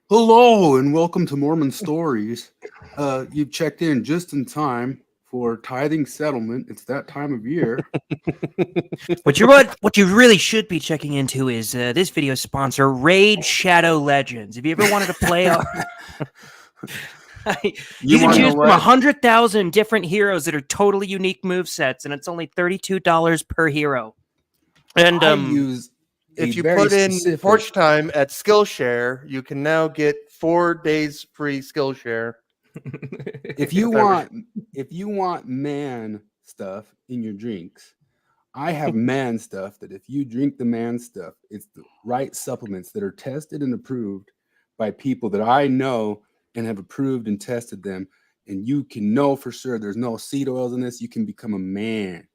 Hello and welcome to Mormon Stories. You've checked in just in time for tithing settlement. It's that time of year. What you really should be checking into is this video sponsor, Raid Shadow Legends. If you ever wanted to play, you can want to know choose from what? 100,000 different heroes that are totally unique move sets, and it's only $32 per hero. And I use a If you very put in specific. Porch Time at Skillshare, you can now get 4 days free Skillshare. If you want man stuff in your drinks, I have man stuff that if you drink the man stuff, it's the right supplements that are tested and approved by people that I know and have approved and tested them. And you can know for sure there's no seed oils in this. You can become a man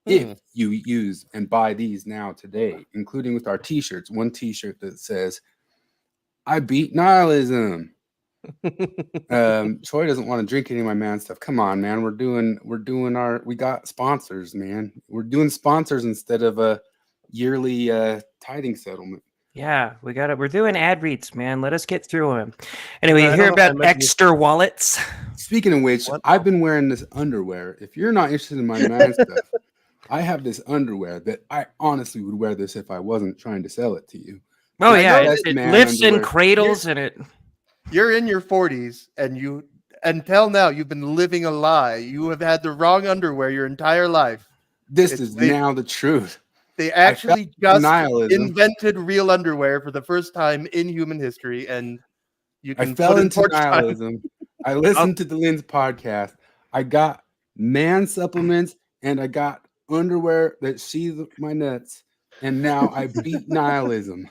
if you use and buy these now today, including with our t-shirts. One t-shirt that says, I beat nihilism. Troy doesn't want to drink any of my man stuff. Come on, man. We got sponsors, man. We're doing sponsors instead of a yearly tithing settlement. Yeah, we're doing ad reads, man. Let us get through them. Anyway, I you don't hear know if I about mentioned this. extra wallets? Speaking of which, What? I've been wearing this underwear. If you're not interested in my man stuff, I have this underwear that I honestly would wear this if I wasn't trying to sell it to you. Oh I yeah, know it man lifts and underwear. cradles, and it. You're in your 40s, and until now, you've been living a lie. You have had the wrong underwear your entire life. This It's is made- now the truth. They actually just nihilism. invented real underwear for the first time in human history, and you I can fell put in into Porch Time. nihilism. I listened to the Lynn's podcast. I got man supplements and I got underwear that sheathes my nuts. And now I beat nihilism.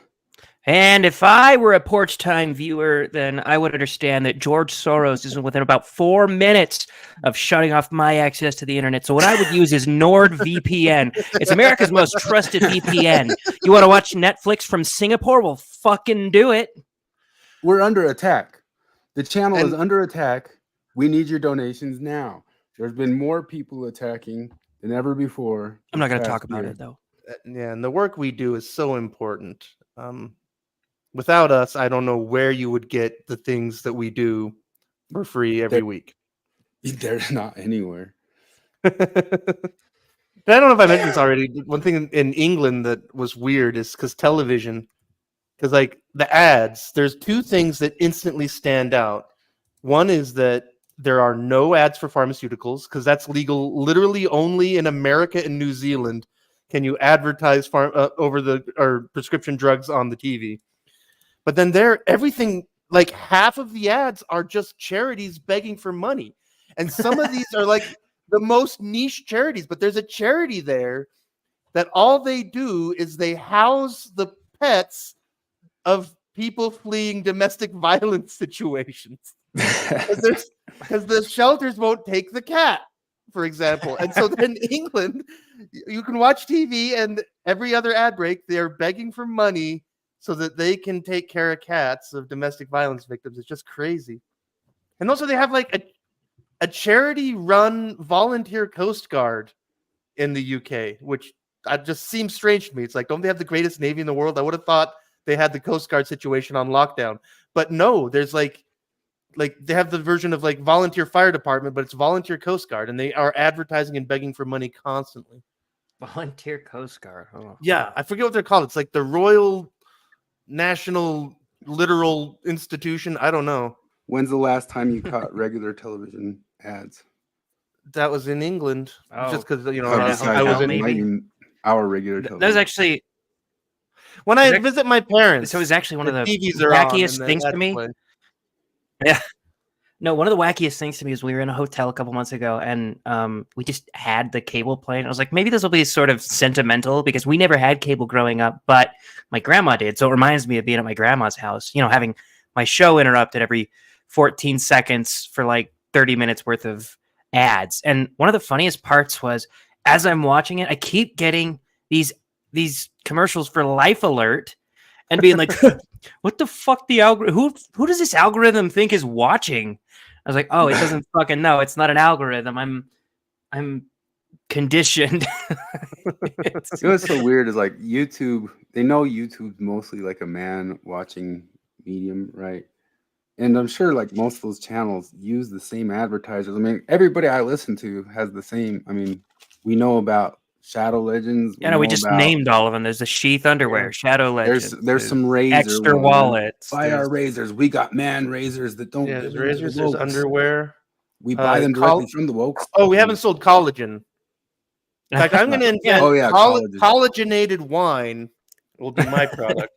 And if I were a Porch Time viewer, then I would understand that George Soros is within about 4 minutes of shutting off my access to the internet. So what I would use is NordVPN. It's America's most trusted VPN. You want to watch Netflix from Singapore? Well, fucking do it. We're under attack. The channel is And- under attack. We need your donations now. There's been more people attacking than ever before. I'm not going to this talk past about year. it, though. Yeah, and the work we do is so important. Without us, I don't know where you would get the things that we do for free every week. They're not anywhere. I don't know if I mentioned this already. One thing in England that was weird is because television, because like the ads, there's 2 things that instantly stand out. One is that there are no ads for pharmaceuticals because that's legal. Literally, only in America and New Zealand can you advertise prescription drugs on the TV. But then everything, like half of the ads are just charities begging for money. And some of these are like the most niche charities, but there's a charity there that all they do is they house the pets of people fleeing domestic violence situations. Because the shelters won't take the cat, for example. And so in England, you can watch TV and every other ad break, they're begging for money so that they can take care of cats of domestic violence victims. It's just crazy. And also they have like a charity-run volunteer Coast Guard in the UK, which just seems strange to me. It's like, don't they have the greatest navy in the world? I would have thought they had the Coast Guard situation on lockdown. But no, there's like they have the version of like volunteer fire department, but it's volunteer Coast Guard, and they are advertising and begging for money constantly. Volunteer Coast Guard. Oh. Yeah, I forget what they're called. It's like the Royal National Literal Institution. I don't know. When's the last time you caught regular television ads? That was in England, just because I I was in. maybe. Our regular television. That was actually When I visit my parents. so. It was actually one of the TVs are on wackiest and things the to ads me. play. Yeah. No, one of the wackiest things to me is we were in a hotel a couple months ago, and we just had the cable playing. I was like, maybe this will be sort of sentimental because we never had cable growing up, but my grandma did. So it reminds me of being at my grandma's house, having my show interrupted every 14 seconds for like 30 minutes worth of ads. And one of the funniest parts was as I'm watching it, I keep getting these commercials for Life Alert and being like, what the fuck the algorithm? Who does this algorithm think is watching? I was like, oh, it doesn't fucking know. It's not an algorithm. I'm conditioned. What's so weird is like YouTube. They know YouTube's mostly like a man watching medium, right? And I'm sure like most of those channels use the same advertisers. I mean, everybody I listen to has the same. I mean, we know about Shadow Legends. We Yeah, no, we know just about named all of them. There's the Sheath Underwear, Shadow Legends, there's some razor extra ones. wallets. Buy our razors. We got man razors that don't Yeah, give there's in to the razors, there's wokes. underwear. We buy them directly from the wokes. Oh, we haven't sold collagen. In fact, I'm going to invent collagen. collagenated wine. Will be my product.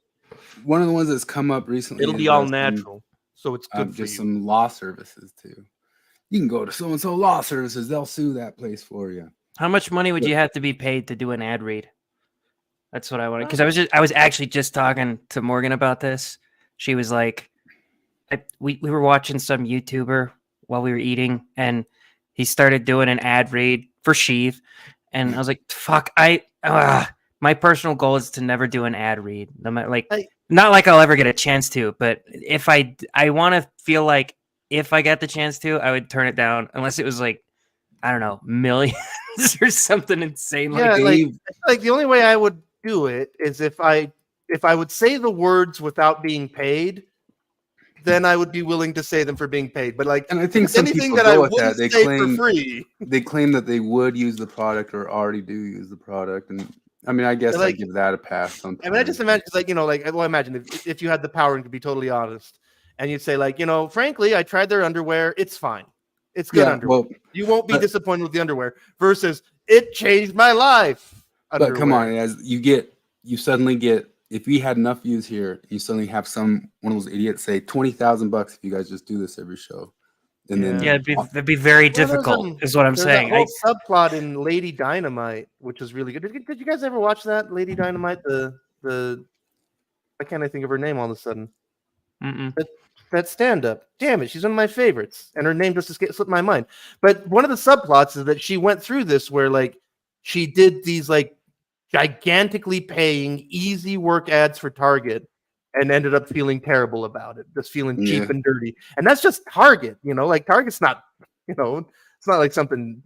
One of the ones that's come up recently. It'll be all natural, so it's good for just you. some law services too. You can go to so and so law services; they'll sue that place for you. How much money would you have to be paid to do an ad read? That's what I wanted, because I was actually just talking to Morgan about this. She was like, we were watching some YouTuber while we were eating, and he started doing an ad read for Sheath, and I was like, fuck, my personal goal is to never do an ad read. No matter, like, not like I'll ever get a chance to, but if I want to feel like if I got the chance to, I would turn it down unless it was like, I don't know, millions or something insane. Yeah, like the only way I would do it is if I would say the words without being paid, then I would be willing to say them for being paid. But like, and I think some anything people that go I with wouldn't that. say for free. They claim that they would use the product or already do use the product, and I mean, I guess I give that a pass. Sometimes. I mean, I just imagine it's like, well, imagine if you had the power and could be totally honest, and you'd say like, frankly, I tried their underwear. It's fine. It's good underwear. Well, you won't be disappointed with the underwear. Versus, it changed my life. Underwear. But come on, as you suddenly get. If we had enough views here, you suddenly have one of those idiots say $20,000 if you guys just do this every show, and then it'd be very difficult. Is what I'm saying. There's a whole subplot in Lady Dynamite, which is really good. Did you guys ever watch that Lady Dynamite? Why can't I think of her name all of a sudden? That stand-up. Damn it, she's one of my favorites, and her name just slipped my mind. But one of the subplots is that she went through this where like she did these like gigantically paying easy work ads for Target and ended up feeling terrible about it, just feeling cheap and dirty. And that's just Target, like Target's not, it's not like something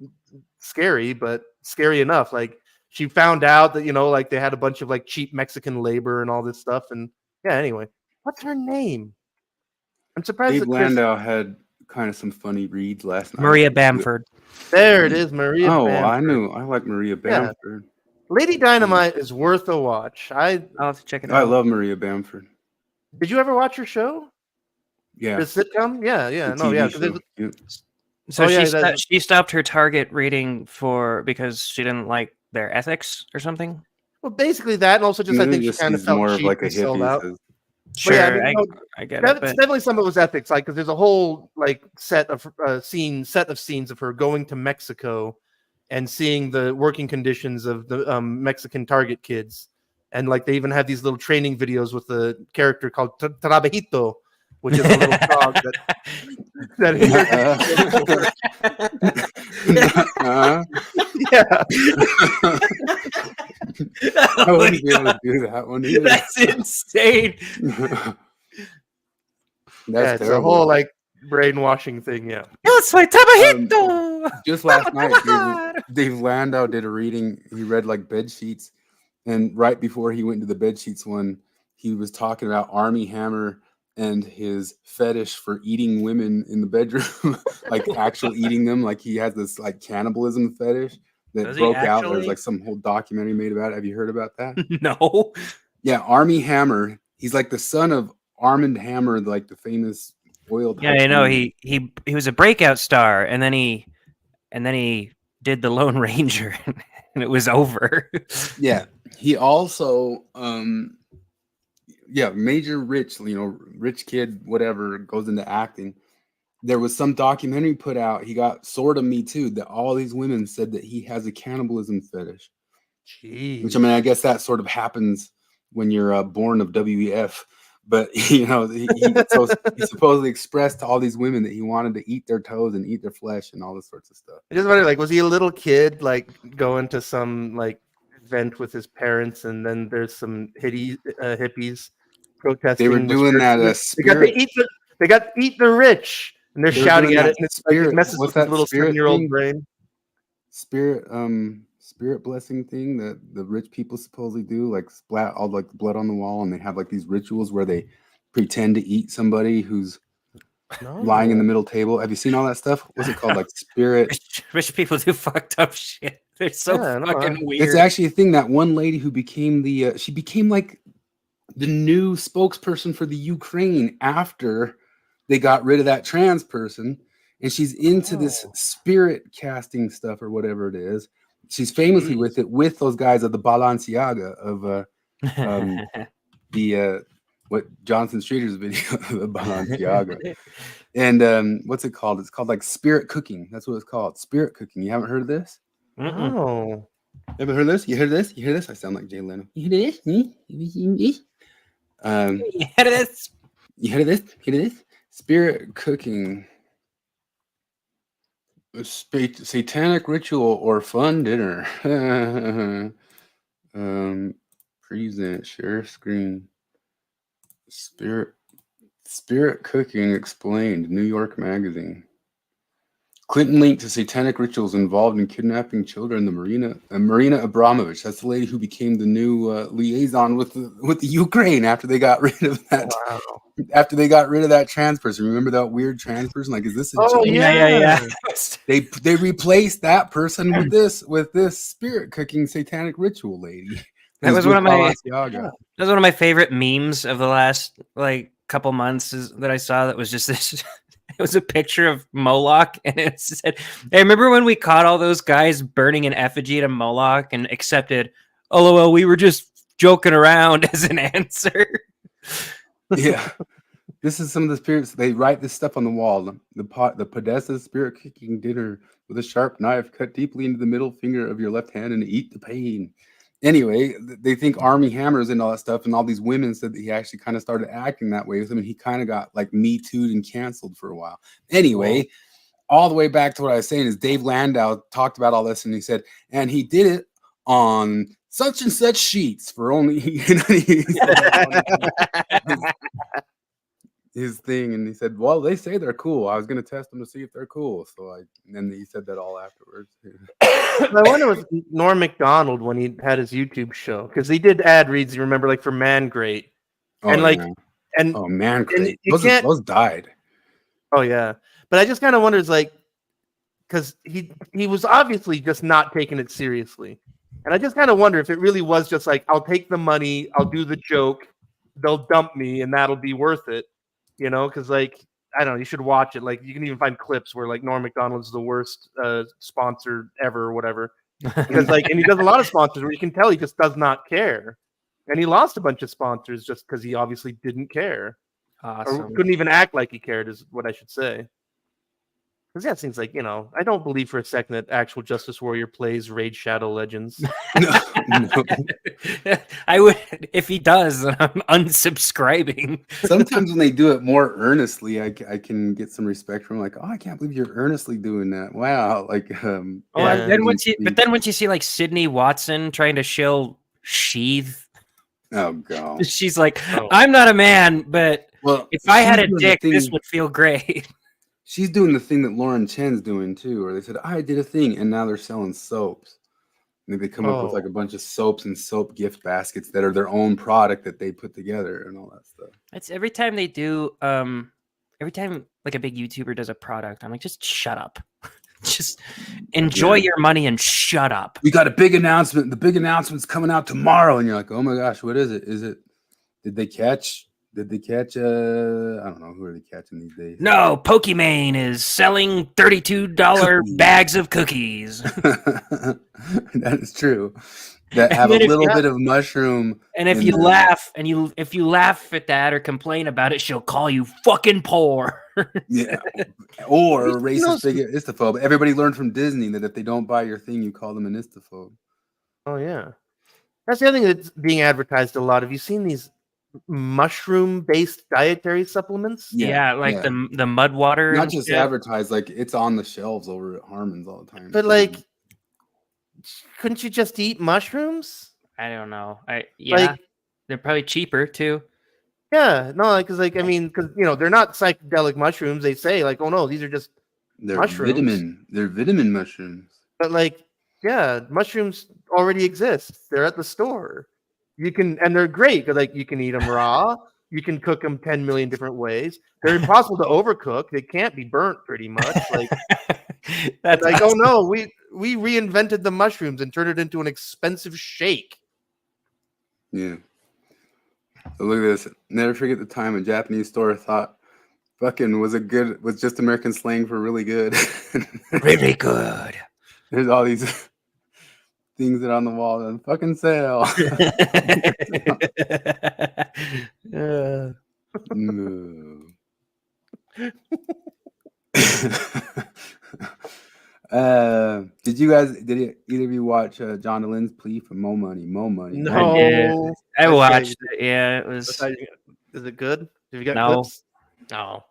scary, but scary enough. Like she found out that, like they had a bunch of like cheap Mexican labor and all this stuff. And yeah, anyway, what's her name? I'm surprised Dave Landau had kind of some funny reads last night. Maria Bamford. There it is, Maria Bamford. I like Maria Bamford. Lady Dynamite is worth a watch. I'll have to check it out. I love Maria Bamford. Did you ever watch her show? Yeah. The sitcom? Yeah. No, yeah. So she stopped her Target reading because she didn't like their ethics or something? Well, basically that, and also just I think she kind of felt more cheap of like a sold out. Sure, yeah, I get it. Definitely some of it was ethics, like because there's a whole like set of scenes of her going to Mexico and seeing the working conditions of the Mexican Target kids, and like they even have these little training videos with a character called Trabajito, which is a little dog that yeah. I wouldn't be able to do that one either. That's insane. That's it's a whole like brainwashing thing. Yeah. It's my Trabajito. Just last night, Dave Landau did a reading. He read like bed sheets, and right before he went to the bed sheets one, he was talking about Army Hammer and his fetish for eating women in the bedroom, like actual eating them. Like he has this like cannibalism fetish that broke out. There's like some whole documentary made about it. Have you heard about that? No. Yeah, Army Hammer. He's like the son of Armand Hammer, like the famous oil. Yeah, I know. He was a breakout star, and then he did the Lone Ranger, and it was over. Yeah, he also major rich, rich kid, whatever, goes into acting. There was some documentary put out. He got sort of Me Too that all these women said that he has a cannibalism fetish. Jeez. Which, I mean, I guess that sort of happens when you're born of WEF. But, he supposedly expressed to all these women that he wanted to eat their toes and eat their flesh and all this sorts of stuff. I just wonder, like, was he a little kid, like, going to some, like, event with his parents, and then there's some hippies protesting? They were doing that spirit. They got eat the rich, and they're shouting at it, and it messes with his little 7-year-old brain. Spirit blessing thing that the rich people supposedly do, like splat all like blood on the wall, and they have like these rituals where they pretend to eat somebody who's lying in the middle table. Have you seen all that stuff? What's it called? Like spirit. Rich people do fucked up shit. They're so fucking weird. It's actually a thing. That one lady who became she became like the new spokesperson for the Ukraine after they got rid of that trans person, and she's into this spirit casting stuff or whatever it is. She's famously with it with those guys of the Balenciaga of the what Jonathan Streeter's video the Balenciaga. And what's it called? It's called like spirit cooking. That's what it's called. Spirit cooking. You haven't heard of this? Oh. Ever heard of this? You heard this? You hear this? I sound like Jay Leno. You hear this? You heard this? You heard this? You heard this? Spirit cooking. A satanic ritual or fun dinner. Present, share screen. Spirit cooking explained. New York Magazine. Clinton linked to satanic rituals involved in kidnapping children. The Marina Abramovich. That's the lady who became the new liaison with the Ukraine after they got rid of that. Wow. After they got rid of that trans person. Remember that weird trans person? Like, is this a joke? Yeah. They replaced that person with this spirit cooking satanic ritual lady. That was one of my favorite memes of the last like couple months that I saw. That was just this. It was a picture of Moloch, and it said, "Hey, remember when we caught all those guys burning an effigy to Moloch and accepted, LOL, we were just joking around," as an answer? Yeah. This is some of the spirits. They write this stuff on the wall. The Podesta spirit cooking dinner with a sharp knife cut deeply into the middle finger of your left hand and eat the pain. Anyway, they think Army Hammers and all that stuff, and all these women said that he actually kind of started acting that way with him, and he kind of got like Me Too'd and canceled for a while. Anyway, all the way back to what I was saying is Dave Landau talked about all this, and he said, and he did it on such and such sheets for only his thing, and he said, well, they say they're cool. I was going to test them to see if they're cool. And then he said that all afterwards. I wonder was Norm Macdonald when he had his YouTube show, because he did ad reads, you remember, like for Man Great. And Man Great. Those died. Oh yeah. But I just kind of wonder, it's like, because he was obviously just not taking it seriously. And I just kind of wonder if it really was just like, I'll take the money, I'll do the joke, they'll dump me, and that'll be worth it. You know, because like, I don't know, you should watch it. Like, you can even find clips where like Norm Macdonald's the worst sponsor ever or whatever. Because like, and he does a lot of sponsors where you can tell he just does not care. And he lost a bunch of sponsors just because he obviously didn't care. Awesome. Or couldn't even act like he cared, is what I should say. Because yeah, it seems like, you know, I don't believe for a second that actual Justice Warrior plays Raid Shadow Legends. No. I would, if he does, then I'm unsubscribing. Sometimes when they do it more earnestly, I can get some respect from like, oh, I can't believe you're earnestly doing that. Wow. Like, then once you see like Sydney Watson trying to shill Sheath. Oh god. She's like, I'm not a man, but if I had a dick, this would feel great. She's doing the thing that Lauren Chen's doing too, where they said, I did a thing, and now they're selling soaps. And they come up with like a bunch of soaps and soap gift baskets that are their own product that they put together and all that stuff. It's every time they do, every time like a big YouTuber does a product, I'm like, just shut up. Just enjoy your money and shut up. We got a big announcement. The big announcement's coming out tomorrow. And you're like, oh my gosh, what is it? Did they catch, I don't know, who are they catching these days? No, Pokimane is selling $32 bags of cookies. That is true. That have a little bit of mushroom. And if you laugh if you laugh at that or complain about it, she'll call you fucking poor. Yeah. Or racist bigot istophobe. Everybody learned from Disney that if they don't buy your thing, you call them an istophobe. Oh yeah. That's the other thing that's being advertised a lot. Have you seen these mushroom-based dietary supplements? The mud water. Not just advertised, like it's on the shelves over at Harmon's all the time. But like, couldn't you just eat mushrooms? I don't know. They're probably cheaper too. Yeah, no, because because they're not psychedelic mushrooms. They say like, oh no, these are just mushrooms. They're vitamin mushrooms. But like, yeah, mushrooms already exist. They're at the store. You can, and they're great because like you can eat them raw. You can cook them 10 million different ways. They're impossible to overcook. They can't be burnt pretty much. Like, That's like awesome. oh no, we reinvented the mushrooms and turned it into an expensive shake. Yeah. So look at this. Never forget the time a Japanese store thought fucking was just American slang for really good. Really good. There's all these things that are on the wall that fucking sell. No. Did either of you watch John Lynn's plea for more money? No, I watched it. Yeah, it was. Is it good? Have you got No. clips? No.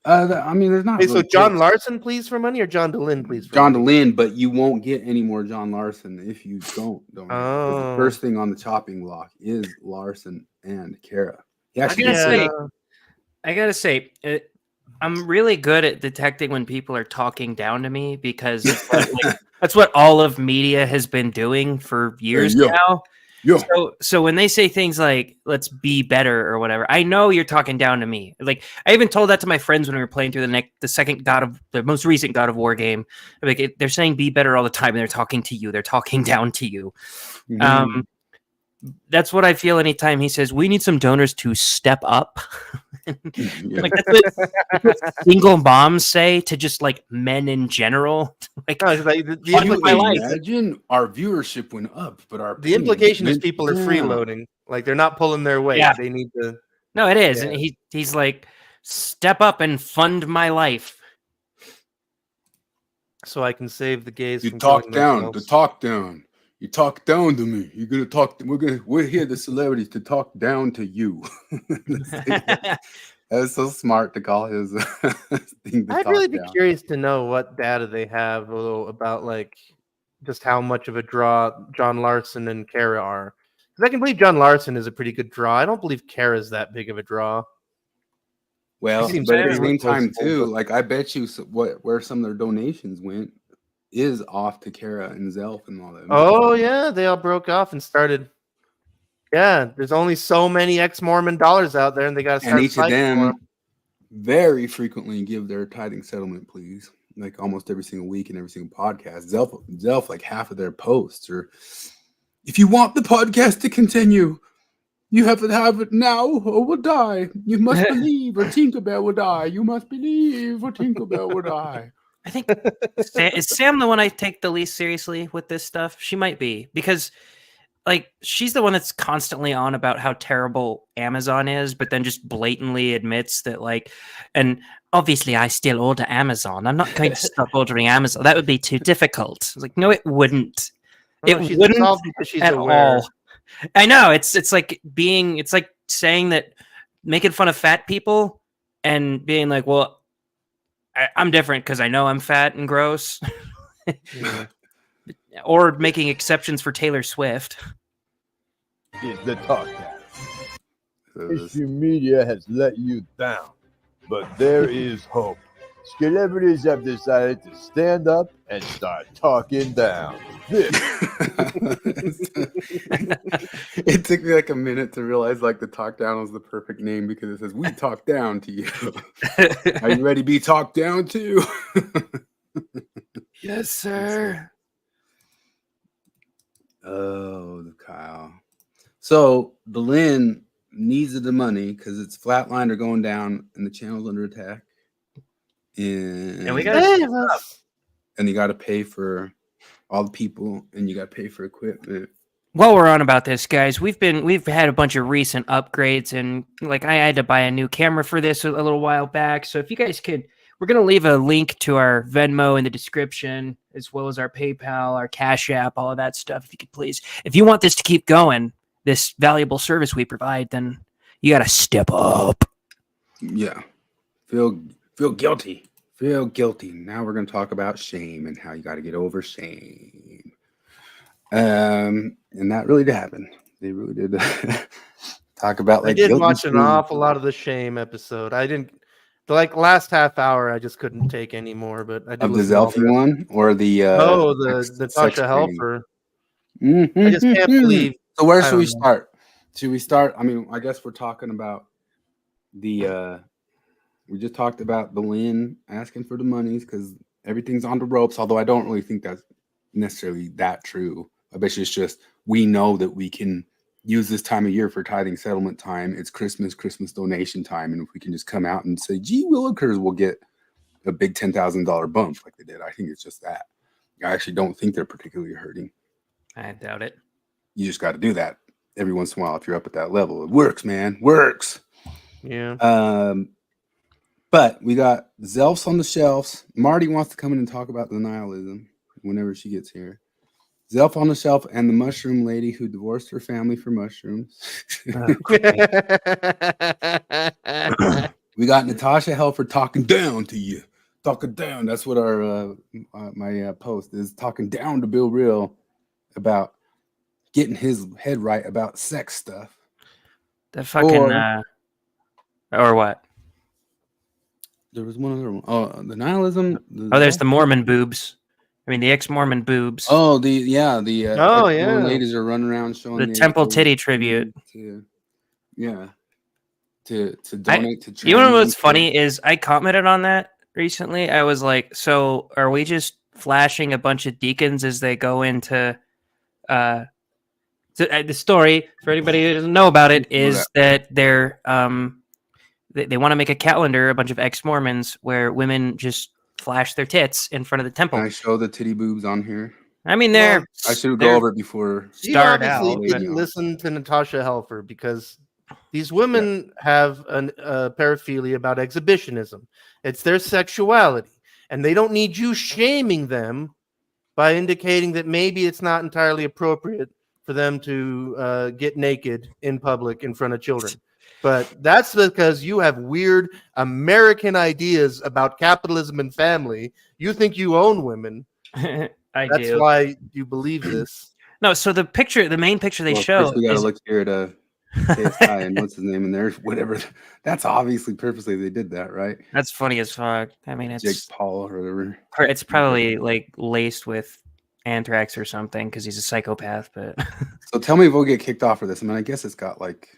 I mean, there's not. Hey, really so John clips. Larson please for money or John DeLynn please for John money? DeLynn, but you won't get any more John Larson if you don't. Oh. The first thing on the chopping block is Larson and Kara. He actually I gotta say, I'm really good at detecting when people are talking down to me because that's what all of media has been doing for years now. Yeah. So when they say things like "let's be better" or whatever, I know you're talking down to me. Like I even told that to my friends when we were playing through the most recent God of War game. Like they're saying "be better" all the time, and they're talking to you. They're talking down to you. Mhm. That's what I feel anytime he says we need some donors to step up. Yeah. Like that's what single moms say to just like men in general. Like, No, it's like the Can you implication, imagine our viewership went up, but our the implication is went people are down. freeloading. Like they're not pulling their weight. Yeah. They need to. no, it is, Yeah. and he's like, step up and fund my life. So I can save the gays. You from talk killing down. themselves. The talk down. You talk down to me. You're gonna talk. We're here, the celebrities, to talk down to you. That's so smart to call his thing. I'd really be curious to know what data they have about like just how much of a draw John Larson and Kara are. Because I can believe John Larson is a pretty good draw. I don't believe Kara's that big of a draw. Well, He seems but at the fairly same time close, too, but- like I bet you where some of their donations went is off to Kara and Zelf and all that. Oh yeah, they all broke off and started. Yeah, there's only so many ex-Mormon dollars out there, and they got to start. And each of fighting for them 'em. very frequently give their tithing settlement pleas, like almost every single week and every single podcast. Zelf, like half of their posts are, if you want the podcast to continue, you have to have it now or we'll die. You must believe or Tinkerbell will die. You must believe or Tinkerbell will die. I think is Sam the one I take the least seriously with this stuff? She might be, because like she's the one that's constantly on about how terrible Amazon is, but then just blatantly admits that like, and obviously I still order Amazon. I'm not going to stop ordering Amazon. That would be too difficult. It's like, no, it wouldn't. No, It she's wouldn't absolved because she's at aware. all. I know it's like saying that, making fun of fat people and being like, well, I'm different because I know I'm fat and gross. Yeah. Or making exceptions for Taylor Swift. Is the talk. Mainstream media has let you down, but there is hope. Celebrities have decided to stand up and start talking down. This It took me like a minute to realize like the talk down was the perfect name because it says we talk down to you. Are you ready to be talked down to? Yes, sir. Oh, Kyle. So the Lynn needs the money because it's flatlined or going down and the channel's under attack. And we got and you got to pay for all the people and you got to pay for equipment. While we're on about this, guys, we've had a bunch of recent upgrades, and like I had to buy a new camera for this a little while back. So if you guys could, we're gonna leave a link to our Venmo in the description, as well as our PayPal, our Cash App, all of that stuff. If you could please, if you want this to keep going, this valuable service we provide, then you got to step up. Yeah. Feel guilty. Feel guilty. Now we're going to talk about shame and how you got to get over shame. And that really did happen. They really did talk about like I did guilt and watch an shame. awful lot of the shame episode. I didn't like last half hour. I just couldn't take anymore. But I did Of the listen to all Zelfie one or the the sex Natasha training? Helfer. I just can't believe. So where I should we don't know. start? Should we start? I mean, I guess we're talking about the we just talked about the Lynn asking for the monies because everything's on the ropes, although I don't really think that's necessarily that true. I bet you it's just we know that we can use this time of year for tithing settlement time. It's Christmas donation time. And if we can just come out and say, gee, Willikers will get a big $10,000 bump like they did. I think it's just that. I actually don't think they're particularly hurting. I doubt it. You just got to do that every once in a while if you're up at that level. It works, man. Works. Yeah. But we got Zelfs on the shelves. Marty wants to come in and talk about the nihilism whenever she gets here. Zelf on the shelf and the mushroom lady who divorced her family for mushrooms. We got Natasha Helfer talking down to you. Talking down. That's what our my post is, talking down to Bill Real about getting his head right about sex stuff. The fucking or what? There was one other one. Oh, the nihilism. There's the Mormon boobs. I mean, the ex-Mormon boobs. Oh, the Mormon ladies are running around showing the temple titty tribute. To donate to. You know what's funny is I commented on that recently. I was like, so are we just flashing a bunch of deacons as they go into the story? For anybody who doesn't know about it, is that they're they want to make a calendar, a bunch of ex-Mormons, where women just flash their tits in front of the temple. Can I show the titty boobs on here? I mean, I should go over it before. You obviously didn't listen to Natasha Helfer because these women have a paraphilia about exhibitionism. It's their sexuality, and they don't need you shaming them by indicating that maybe it's not entirely appropriate for them to get naked in public in front of children. But that's because you have weird American ideas about capitalism and family. You think you own women. That's why you believe this. No, so the main picture they show. First we got to look here at KSI and what's his name in there, whatever. That's obviously purposely they did that, right? That's funny as fuck. I mean, it's Jake Paul or whatever. It's probably like laced with anthrax or something because he's a psychopath. But so tell me if we'll get kicked off for this. I mean, I guess it's got like.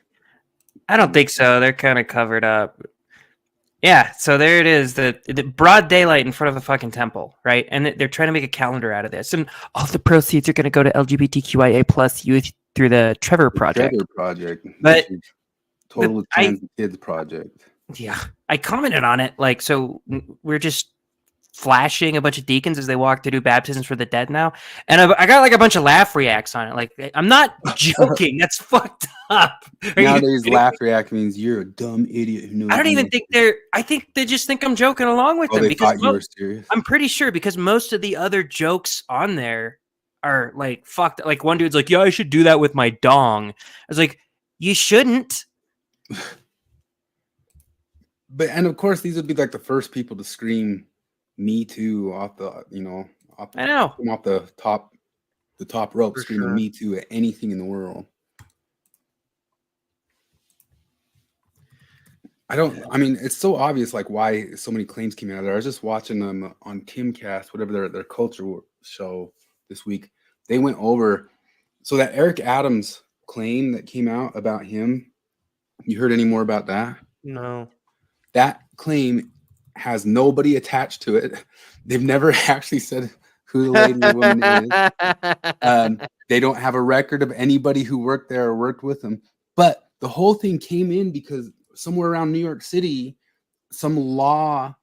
I don't think so. They're kind of covered up. Yeah, so there it is, the broad daylight in front of a fucking temple, right? And they're trying to make a calendar out of this, and all the proceeds are going to go to LGBTQIA plus youth through the Trevor Project. But Total Trans Kids Project. Yeah, I commented on it, like, so we're just flashing a bunch of deacons as they walk to do baptisms for the dead now, and I got like a bunch of laugh reacts on it. Like, I'm not joking. That's fucked up. Nowadays, laugh react means you're a dumb idiot who knows. I don't even think I think they just think I'm joking along with them because you were serious. I'm pretty sure because most of the other jokes on there are like fucked. Like one dude's like, "Yeah, I should do that with my dong." I was like, "You shouldn't." And of course, these would be like the first people to scream "Me Too" off the, off the top rope, screaming "Me Too" at anything in the world. I mean, it's so obvious, like, why so many claims came out of there. I was just watching them on Timcast, whatever their culture show this week. They went over, so that Eric Adams claim that came out about him, you heard any more about that? No. That claim has nobody attached to it. They've never actually said who the lady or woman is. They don't have a record of anybody who worked there or worked with them. But the whole thing came in because somewhere around New York City, some law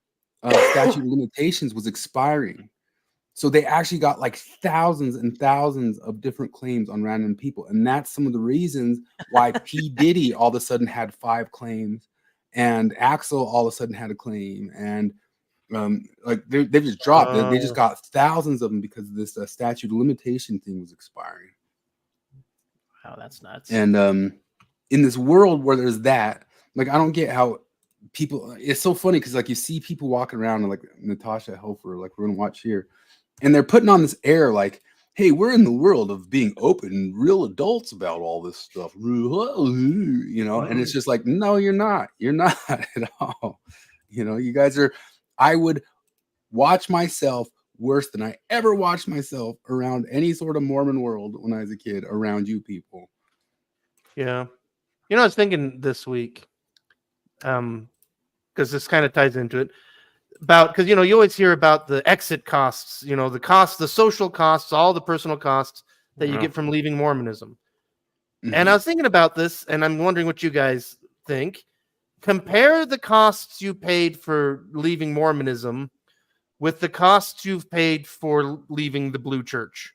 statute of limitations was expiring. So they actually got like thousands and thousands of different claims on random people. And that's some of the reasons why P. Diddy all of a sudden had 5 claims and Axel all of a sudden had a claim. And like they've just dropped it. They just got thousands of them because this statute of limitation thing was expiring. Wow, that's nuts. And in this world where there's that, like, I don't get how people, it's so funny because like you see people walking around and like Natasha Helfer, like we're gonna watch here, and they're putting on this air like, hey, we're in the world of being open and real adults about all this stuff, and it's just like, no, you're not at all. You guys are, I would watch myself worse than I ever watched myself around any sort of Mormon world when I was a kid around you people. Yeah. You know, I was thinking this week, because this kind of ties into it, about because you always hear about the exit costs, the costs, the social costs, all the personal costs that you get from leaving Mormonism. And I was thinking about this, and I'm wondering what you guys think. Compare the costs you paid for leaving Mormonism with the costs you've paid for leaving the Blue Church.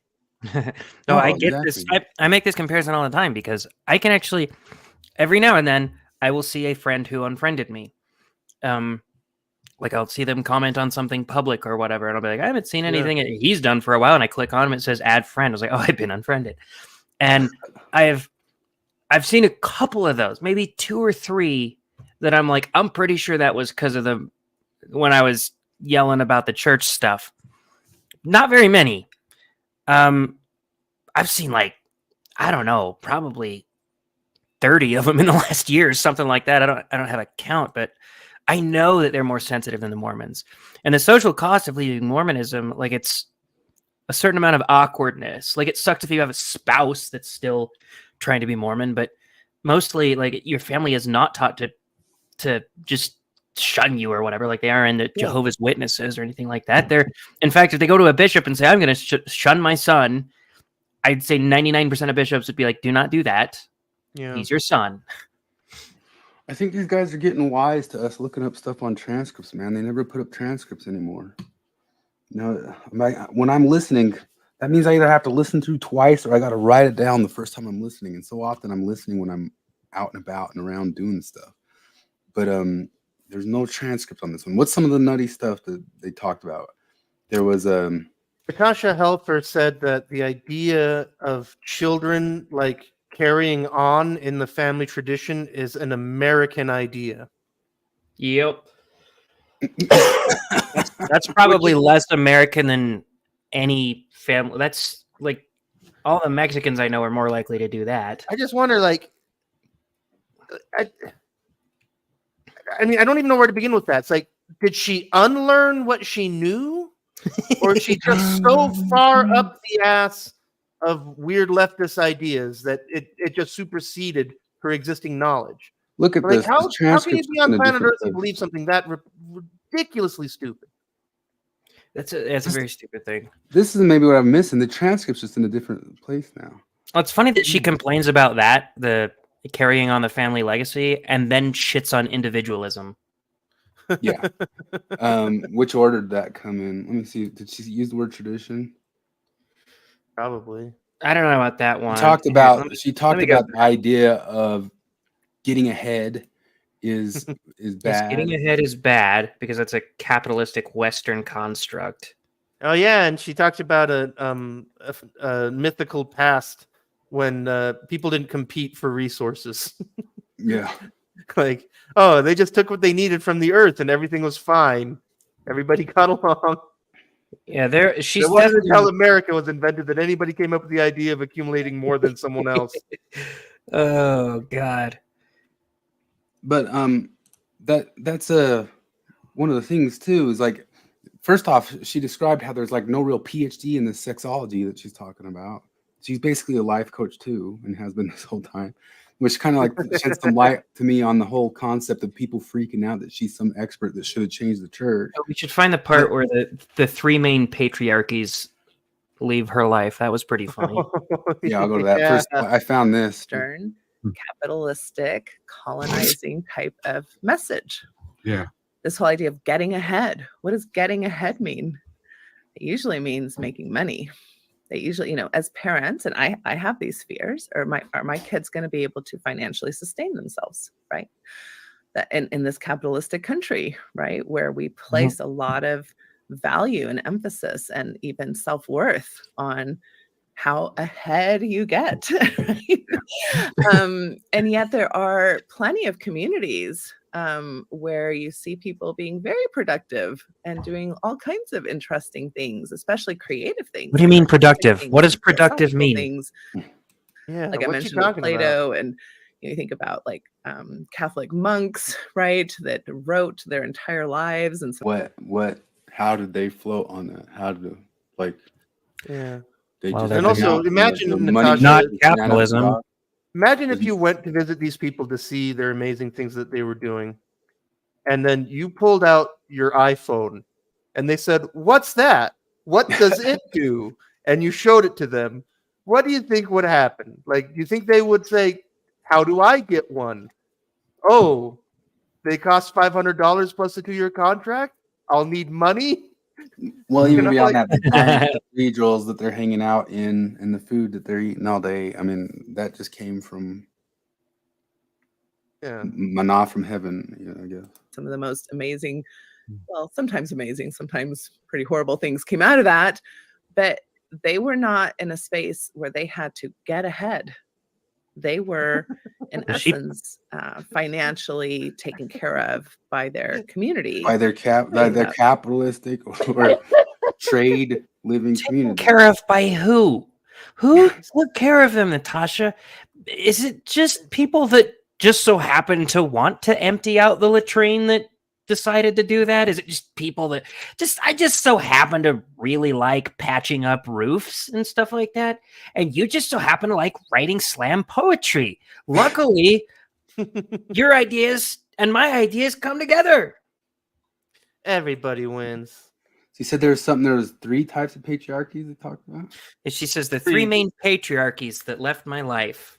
No, I get this. I make this comparison all the time because I can actually, every now and then, I will see a friend who unfriended me. Like I'll see them comment on something public or whatever, and I'll be like, I haven't seen anything he's done for a while, and I click on him, it says add friend. I was like, oh, I've been unfriended. And I've seen a couple of those, maybe 2 or 3 that I'm like, I'm pretty sure that was because of when I was yelling about the church stuff. Not very many. I've seen like, I don't know, probably 30 of them in the last year or something like that. I don't have a count, but I know that they're more sensitive than the Mormons. And the social cost of leaving Mormonism, like it's a certain amount of awkwardness. Like it sucks if you have a spouse that's still trying to be Mormon, but mostly like your family is not taught to just shun you or whatever, like they are in the Jehovah's Witnesses or anything like that. They're, in fact, if they go to a bishop and say, I'm going to shun my son, I'd say 99% of bishops would be like, do not do that. Yeah. He's your son. I think these guys are getting wise to us looking up stuff on transcripts, man. They never put up transcripts anymore. When I'm listening, that means I either have to listen through twice or I got to write it down the first time I'm listening. And so often I'm listening when I'm out and about and around doing stuff. But there's no transcript on this one. What's some of the nutty stuff that they talked about? There was Natasha Helfer said that the idea of children like carrying on in the family tradition is an American idea. Yep. that's probably less American than any family. That's like all the Mexicans I know are more likely to do that. I just wonder, like, I mean, I don't even know where to begin with that. It's like, did she unlearn what she knew? Or is she just so far up the ass of weird leftist ideas that it just superseded her existing knowledge? Look at this. How can you be on planet Earth and believe something that ridiculously stupid? That's a very stupid thing. This is maybe what I'm missing. The transcript's just in a different place now. Well, it's funny that she complains about that, the carrying on the family legacy, and then shits on individualism. Yeah. Which order did that come in? Let me see. Did she use the word tradition? Probably. I don't know about that one. She talked about the idea of getting ahead is bad. Yes, getting ahead is bad because it's a capitalistic Western construct. Oh yeah, and she talked about a mythical past when people didn't compete for resources. Yeah. Like, oh, they just took what they needed from the earth and everything was fine. Everybody got along. Yeah, she's definitely until America was invented that anybody came up with the idea of accumulating more than someone else. Oh God. But that's one of the things too, is like, first off, she described how there's like no real PhD in the sexology that she's talking about. She's basically a life coach too, and has been this whole time, which kind of like sheds some light to me on the whole concept of people freaking out that she's some expert that should have changed the church. We should find the part where the 3 main patriarchies leave her life. That was pretty funny. Yeah, I'll go to that. First, I found this. Stern, capitalistic, colonizing type of message. Yeah. This whole idea of getting ahead. What does getting ahead mean? It usually means making money. They usually, as parents, and I have these fears, are my kids going to be able to financially sustain themselves, right? That in this capitalistic country, right, where we place a lot of value and emphasis and even self-worth on how ahead you get, right? And yet there are plenty of communities where you see people being very productive and doing all kinds of interesting things, especially creative things. What do you mean productive? What does productive mean? Things. Yeah, like I mentioned with Plato, and you think about like Catholic monks, right, that wrote their entire lives. And so how did they float on that? How did yeah. They and also imagine Natasha, not capitalism. Imagine if you went to visit these people to see their amazing things that they were doing, and then you pulled out your iPhone, and they said, "What's that? What does it do?" And you showed it to them. What do you think would happen? Like, do you think they would say, "How do I get one?" Oh, they cost $500 plus a 2-year contract. I'll need money. Well, You even know, beyond like- that, the giant cathedrals that they're hanging out in and the food that they're eating all day. I mean, that just came from Yeah. manna from heaven, I guess. Some of the most amazing, well, sometimes amazing, sometimes pretty horrible things came out of that. But they were not in a space where they had to get ahead. They were, in The sheep. essence, financially taken care of by their community. By their their capitalistic or trade living Taken community. care of by who? Who took care of them, Natasha? Is it just people that just so happen to want to empty out the latrine that decided to do that? Is it just people that I just so happen to really like patching up roofs and stuff like that? And you just so happen to like writing slam poetry. Luckily, your ideas and my ideas come together. Everybody wins. She said there was 3 types of patriarchies they talked about. And she says the 3 main patriarchies that left my life.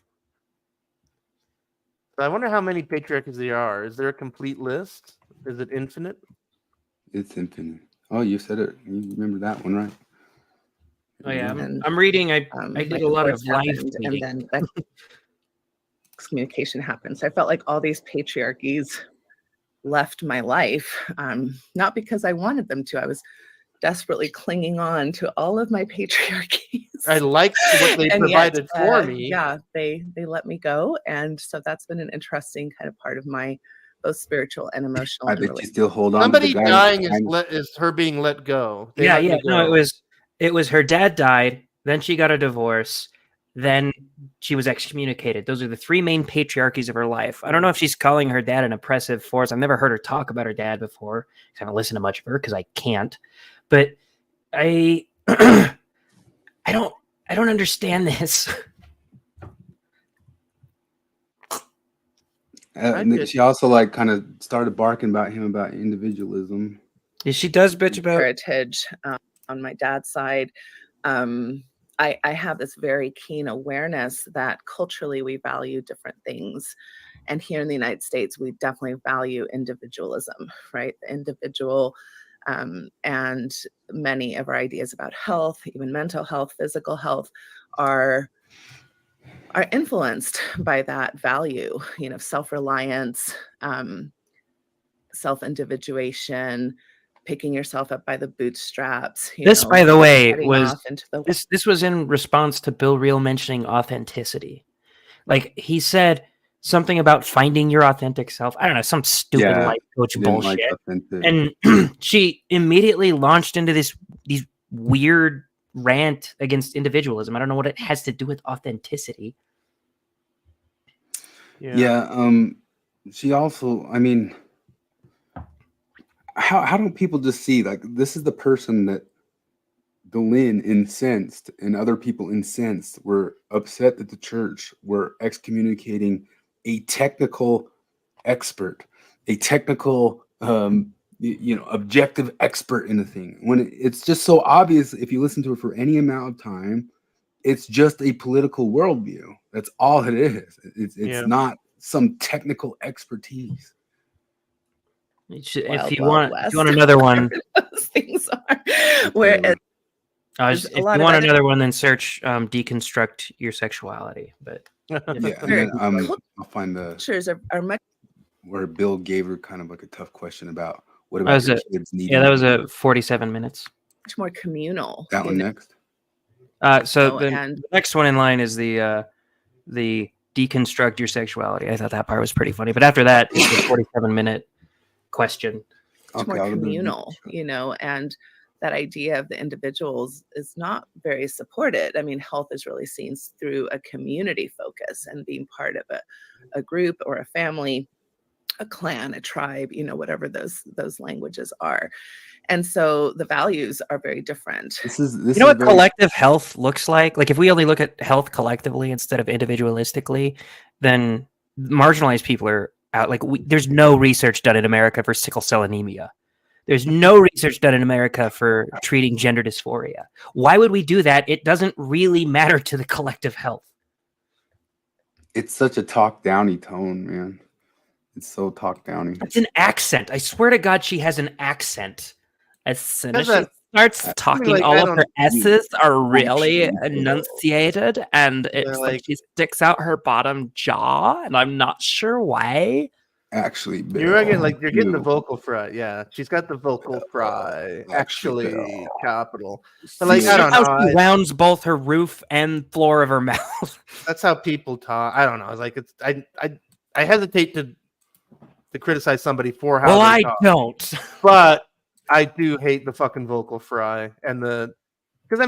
I wonder how many patriarchies there are. Is there a complete list? Is it infinite? It's infinite. Oh, you said it. You remember that one, right? Oh yeah, And, I'm reading. I like did a lot of divorce life happened, reading. and then that excommunication happened. So I felt like all these patriarchies left my life, not because I wanted them to. I was desperately clinging on to all of my patriarchies. I liked what they And provided yet, for me. Yeah, they let me go, and so that's been an interesting kind of part of my both spiritual and emotional. I bet you still hold on. Somebody to the guy dying behind- is her being let go. They Yeah, let yeah. me No, go. it was her dad died, then she got a divorce, then she was excommunicated. Those are the 3 main patriarchies of her life. I don't know if she's calling her dad an oppressive force. I've never heard her talk about her dad before. I haven't listened to much of her because I can't. But I I don't understand this. she also like kind of started barking about him about individualism. Yeah, she does bitch about heritage on my dad's side. I have this very keen awareness that culturally we value different things. And here in the United States, we definitely value individualism, right? The individual, and many of our ideas about health, even mental health, physical health, are influenced by that value, self-reliance, self-individuation, picking yourself up by the bootstraps. this, by the way, heading was off into the this was in response to Bill Reel mentioning authenticity. Like he said something about finding your authentic self. I don't know, some stupid life coach He didn't like bullshit. authentic. And she immediately launched into these weird rant against individualism. I don't know what it has to do with authenticity. Yeah. She also, I mean, how don't people just see like this is the person that Delin incensed and other people incensed were upset that the church were excommunicating a technical expert, a technical objective expert in the thing, when it's just so obvious if you listen to it for any amount of time. It's just a political worldview. That's all it is. It's not some technical expertise. If you want another one, those things are. Whereas if you want another one, then search deconstruct your sexuality. But yeah, I'll find the cultures are much where Bill gave her kind of like a tough question about what about your kids needing. Yeah, that was a 47 minutes. more communal. That one next. So the next one in line is the deconstruct your sexuality. I thought that part was pretty funny, but after that, it's a 47-minute question. Much more communal, and that idea of the individuals is not very supported. I mean, health is really seen through a community focus and being part of a group or a family. a clan, a tribe, whatever those languages are. And so the values are very different. This is what very, collective health looks like? Like if we only look at health collectively instead of individualistically, then marginalized people are out. Like there's no research done in America for sickle cell anemia. There's no research done in America for treating gender dysphoria. Why would we do that? It doesn't really matter to the collective health. it's such a talk downy tone, man. It's so talk downy. It's an accent. I swear to God, she has an accent. As soon as she Doesn't- starts talking, like, all I of her don't- S's are really Actually, enunciated, and it's like she sticks out her bottom jaw, and I'm not sure why. Actually, Bill, You're getting the you- vocal fry. Yeah, she's got the vocal fry. Actually, Actually, capital. See, Like, I don't How know. she rounds both her roof and floor of her mouth. That's how people talk. I don't know. It's like I hesitate to criticize somebody for how Well, they I talk, don't. but I do hate the fucking vocal fry and the because the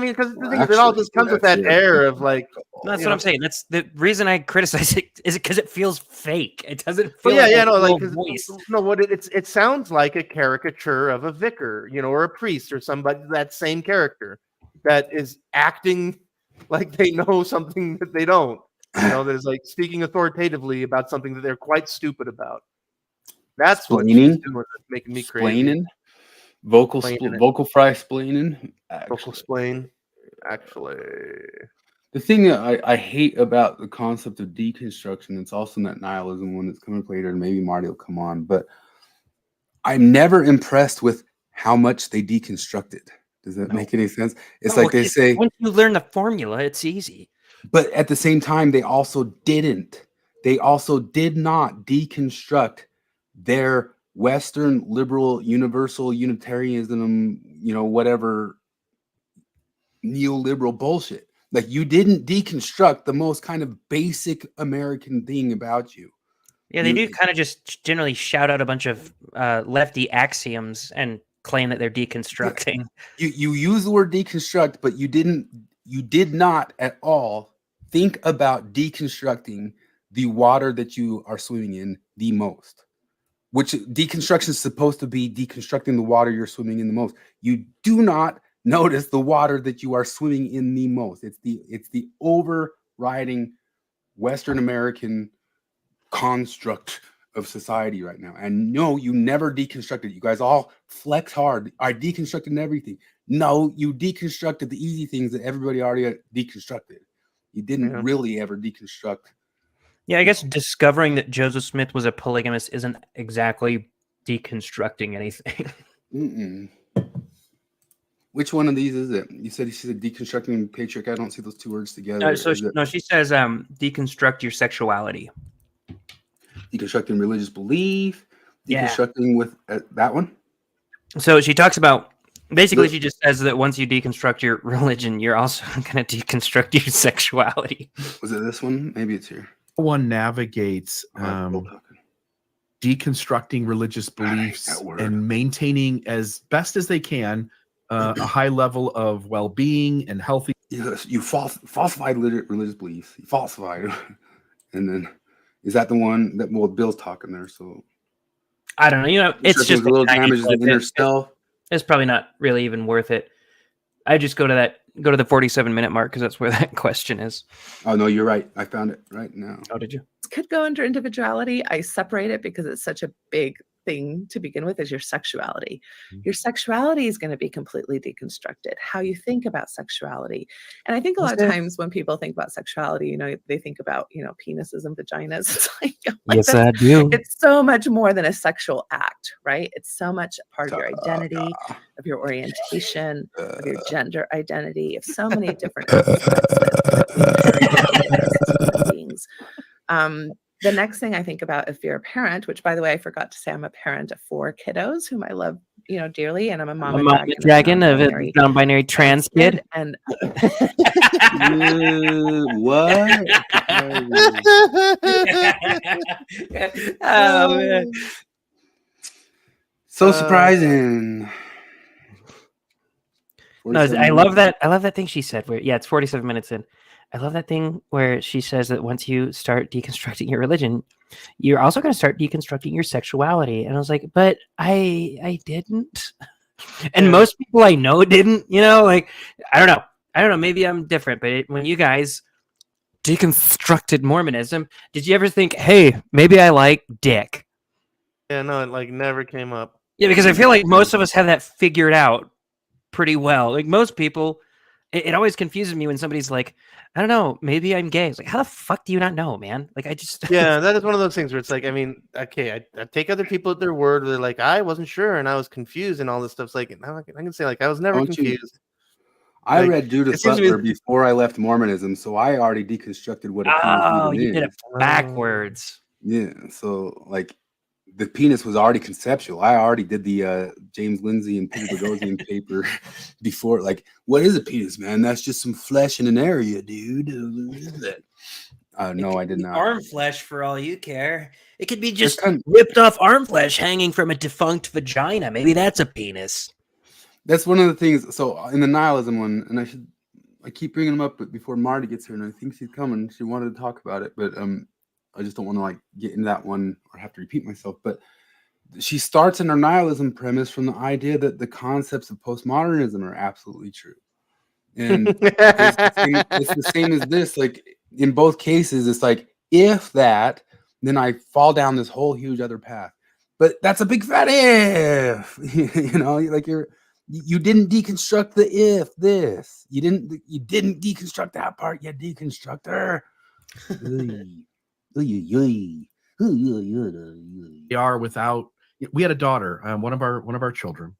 thing is, it all Actually, just comes with that that's it. air of like. That's you what know, I'm saying. That's the reason I criticize it is because it feels fake. It doesn't Well, feel yeah, like a no, like real 'cause- voice. no, what it sounds like a caricature of a vicar, or a priest or somebody that same character that is acting like they know something that they don't. There's like speaking authoritatively about something that they're quite stupid about. That's what she's Splaining? doing, that's making me crazy. Splaining, vocal Splaining it. vocal fry splaining. Vocal splain, actually. The thing that I hate about the concept of deconstruction, it's also that nihilism one that's coming up later, and maybe Marty will come on, but I'm never impressed with how much they deconstructed. Does that make any sense? It's No, like they because say, once you learn the formula, it's easy. but at the same time, they also didn't. They also did not deconstruct their Western liberal universal Unitarianism, whatever neoliberal bullshit. Like you didn't deconstruct the most kind of basic American thing about you. Yeah, they You- do kind of just generally shout out a bunch of lefty axioms and claim that they're deconstructing. You use the word deconstruct, but you did not at all think about deconstructing the water that you are swimming in the most. Which deconstruction is supposed to be deconstructing the water you're swimming in the most. You do not notice the water that you are swimming in the most. It's the overriding Western American construct of society right now. And no, you never deconstructed. You guys all flex hard. I deconstructed everything. No, you deconstructed the easy things that everybody already deconstructed. You didn't really ever deconstruct. Yeah, I guess discovering that Joseph Smith was a polygamist isn't exactly deconstructing anything. Mm-mm. Which one of these is it? You said she's a deconstructing patriarch. I don't see those two words together. She says deconstruct your sexuality. Deconstructing religious belief. Yeah. Deconstructing with that one. So she talks about basically she just says that once you deconstruct your religion, you're also going to deconstruct your sexuality. Was it this one? Maybe it's here. One navigates We'll talk. deconstructing religious beliefs that word. and maintaining as best as they can a high level of well-being and healthy. You falsified religious beliefs. You falsified, and then is that the one that Bill's talking there? So I don't know. It's just a little tiny damage to clip. the inner self. It's probably not really even worth it. I just go to the 47-minute mark because that's where that question is. Oh no, you're right. I found it right now. Oh, did you? Could go under individuality. I separate it because it's such a big thing to begin with, is your sexuality. Your sexuality is going to be completely deconstructed. How you think about sexuality. And I think a lot of times when people think about sexuality, they think about, penises and vaginas. It's like, Yes, I do. it's so much more than a sexual act, right? It's so much a part of your identity, of your orientation, of your gender identity, of so many different aspects that we carry as human beings. The next thing I think about, if you're a parent, which by the way, I forgot to say, I'm a parent of 4 kiddos whom I love, dearly, and I'm a mom A mom dragon of a non-binary trans kid. And What? Oh, man. So surprising. No, I love that. I love that thing she said. Where it's 47 minutes in. I love that thing where she says that once you start deconstructing your religion, you're also going to start deconstructing your sexuality. And I was like, but I didn't. And most people I know didn't, like, I don't know. Maybe I'm different, but when you guys deconstructed Mormonism, did you ever think, hey, maybe I like dick? Yeah, no, it like never came up. Yeah, because I feel like most of us have that figured out pretty well. Like most people, it always confuses me when somebody's like, I don't know, maybe I'm gay. It's like, how the fuck do you not know, man? Like, I just Yeah, that is one of those things where it's like, I mean, okay, I take other people at their word. They're like, I wasn't sure and I was confused and all this stuff's like, I can say like I was never confused. I Like, read Judith it seems to me- Butler before I left Mormonism, so I already deconstructed what a penis oh, even you is. did it backwards. Yeah, so like the penis was already conceptual. I already did the James Lindsay and Peter Boghossian paper before. Like, what is a penis, man? That's just some flesh in an area, dude. What is that? No, I did not. Arm flesh, for all you care. It could be just kind of- ripped off arm flesh hanging from a defunct vagina. Maybe that's a penis. That's one of the things. So in the nihilism one, and I keep bringing them up, but before Marty gets here, and I think she's coming. She wanted to talk about it, but I just don't want to like get into that one or have to repeat myself. But she starts in her nihilism premise from the idea that the concepts of postmodernism are absolutely true, and it's the same as this. Like in both cases, it's like if that, then I fall down this whole huge other path. But that's a big fat if, like you didn't deconstruct the if this. You didn't deconstruct that part, you deconstructor. We are without. We had a daughter. One of our children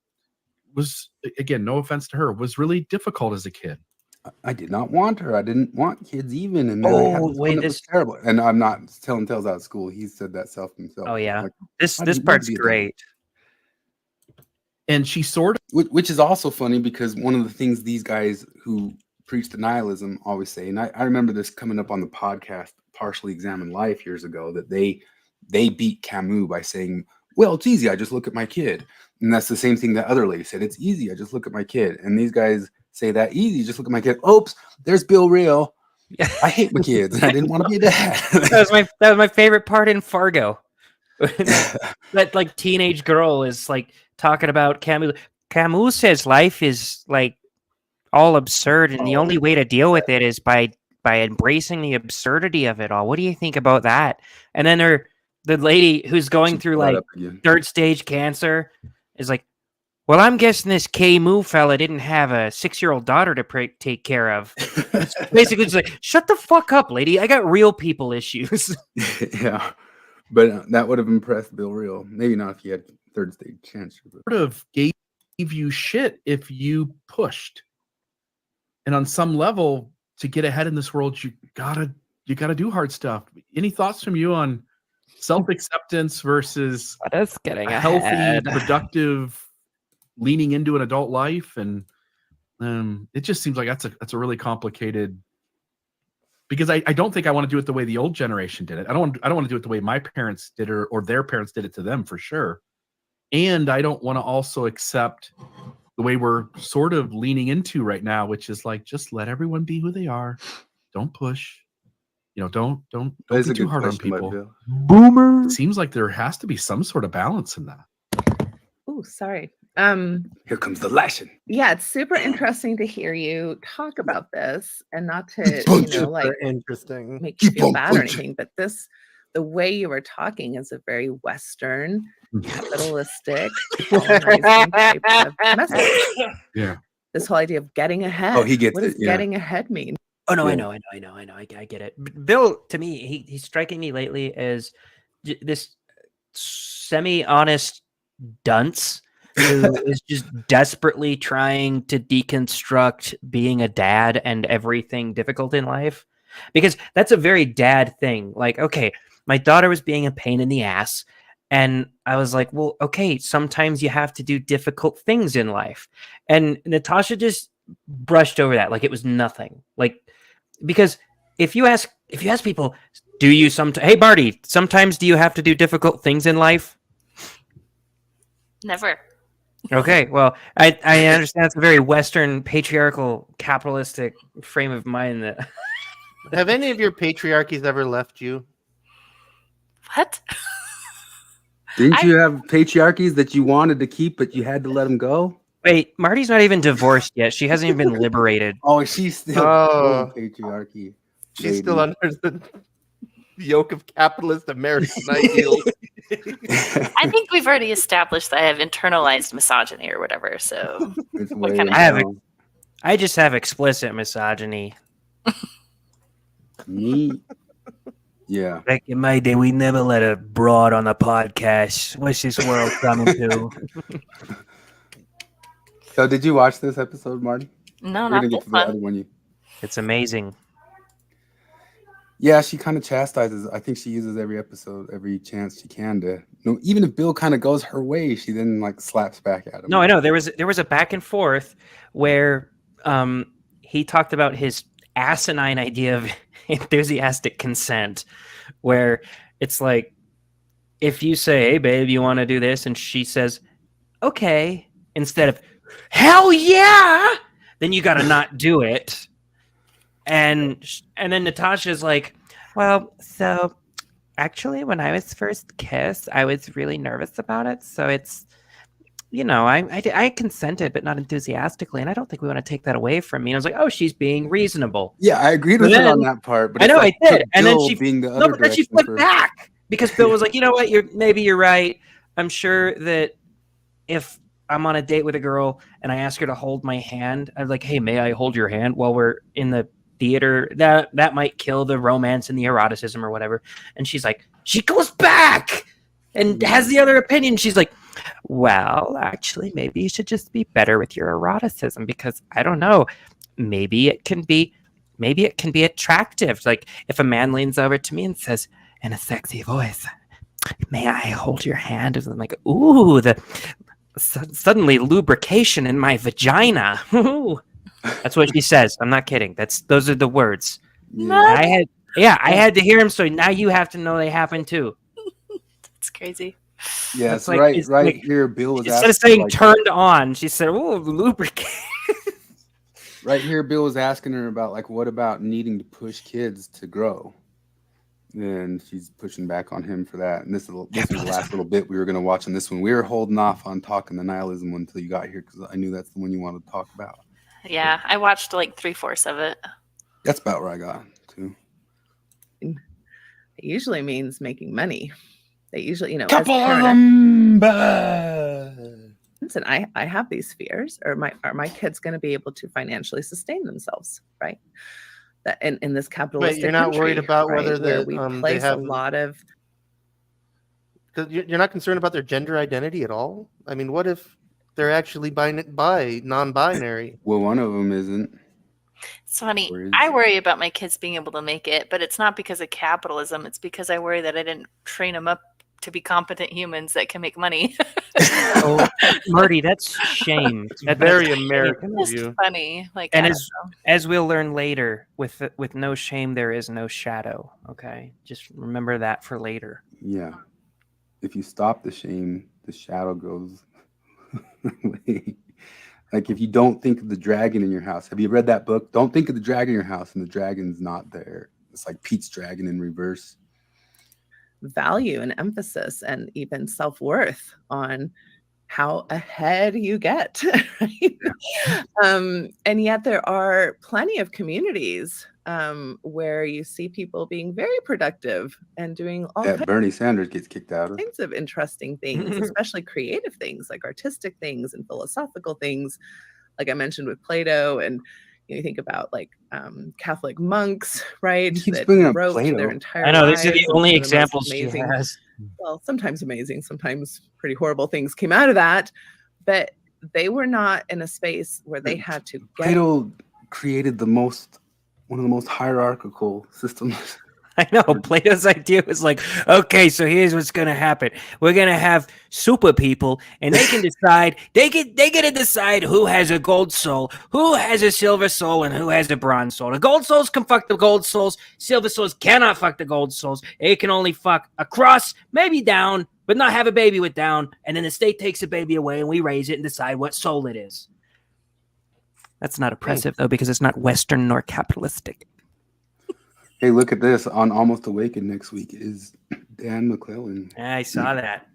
was, again, no offense to her, was really difficult as a kid. I did not want her. I didn't want kids even. And then I had this one that was terrible. And I'm not telling tales out of school. He said that himself. Oh yeah, like, this part's great. And she sort of, which is also funny because one of the things these guys who preach the nihilism always say, and I remember this coming up on the podcast, Partially Examined Life, years ago, that they beat Camus by saying, well, it's easy. I just look at my kid. And that's the same thing that other lady said. It's easy. I just look at my kid. And these guys say that easy. Just look at my kid. Oops, there's Bill Real. I hate my kids. And I didn't want to be a dad. that was my favorite part in Fargo. that like teenage girl is like talking about Camus. Camus says life is like all absurd, and the only way to deal with it is by embracing the absurdity of it all. What do you think about that? And then the lady who's going through like third stage cancer is like, well, I'm guessing this Camus fella didn't have a 6-year-old daughter to take care of. It's basically just like, shut the fuck up, lady. I got real people issues. Yeah. But that would have impressed Bill Real. Maybe not if he had third stage cancer. of gave you shit if you pushed. And on some level, to get ahead in this world, you gotta do hard stuff. Any thoughts from you on self-acceptance versus getting a healthy, productive, leaning into an adult life? And it just seems like that's a really complicated. Because I don't think I want to do it the way the old generation did it. I don't want to do it the way my parents did or their parents did it to them, for sure. And I don't want to also accept the way we're sort of leaning into right now, which is like, just let everyone be who they are. Don't push. Don't be too hard on people. Boomer. It seems like there has to be some sort of balance in that. Oh, sorry. Here comes the lashing. Yeah, it's super interesting to hear you talk about this, and not to like interesting. make you feel bad or anything, but the way you were talking is a very Western, capitalistic, colonizing type of message. Yeah. This whole idea of getting ahead. Oh, he gets what it. does getting ahead mean? Oh no, Yeah. I get it. Bill, to me, he's striking me lately as this semi-honest dunce who is just desperately trying to deconstruct being a dad and everything difficult in life, because that's a very dad thing. Like, okay, my daughter was being a pain in the ass, and I was like, well, okay, sometimes you have to do difficult things in life. And Natasha just brushed over that like it was nothing. Like, because if you ask people, do you hey Barty, sometimes do you have to do difficult things in life? Never. Okay, well, I understand it's a very Western, patriarchal, capitalistic frame of mind. That Have any of your patriarchies ever left you? What? Didn't you have patriarchies that you wanted to keep, but you had to let them go? Wait, Marty's not even divorced yet. She hasn't even been liberated. Oh, she's still Oh. patriarchy. She's still lady. under the yoke of capitalist American ideals. I think we've already established that I have internalized misogyny or whatever. So It's What way kind of- I have down. I just have explicit misogyny. Me. Yeah. Back in my day, we never let a broad on the podcast. What's this world coming to? So, did you watch this episode, Marty? no, We're not gonna get this to the other one. one. It's amazing. Yeah, she kind of chastises. I think she uses every episode, every chance she can to. No, even if Bill kind of goes her way, she then like slaps back at him. No, I know there was a back and forth where he talked about his asinine idea of enthusiastic consent, where it's like if you say, "Hey, babe, you want to do this," and she says, "Okay," instead of "Hell yeah," then you got to not do it. And then Natasha's like, "Well, so actually, when I was first kissed, I was really nervous about it. So it's, I consented, but not enthusiastically, and I don't think we want to take that away from me." And I was like, "Oh, she's being reasonable." Yeah, I agreed with her on that part, but I it's know like I did, took and then Bill she being the no, other but then she direction flipped for- back because Bill was like, "You know what? Maybe you're right. I'm sure that if I'm on a date with a girl and I ask her to hold my hand, I'm like, hey, may I hold your hand while we're in the theater? That might kill the romance and the eroticism or whatever." And she's like, she goes back and has the other opinion. She's like, well, actually, maybe you should just be better with your eroticism because I don't know. Maybe it can be attractive. Like if a man leans over to me and says in a sexy voice, "May I hold your hand?" And I'm like, ooh, suddenly lubrication in my vagina. Ooh. That's what she says. I'm not kidding. Those are the words. Yeah. And I had to hear him. So now you have to know they happen too. It's crazy. Yeah, That's so like- it's right like- here, Bill was Instead of asking, saying like, turned on, she said, "Oh, lubricate." right here, Bill was asking her about like, what about needing to push kids to grow? And she's pushing back on him for that. And this was the last little bit we were going to watch on this one. We were holding off on talking the nihilism one until you got here because I knew that's the one you wanted to talk about. Yeah, I watched like 3/4 of it. That's about where I got too. It usually means making money. They usually, as Couple of parents, them bad. and I have these fears. Are my kids going to be able to financially sustain themselves? Right. That in this capitalistic you're not worried country, about right, whether where the, we they place have- a lot of. 'Cause you're not concerned about their gender identity at all? I mean, what if they're actually non-binary? Well, one of them isn't. It's funny. Or is- I worry about my kids being able to make it, but it's not because of capitalism. It's because I worry that I didn't train them up to be competent humans that can make money. Oh, Marty, that's shame. It's very American of It's you. funny. Like, And I don't know. as we'll learn later, with no shame there is no shadow. Okay, just remember that for later. Yeah. If you stop the shame, the shadow goes away. Like if you don't think of the dragon in your house. Have you read that book? Don't think of the dragon in your house and the dragon's not there. It's like Pete's dragon in reverse. Value and emphasis and even self-worth on how ahead you get, right? And yet there are plenty of communities where you see people being very productive and doing all That Bernie Sanders gets kicked out of. kinds of interesting things, especially creative things like artistic things and philosophical things, like I mentioned with Plato. And you think about like Catholic monks, right? He keeps that bringing up wrote Plato. their entire I know these are lives, the only some of most examples she amazing- has. well, sometimes amazing, sometimes pretty horrible things came out of that, but they were not in a space where they had to get Plato created one of the most hierarchical systems. I know Plato's idea was like, okay, so here's what's gonna happen. We're gonna have super people, and they can decide. They get to decide who has a gold soul, who has a silver soul, and who has a bronze soul. The gold souls can fuck the gold souls. Silver souls cannot fuck the gold souls. They can only fuck across, maybe down, but not have a baby with down. And then the state takes the baby away, and we raise it and decide what soul it is. That's not oppressive though, because it's not Western nor capitalistic. Hey, look at this. On Almost Awakened next week is Dan McClellan. I saw that.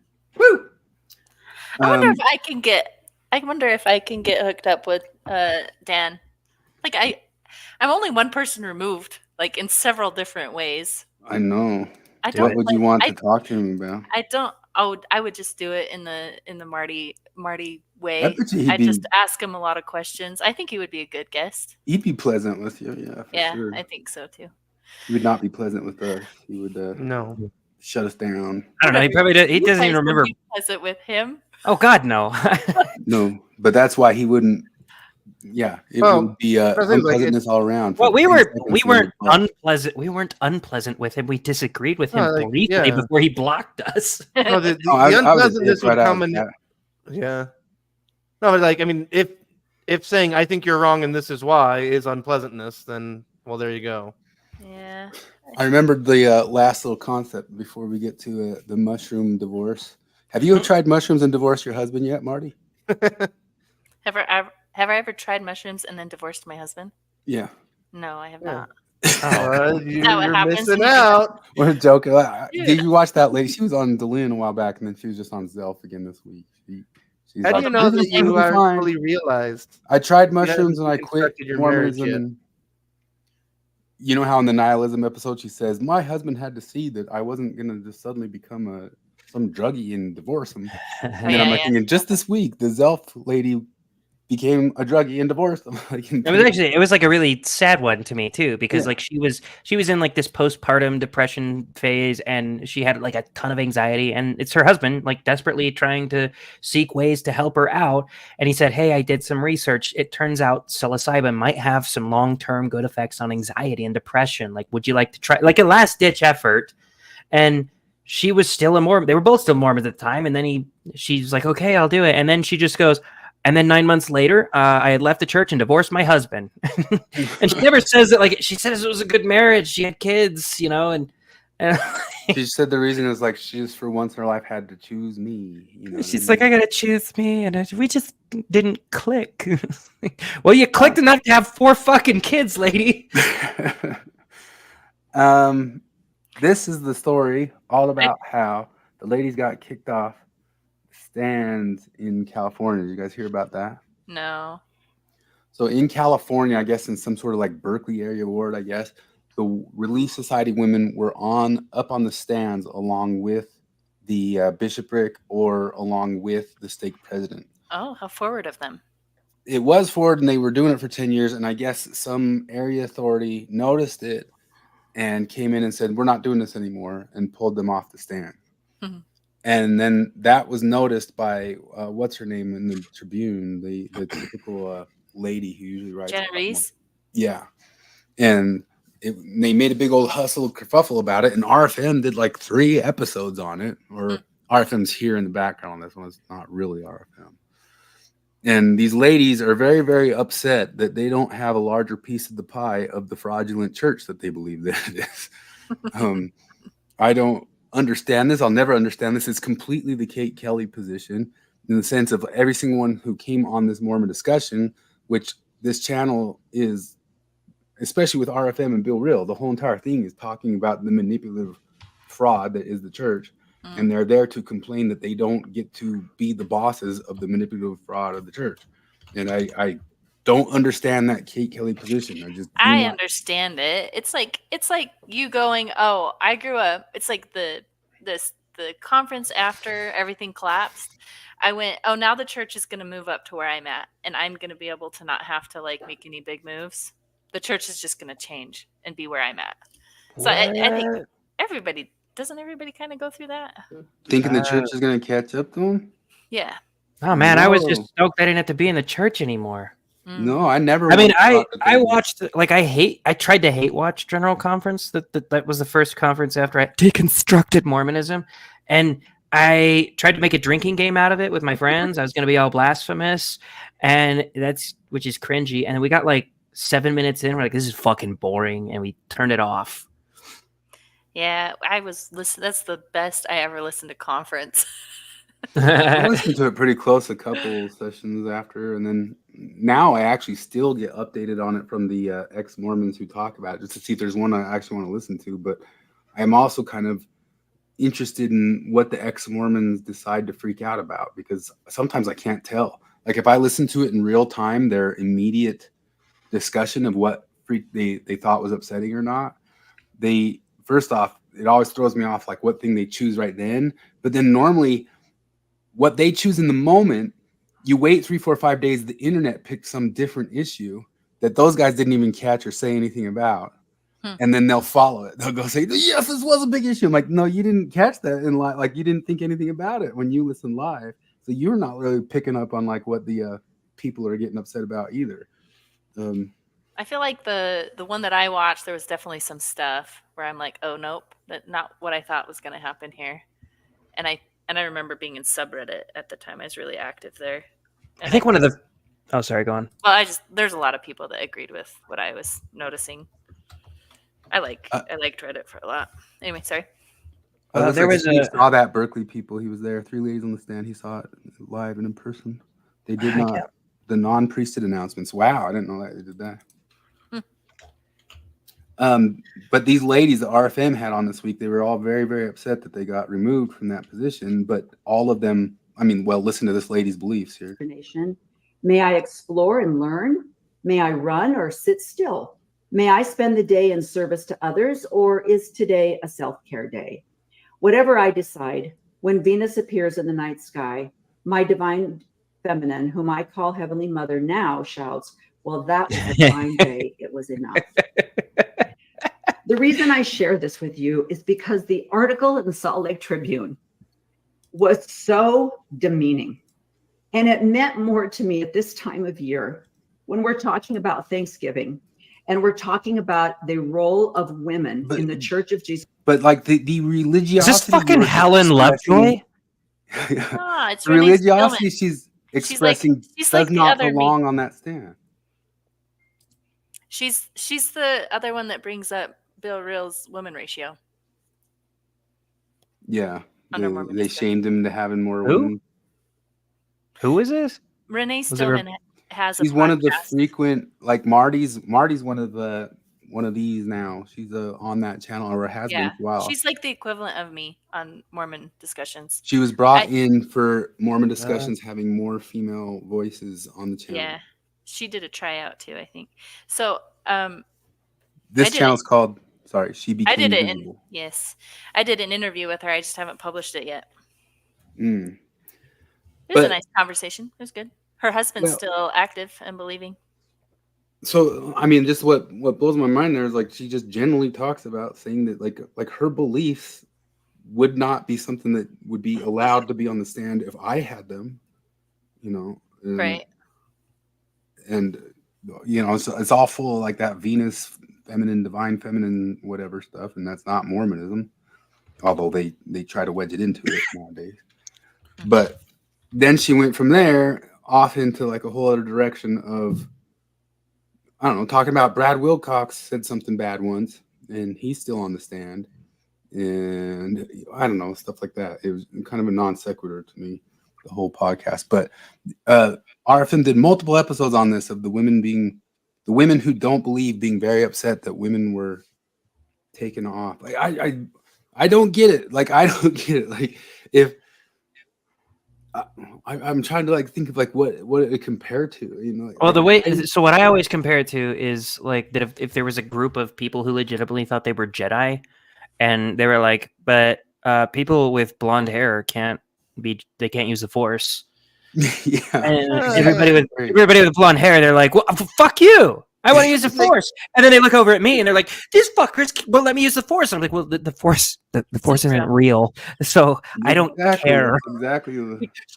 I wonder Um, if I can get. I wonder if I can get hooked up with Dan. Like I'm only one person removed, like in several different ways. I know. I Do don't. What would you like, want I, to talk to him about? I don't. I would just do it in the Marty I way. bet you I just ask him a lot of questions. I think he would be a good guest. he'd be pleasant with you. Yeah, for Yeah, sure. I think so too. He would not be pleasant with us. He would No. shut us down. I don't know. He probably does, he You doesn't guys even would remember. be pleasant with him. Oh God, no. No, but that's why he wouldn't. Yeah, it Well, would be the thing is, like, unpleasantness all around. for Well, we 10 weren't seconds we when weren't we talked. unpleasant. We weren't unpleasant with him. We disagreed with him No, like, briefly yeah. before he blocked us. No, the No, I was a unpleasantness dick right would out come of in. that. Yeah. No, but like, I mean, if saying I think you're wrong and this is why is unpleasantness, then well, there you go. Yeah. I remembered the last little concept before we get to the mushroom divorce. Have you tried mushrooms and divorced your husband yet, Marty? Have I ever tried mushrooms and then divorced my husband? Yeah. No, I have Yeah. not. You're what happens missing when you out. We're joking. Dude. Did you watch that lady? She was on Delusion a while back, and then she was just on Zelf again this week. She's How do like, you know that "Everything's you gonna be are fine." fully realized? I tried You haven't mushrooms and I quit deconstructed your marriage Mormonism. yet. And you know how in the nihilism episode she says, "My husband had to see that I wasn't gonna just suddenly become some druggie and divorce him." And then yeah, I'm like yeah. thinking, just this week, the Zelf lady became a druggie and divorced him. Like It was like a really sad one to me too, because Yeah. like she was in like this postpartum depression phase, and she had like a ton of anxiety, and it's her husband like desperately trying to seek ways to help her out. And he said, "Hey, I did some research. It turns out psilocybin might have some long-term good effects on anxiety and depression. Like, would you like to try?" Like a last-ditch effort. And she was still a Mormon. They were both still Mormons at the time. And then she's like, "Okay, I'll do it." And then she just goes, and then 9 months later, I had left the church and divorced my husband. And she never says that. Like, she says it was a good marriage. She had kids, you know, and She said the reason is like she just for once in her life had to choose me. You know what she's I like, "I gotta choose me," and we just didn't click. Well, you clicked enough to have 4 fucking kids, lady. mean? This is the story all about how the ladies got kicked off stands in California. Did you guys hear about that? No. So in California, I guess in some sort of like Berkeley area ward, I guess the Relief Society women were up on the stands along with the bishopric or along with the stake president. Oh, how forward of them. It was forward, and they were doing it for 10 years. And I guess some area authority noticed it and came in and said, "We're not doing this anymore," and pulled them off the stand. Mhm. And then that was noticed by what's her name in the Tribune, the typical lady who usually writes. Jenna Reese? Yeah, and they made a big old hustle kerfuffle about it, and RFM did like 3 episodes on it. Or RFM's here in the background. This one is not really RFM. And these ladies are very, very upset that they don't have a larger piece of the pie of the fraudulent church that they believe that it is. I don't understand this. I'll never understand this. It's completely the Kate Kelly position in the sense of every single one who came on this Mormon discussion, which this channel is, especially with RFM and Bill Real, the whole entire thing is talking about the manipulative fraud that is the church. And they're there to complain that they don't get to be the bosses of the manipulative fraud of the church. And I don't understand that Kate Kelly position. I understand it. It's like you going, "Oh, I grew up." It's like the conference after everything collapsed. I went, "Oh, now the church is going to move up to where I'm at, and I'm going to be able to not have to like make any big moves. The church is just going to change and be where I'm at." So I think doesn't everybody kind of go through that? Thinking the church is going to catch up to them? Yeah. Oh man, I was No. just stoked I didn't have to be in the church anymore. No, I never. I mean, once thought that I they- watched like I tried to hate watch General Conference. That was the first conference after I deconstructed Mormonism, and I tried to make a drinking game out of it with my friends. I was going to be all blasphemous, and which is cringy. And we got like 7 minutes in, we're like, "This is fucking boring," and we turned it off. Yeah, I was listening. That's the best I ever listened to conference. I listened to it pretty close a couple sessions after, and then now I actually still get updated on it from the ex-Mormons who talk about it, just to see if there's one I actually want to listen to. But I'm also kind of interested in what the ex-Mormons decide to freak out about, because sometimes I can't tell. Like if I listen to it in real time, their immediate discussion of what they thought was upsetting or not, first off, it always throws me off, like what thing they choose right then. But then normally what they choose in the moment, you wait 3, 4, 5 days, the internet picks some different issue that those guys didn't even catch or say anything about. And then they'll follow it. They'll go say, yes, this was a big issue. I'm like, no, you didn't catch that in live. Like you didn't think anything about it when you listen live. So you're not really picking up on like what the people are getting upset about either. I feel like the one that I watched, there was definitely some stuff where I'm like, oh nope, that's not what I thought was going to happen here. And I remember being in subreddit at the time. I was really active there. And I think one of the. Oh, sorry. Go on. Well, there's a lot of people that agreed with what I was noticing. I liked Reddit for a lot. Anyway, sorry. There was he saw that Berkeley people. He was there. 3 ladies on the stand. He saw it live and in person. They did not the non-priesthood announcements. Wow, I didn't know that they did that. But these ladies the RFM had on this week, they were all very, very upset that they got removed from that position. But all of them, listen to this lady's beliefs here. May I explore and learn? May I run or sit still? May I spend the day in service to others, or is today a self-care day? Whatever I decide, when Venus appears in the night sky, my divine feminine, whom I call Heavenly Mother, now shouts, well, that was a fine day. It was enough. The reason I share this with you is because the article in the Salt Lake Tribune was so demeaning. And it meant more to me at this time of year when we're talking about Thanksgiving and we're talking about the role of women in the Church of Jesus. But like the religiosity. Is this fucking Helen Lovejoy? It's the religiosity she's expressing does not belong on that stand. She's the other one that brings up Bill Reel's women ratio. Yeah. They shamed him to having more Who? women. Who is this? Renee Stillman has a She's podcast. one of the frequent, like Marty's one of these now. She's on that channel, or has been for a while. She's like the equivalent of me on Mormon discussions. She was brought in for Mormon discussions, having more female voices on the channel. Yeah. She did a tryout too, I think. So this channel's called She Became I did it Visible. I did an interview with her. I just haven't published it yet. Mm. It was a nice conversation. It was good. Her husband's still active and believing. So just what blows my mind there is like she just generally talks about saying that like her beliefs would not be something that would be allowed to be on the stand if I had them, Right. And it's all full of like that Venus feminine, divine feminine, whatever stuff, and that's not Mormonism, although they try to wedge it into it nowadays. But then she went from there off into like a whole other direction of, I don't know, talking about Brad Wilcox said something bad once, and he's still on the stand, and I don't know, stuff like that. It was kind of a non sequitur to me, the whole podcast. But RFM did multiple episodes on this of the women who don't believe being very upset that women were taken off. Like I don't get it. Like I don't get it. Like if I'm trying to like think of like what it compare to, Well, the way so what I always compare it to is like that if there was a group of people who legitimately thought they were Jedi, and they were like, but people with blonde hair can't use the Force. Yeah. And everybody with blonde hair, they're like, well, fuck you. I want to use the Force. And then they look over at me and they're like, these fuckers won't let me use the Force. And I'm like, well, the Force isn't real. So I don't care. Exactly.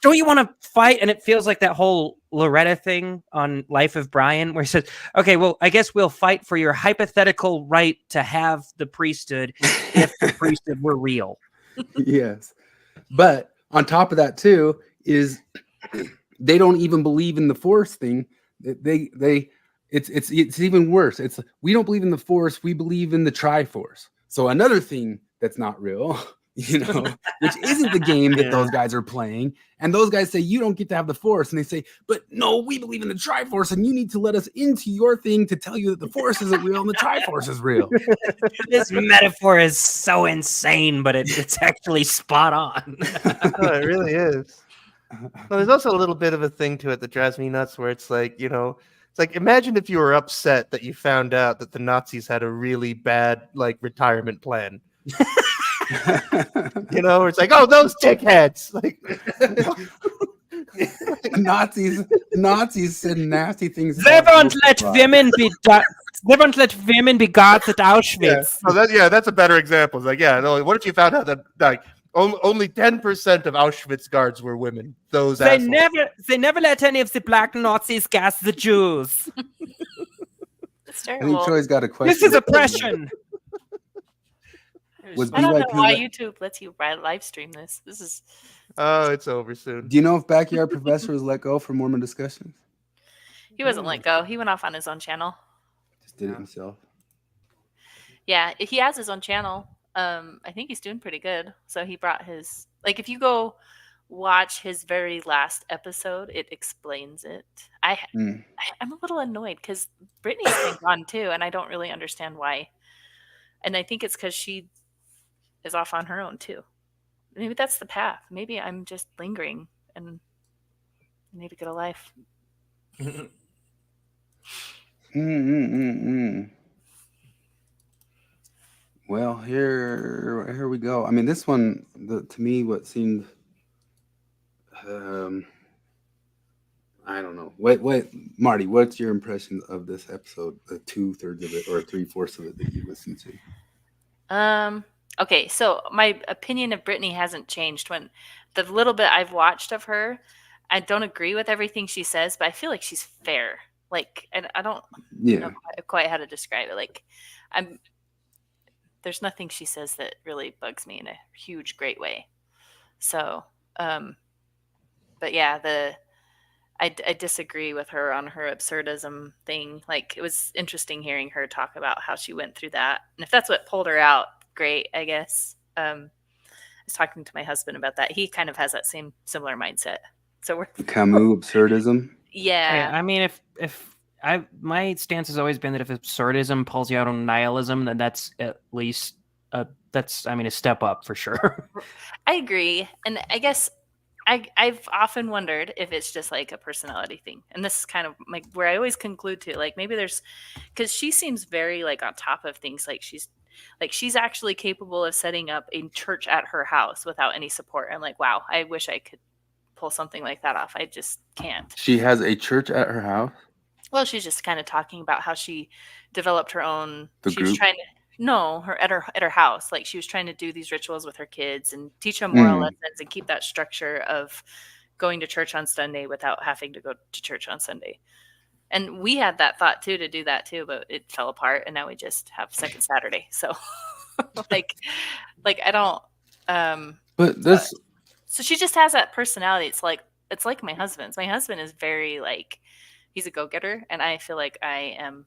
Don't you want to fight? And it feels like that whole Loretta thing on Life of Brian, where he says, okay, well, I guess we'll fight for your hypothetical right to have the priesthood if the priesthood were real. Yes. But on top of that, too, is they don't even believe in the Force thing. It's even worse. It's we don't believe in the Force. We believe in the Triforce. So another thing that's not real you know, which isn't the game that those guys are playing. And those guys say, you don't get to have the Force. And they say, but no, we believe in the Triforce, and you need to let us into your thing to tell you that the Force isn't real and the Triforce is real. This metaphor is so insane, but it's actually spot on. Oh, it really is. Well, there's also a little bit of a thing to it that drives me nuts, where it's like, you know, it's like, imagine if you were upset that you found out that the Nazis had a really bad like retirement plan. You know, where it's like, oh, those dickheads. Like Nazis said nasty things. They won't let women be they won't let women be guards at Auschwitz. That's a better example. It's like, what if you found out that like only 10% of Auschwitz guards were women? Those They assholes. never let any of the black Nazis gas the Jews. It's I think terrible. Troy's got a question. This is oppression. Was I don't know BYP why like- YouTube lets you live stream this. This is Oh, it's over soon. Do you know if Backyard Professor was let go for Mormon discussions? he wasn't let go. He went off on his own channel. Just did it himself. Yeah, he has his own channel. I think he's doing pretty good. So he brought his if you go watch his very last episode, it explains it. I'm a little annoyed because Brittany's been gone too, and I don't really understand why. And I think it's because she is off on her own too. Maybe that's the path. Maybe I'm just lingering and I need to get a life. Well, here we go. I mean, this one, to me, what seemed, I don't know. What, Marty? What's your impression of this episode? The 2/3 of it, or 3/4 of it that you listened to? Okay, so my opinion of Brittany hasn't changed. When the little bit I've watched of her, I don't agree with everything she says, but I feel like she's fair. And I don't know quite how to describe it. There's nothing she says that really bugs me in a huge, great way. So, but yeah, I disagree with her on her absurdism thing. It was interesting hearing her talk about how she went through that. And if that's what pulled her out, great, I guess. I was talking to my husband about that. He kind of has that similar mindset. So we're Camus absurdism. Yeah. I mean, if my stance has always been that if absurdism pulls you out on nihilism, then that's at least a step up for sure. I agree. And I guess I've often wondered if it's just a personality thing. And this is kind of where I always conclude to maybe there's, because she seems very on top of things. She's actually capable of setting up a church at her house without any support. I'm wow, I wish I could pull something like that off. I just can't. She has a church at her house. Well, she's just kind of talking about how she developed her own. She was trying to at her house. She was trying to do these rituals with her kids and teach them moral lessons and keep that structure of going to church on Sunday without having to go to church on Sunday. And we had that thought too, to do that too, but it fell apart, and now we just have second Saturday. So, I don't. But this. So she just has that personality. It's like my husband's. My husband is very he's a go-getter, and I feel like I am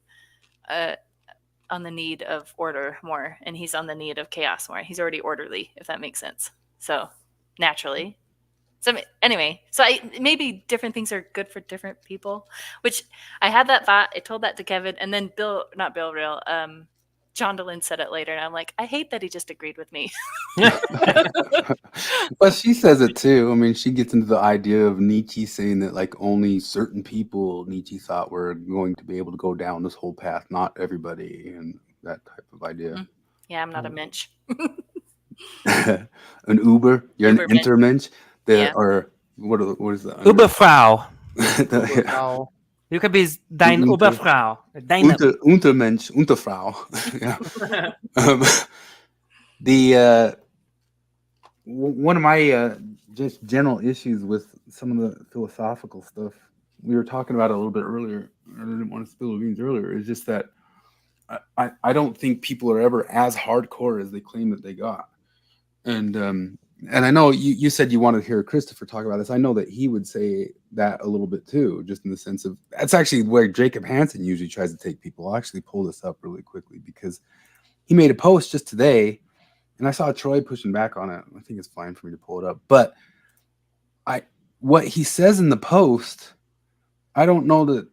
on the need of order more, and he's on the need of chaos more. He's already orderly, if that makes sense. So naturally. So anyway, maybe different things are good for different people, which I had that thought. I told that to Kevin, and then John DeLynn said it later, and I'm I hate that he just agreed with me. But she says it too. I mean, she gets into the idea of Nietzsche saying that only certain people Nietzsche thought were going to be able to go down this whole path, not everybody, and that type of idea. Yeah, I'm not a mensch. An Uber, you're an Ubermensch. intermensch. Yeah. Or what is that? Uberfrau. Wow. You could be dein Uberfrau. Deine. Untermensch, Unterfrau. Yeah. One of my just general issues with some of the philosophical stuff we were talking about a little bit earlier, I didn't want to spill the beans earlier, is just that I don't think people are ever as hardcore as they claim that they got. And I know you said you wanted to hear Christopher talk about this. I know that he would say that a little bit too, just in the sense of that's actually where Jacob Hansen usually tries to take people. I'll actually pull this up really quickly because he made a post just today and I saw Troy pushing back on it. I think it's fine for me to pull it up, but what he says in the post, I don't know that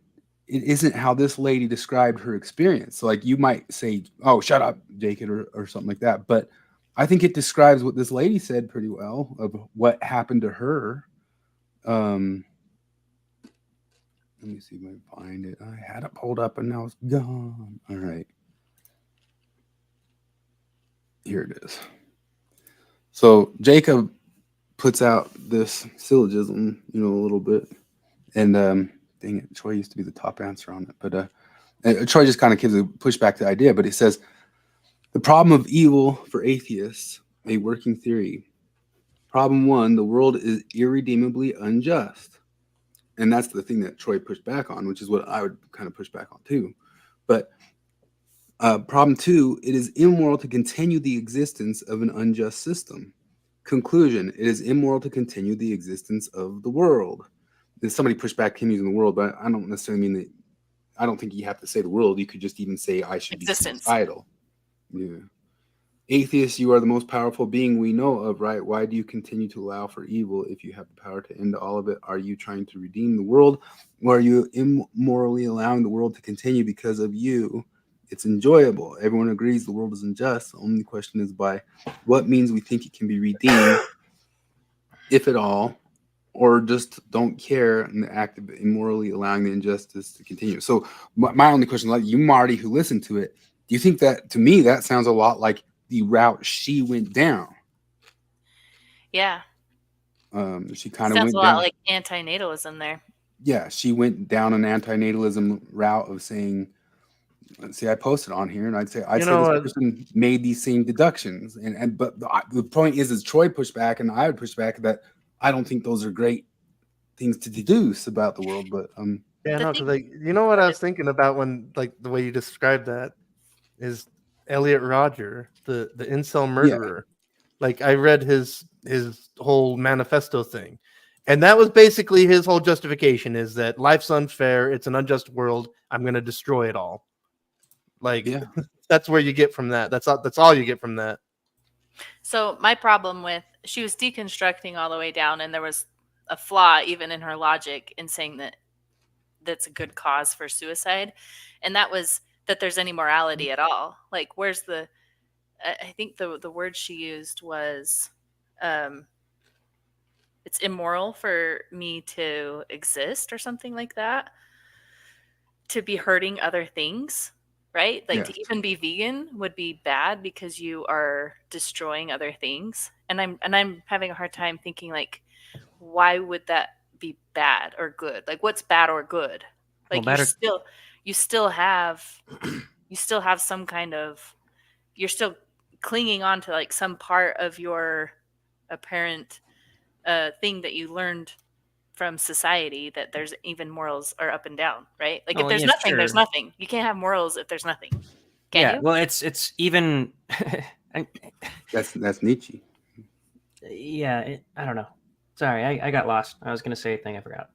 it isn't how this lady described her experience. So like you might say, "Oh, shut up, Jacob," or something like that, but I think it describes what this lady said pretty well of what happened to her. Let me see if I can find it. I had it pulled up and now it's gone. All right. Here it is. So Jacob puts out this syllogism, a little bit. And dang it, Troy used to be the top answer on it. But Troy just kind of gives a pushback to the idea. But he says, the problem of evil for atheists, a working theory. Problem 1, the world is irredeemably unjust. And that's the thing that Troy pushed back on, which is what I would kind of push back on too. But problem 2, it is immoral to continue the existence of an unjust system. Conclusion, it is immoral to continue the existence of the world. Then somebody pushed back him using the world, but I don't necessarily mean that. I don't think you have to say the world. You could just even say I should be suicidal. Yeah. Atheists, you are the most powerful being we know of, right? Why do you continue to allow for evil if you have the power to end all of it? Are you trying to redeem the world, or are you immorally allowing the world to continue because of you? It's enjoyable. Everyone agrees the world is unjust. The only question is by what means we think it can be redeemed, if at all, or just don't care in the act of immorally allowing the injustice to continue. So my only question, like you, Marty, who listened to it, do you think that, to me, that sounds a lot like the route she went down? Yeah. She kind of Sounds went a lot down, like antinatalism there. yeah, she went down an antinatalism route of saying, let's see, I posted on here, and I'd say this person made these same deductions, but the point is Troy pushed back, and I would push back that I don't think those are great things to deduce about the world. But yeah, no, because what I was thinking about when the way you described that is Elliot Rodger, the incel murderer. Yeah. I read his whole manifesto thing, and that was basically his whole justification is that life's unfair, it's an unjust world, I'm going to destroy it all. That's where you get from that. That's all you get from that. So my problem with, she was deconstructing all the way down, and there was a flaw even in her logic in saying that that's a good cause for suicide, and that was that there's any morality at all. Where's the? I think the word she used was, it's immoral for me to exist or something like that. To be hurting other things. Right? To even be vegan would be bad because you are destroying other things. And I'm having a hard time thinking why would that be bad or good? What's bad or good? You still have some kind of, you're still clinging on to some part of your apparent thing that you learned from society, that there's even morals are up and down, right? If there's nothing, sure. There's nothing. You can't have morals if there's nothing. Can you? Well, it's even that's Nietzsche. Yeah, I don't know. Sorry, I got lost. I was going to say a thing I forgot.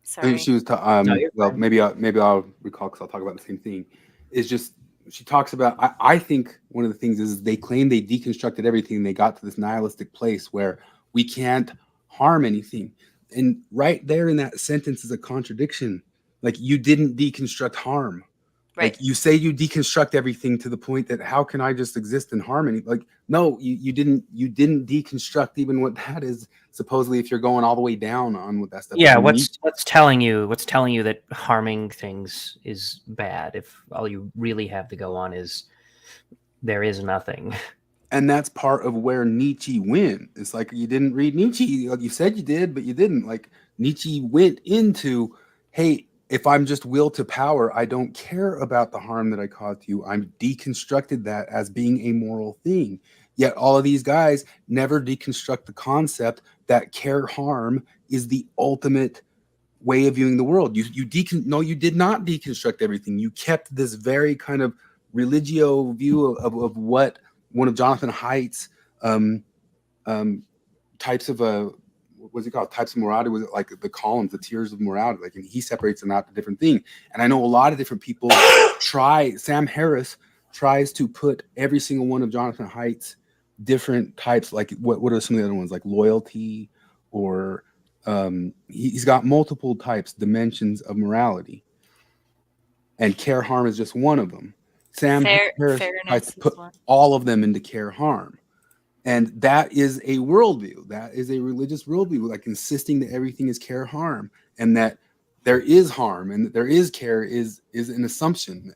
Sorry. She was well, maybe I'll recall because I'll talk about the same thing. It's just she talks about. I think one of the things is they claim they deconstructed everything. They got to this nihilistic place where we can't harm anything. And right there in that sentence is a contradiction. You didn't deconstruct harm. Right. You say you deconstruct everything to the point that how can I just exist in harmony? No, you didn't deconstruct even what that is. Supposedly, if you're going all the way down on what that stuff. Yeah, what's telling you that harming things is bad if all you really have to go on is there is nothing. And that's part of where Nietzsche went. It's you didn't read Nietzsche. You said you did, but you didn't. Nietzsche went into, hey, if I'm just will to power, I don't care about the harm that I caused you. I'm deconstructed that as being a moral thing. Yet all of these guys never deconstruct the concept that care harm is the ultimate way of viewing the world. No, you did not deconstruct everything. You kept this very kind of religio view of what one of Jonathan Haidt's types of what's it called? Types of morality. Was it the columns, the tiers of morality? And he separates them out to different things. And I know a lot of different people try. Sam Harris tries to put every single one of Jonathan Haidt's different types. Like what are some of the other ones, like loyalty, or he's got multiple types, dimensions of morality, and care harm is just one of them. Sam Harris tries Fairness to is put one. all of them into care harm. And that is a worldview. That is a religious worldview, like insisting that everything is care harm, and that there is harm and that there is care is an assumption.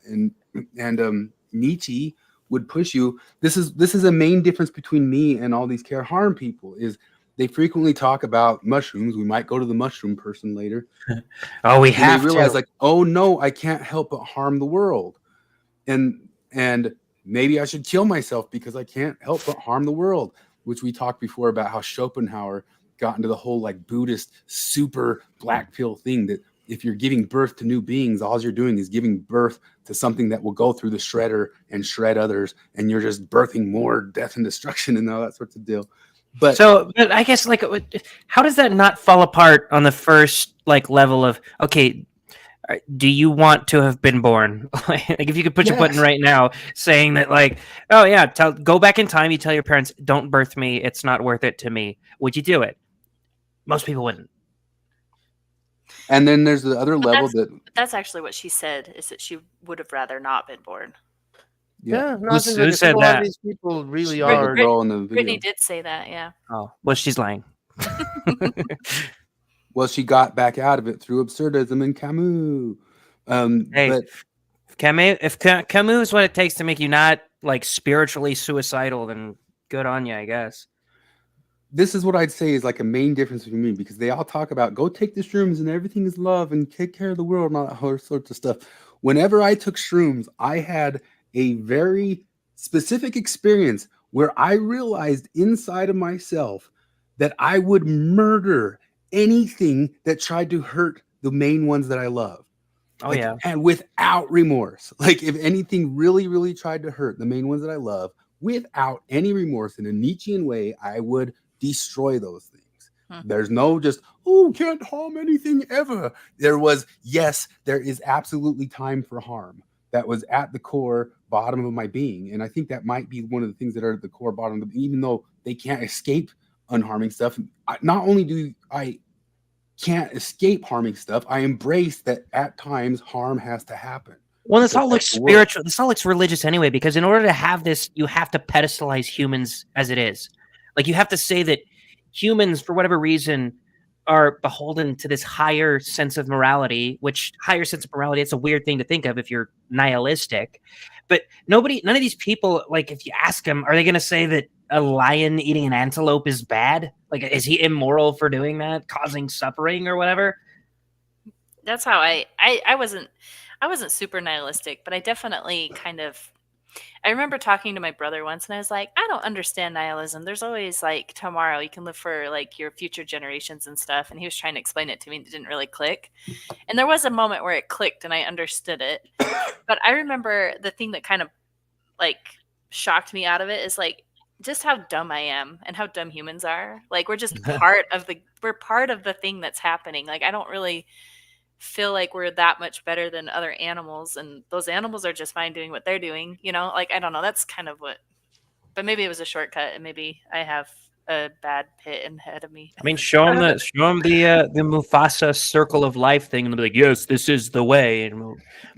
And Nietzsche would push you. This is a main difference between me and all these care harm people, is they frequently talk about mushrooms. We might go to the mushroom person later. Oh, we And have they realize to. like, oh no, I can't help but harm the world. And maybe I should kill myself because I can't help but harm the world, which we talked before about how Schopenhauer got into the whole like Buddhist super black pill thing, that if you're giving birth to new beings, all you're doing is giving birth to something that will go through the shredder and shred others, and you're just birthing more death and destruction and all that sorts of deal. But I guess, like, how does that not fall apart on the first like level of, okay, do you want to have been born? Like, if you could push a button Yes. right now saying that, like, oh yeah, go back in time, you tell your parents, don't birth me, it's not worth it to me, would you do it? Most people wouldn't. and then there's the other level that That's actually what she said, is that she would have rather not been born. Yeah, no, Who I think like, I said think a lot that? of these people really the are. girl in the video. Brittany did say that, yeah. Oh, well, she's lying. Well, she got back out of it through absurdism and Camus. Hey, But if Camus is what it takes to make you not like spiritually suicidal, then good on you, I guess. this is what I'd say is like a main difference between me, because they all talk about go take the shrooms and everything is love and take care of the world and all that whole sorts of stuff. Whenever I took shrooms, I had a very specific experience where I realized inside of myself that I would murder anything that tried to hurt the main ones that I love. Oh, Like, yeah. and without remorse. Like if anything really, really tried to hurt the main ones that I love, without any remorse, in a Nietzschean way, I would destroy those things. There's no just, oh, can't harm anything ever. There was, yes, there is absolutely time for harm. That was at the core bottom of my being. And I think that might be one of the things that are at the core bottom of, even though they can't escape unharming stuff. Not only do I can't escape harming stuff, I embrace that at times harm has to happen. Well, this to all looks protect the world. spiritual. This all looks religious anyway, because in order to have this, you have to pedestalize humans as it is. Like, you have to say that humans, for whatever reason, are beholden to this higher sense of morality, which higher sense of morality, it's a weird thing to think of if you're nihilistic. But none of these people, like, if you ask them, are they going to say that a lion eating an antelope is bad? Like, is he immoral for doing that, causing suffering or whatever? That's how I wasn't super nihilistic, but I definitely kind of, I remember talking to my brother once and I was like, I don't understand nihilism. There's always like tomorrow, you can live for like your future generations and stuff. And he was trying to explain it to me and it didn't really click. And there was a moment where it clicked and I understood it. But I remember the thing that kind of like shocked me out of it is like just how dumb I am and how dumb humans are. Like we're just part of the thing that's happening. Like I don't really feel like we're that much better than other animals, and those animals are just fine doing what they're doing, you know. Like I don't know, that's kind of what, but maybe it was a shortcut and maybe I have a bad pit ahead of me. I mean, show them the Mufasa circle of life thing, and they'll be like, "Yes, this is the way."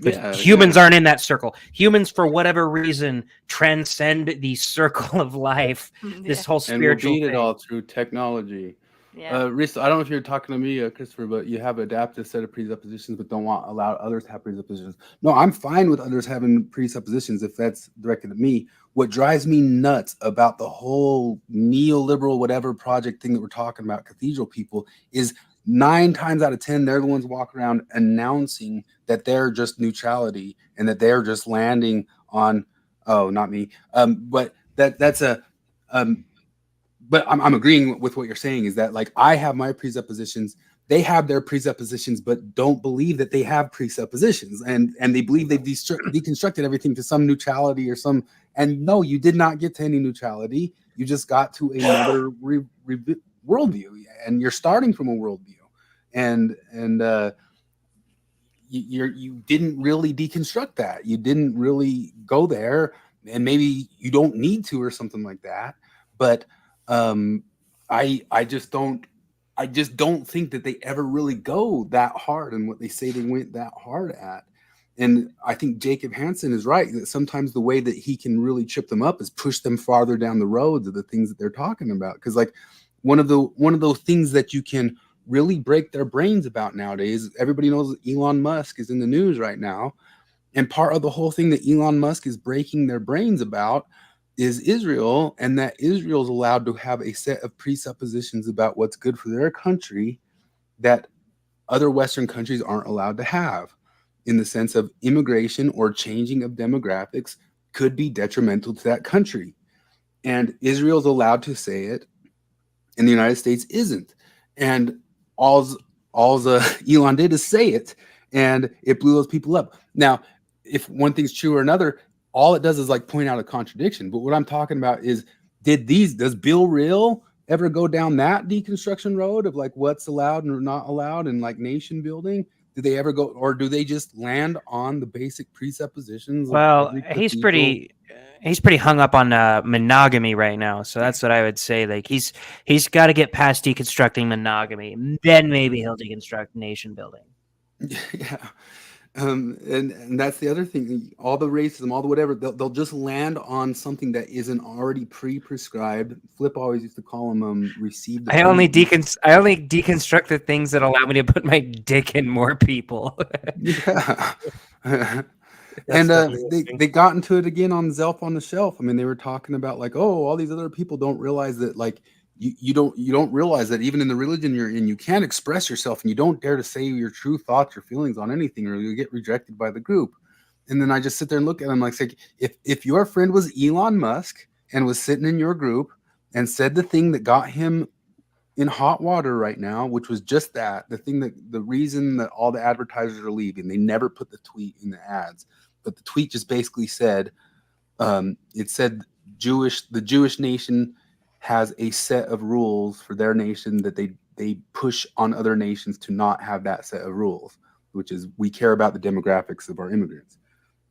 But humans aren't in that circle. Humans, for whatever reason, transcend the circle of life. This whole And we'll spiritual beat it thing. all through technology. Yeah. Risto, I don't know if you're talking to me, Christopher, but you have adaptive set of presuppositions, but don't allow others to have presuppositions. No, I'm fine with others having presuppositions if that's directed at me. What drives me nuts about the whole neoliberal whatever project thing that we're talking about, cathedral people, is 9 times out of 10, they're the ones walking around announcing that they're just neutrality and that they're just landing on, oh, not me. But that's a, but I'm agreeing with what you're saying, is that like I have my presuppositions, they have their presuppositions, but don't believe that they have presuppositions, and they believe they've deconstructed everything to some neutrality or some. And no, you did not get to any neutrality. You just got to another worldview, and you're starting from a worldview, and you didn't really deconstruct that. You didn't really go there, and maybe you don't need to or something like that. But I just don't think that they ever really go that hard in what they say they went that hard at. And I think Jacob Hansen is right that sometimes the way that he can really trip them up is push them farther down the road to the things that they're talking about. Because like one of those things that you can really break their brains about nowadays, everybody knows Elon Musk is in the news right now. And part of the whole thing that Elon Musk is breaking their brains about is Israel, and that Israel's allowed to have a set of presuppositions about what's good for their country that other Western countries aren't allowed to have, in the sense of immigration or changing of demographics could be detrimental to that country. And Israel's allowed to say it, and the United States isn't. And all Elon did is say it, and it blew those people up. Now, if one thing's true or another, all it does is like point out a contradiction. But what I'm talking about is, does Bill Real ever go down that deconstruction road of like what's allowed and not allowed and like nation building? Do they ever go, or do they just land on the basic presuppositions? Well, he's pretty hung up on monogamy right now, so that's what I would say. Like he's got to get past deconstructing monogamy, then maybe he'll deconstruct nation building. Yeah. And that's the other thing. All the racism, all the whatever, they'll just land on something that isn't already pre-prescribed. Flip always used to call them received. I only deconstruct the things that allow me to put my dick in more people. Yeah. And they got into it again on Zelf on the Shelf. I mean, they were talking about like, oh, all these other people don't realize that like you don't realize that even in the religion you're in, you can't express yourself, and you don't dare to say your true thoughts or feelings on anything, or you'll get rejected by the group. And then I just sit there and look at them like, say, if your friend was Elon Musk and was sitting in your group and said the thing that got him in hot water right now, which was just that, the reason that all the advertisers are leaving, they never put the tweet in the ads, but the tweet just basically said, it said the Jewish nation has a set of rules for their nation that they push on other nations to not have that set of rules, which is we care about the demographics of our immigrants.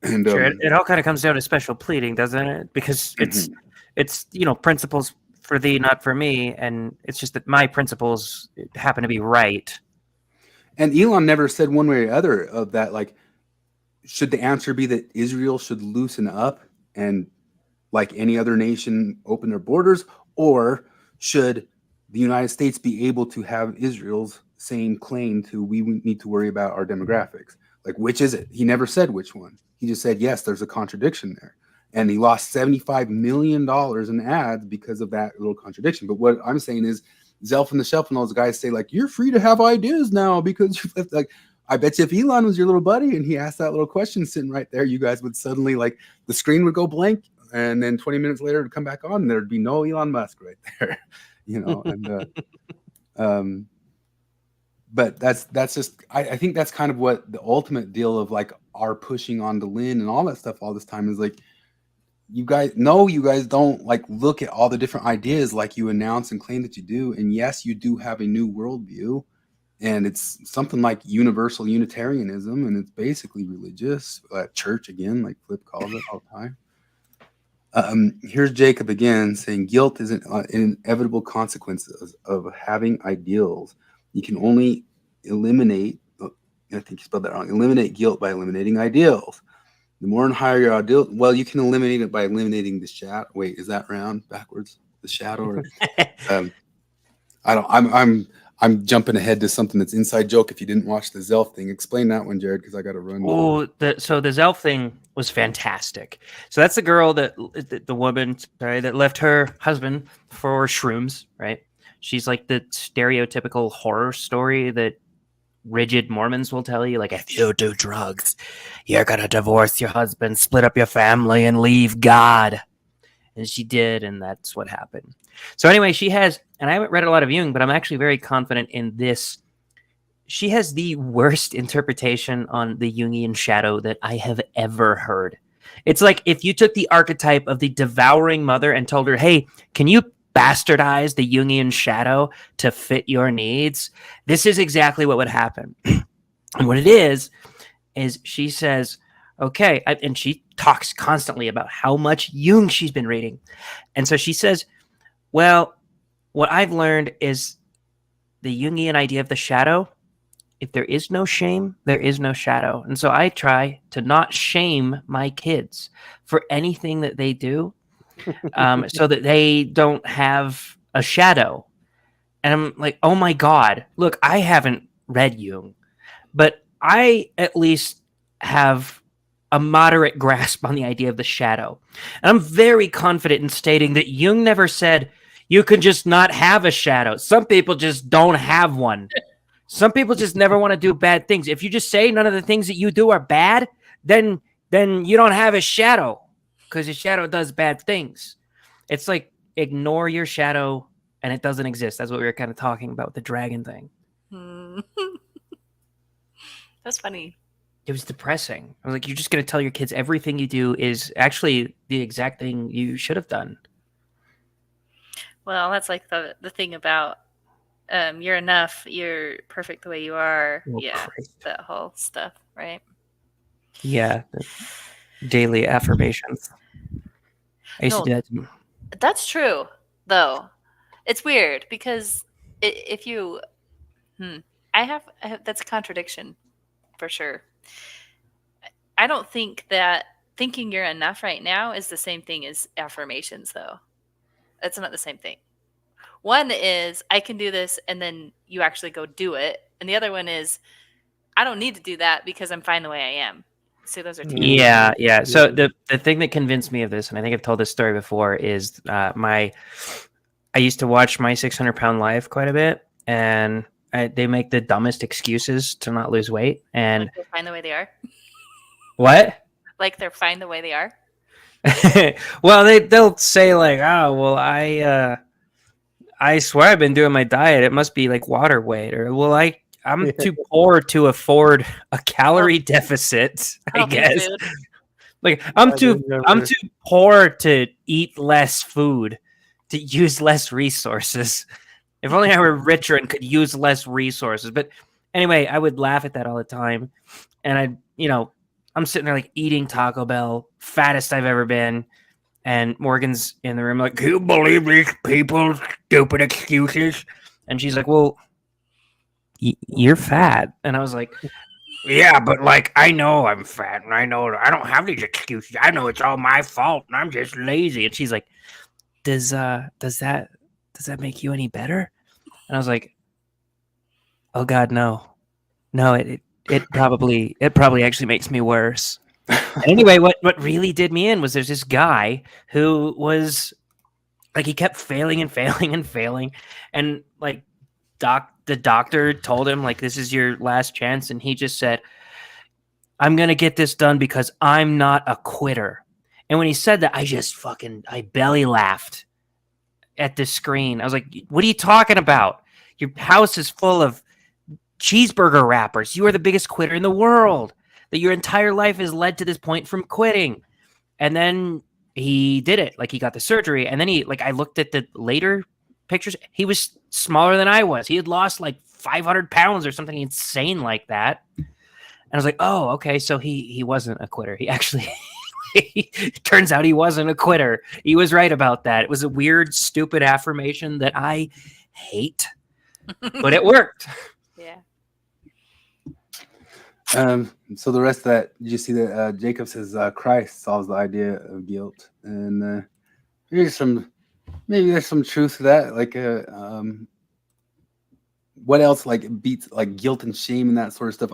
And sure, it all kind of comes down to special pleading, doesn't it? Because it's principles for thee, not for me, and it's just that my principles happen to be right. And Elon never said one way or the other of that. Like, should the answer be that Israel should loosen up and, like any other nation, open their borders? Or should the United States be able to have Israel's same claim to we need to worry about our demographics? Like, which is it? He never said which one. He just said, yes, there's a contradiction there. And he lost $75 million in ads because of that little contradiction. But what I'm saying is, Zelf on the Shelf and all those guys say, like, you're free to have ideas now because you've like, I bet you if Elon was your little buddy and he asked that little question sitting right there, you guys would suddenly, like, the screen would go blank. And then 20 minutes later, it'd come back on, and there'd be no Elon Musk right there, And but that's just I think that's kind of what the ultimate deal of like our pushing on to Lynn and all that stuff all this time is like, you guys don't like look at all the different ideas like you announce and claim that you do. And yes, you do have a new worldview, and it's something like universal Unitarianism, and it's basically religious church again, like Flip calls it all the time. Here's Jacob again saying guilt is an inevitable consequence of having ideals. You can only eliminate, I think you spelled that wrong, eliminate guilt by eliminating ideals. The more and higher your ideal, well, you can eliminate it by eliminating the shadow. Wait, is that round backwards? The shadow? Or, I'm jumping ahead to something that's inside joke. If you didn't watch the Zelf thing, explain that one, Jared, because I got to run. Oh, so the Zelf thing was fantastic. So that's the girl the woman, sorry, that left her husband for shrooms, right? She's like the stereotypical horror story that rigid Mormons will tell you, like, if you do drugs, you're gonna divorce your husband, split up your family, and leave God. And she did, and that's what happened. So anyway, she has, and I haven't read a lot of Jung, but I'm actually very confident in this. She has the worst interpretation on the Jungian shadow that I have ever heard. It's like if you took the archetype of the devouring mother and told her, hey, can you bastardize the Jungian shadow to fit your needs? This is exactly what would happen. And what it is she says, okay, and she talks constantly about how much Jung she's been reading. And so she says, Well, what I've learned is the Jungian idea of the shadow. If there is no shame, there is no shadow. And so I try to not shame my kids for anything that they do, so that they don't have a shadow. And I'm like, oh my God, look, I haven't read Jung, but I at least have a moderate grasp on the idea of the shadow. And I'm very confident in stating that Jung never said you could just not have a shadow. Some people just don't have one. Some people just never want to do bad things. If you just say none of the things that you do are bad, then you don't have a shadow, because your shadow does bad things. It's like ignore your shadow and it doesn't exist. That's what we were kind of talking about with the dragon thing. That's funny. It was depressing. I was like, you're just going to tell your kids everything you do is actually the exact thing you should have done. Well, that's like the thing about you're enough, you're perfect the way you are. Oh, yeah, Christ. that whole stuff, right? Yeah. Daily affirmations. I used to do that to me. That's true, though. It's weird because if you, I have that's a contradiction for sure. I don't think that thinking you're enough right now is the same thing as affirmations, though. It's not the same thing. One is I can do this, and then you actually go do it, and the other one is I don't need to do that because I'm fine the way I am. So those are two. Yeah. So the thing that convinced me of this, and I think I've told this story before, is I used to watch My 600-Pound Life quite a bit, and they make the dumbest excuses to not lose weight. And Like they're fine the way they are. What? Like they're fine the way they are. Well, they'll say like, oh, well, I swear I've been doing my diet. It must be like water weight, or well, I'm too poor to afford a calorie deficit, I Healthy guess. food. Like I'm too poor to eat less food, to use less resources. If only I were richer and could use less resources. But anyway, I would laugh at that all the time. And I'm sitting there like eating Taco Bell, fattest I've ever been. And Morgan's in the room like, can you believe these people's stupid excuses? And she's like, well, you're fat. And I was like, yeah, but like, I know I'm fat, and I know I don't have these excuses. I know it's all my fault, and I'm just lazy. And she's like, does that make you any better? And I was like, oh God, no, it probably actually makes me worse. Anyway, what really did me in was there's this guy who was like, he kept failing and failing and failing, and like the doctor told him like, this is your last chance, and he just said, I'm gonna get this done because I'm not a quitter. And when he said that, I belly laughed at the screen. I was like, what are you talking about? Your house is full of cheeseburger wrappers. You are the biggest quitter in the world. That your entire life has led to this point from quitting. And then he did it. Like, he got the surgery. And then I looked at the later pictures. He was smaller than I was. He had lost like 500 pounds or something insane like that. And I was like, oh, okay. So he wasn't a quitter. He actually, it turns out he wasn't a quitter. He was right about that. It was a weird, stupid affirmation that I hate, but it worked. Yeah. So the rest of that, you see that Jacob says Christ solves the idea of guilt, and maybe there's some truth to that. Like, what else like beats like guilt and shame and that sort of stuff?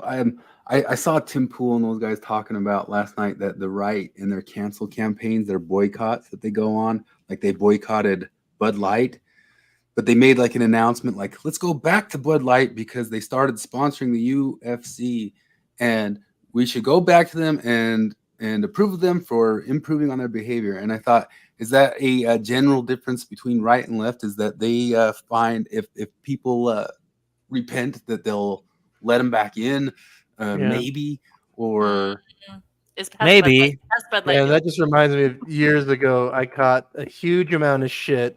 I saw Tim Pool and those guys talking about last night that the right in their cancel campaigns, their boycotts that they go on, like they boycotted Bud Light. But they made like an announcement like, let's go back to Bud Light because they started sponsoring the UFC, and we should go back to them and approve of them for improving on their behavior. And I thought, is that a general difference between right and left? Is that they find if people repent that they'll let them back in, maybe, or maybe. Yeah, that just reminds me of years ago. I caught a huge amount of shit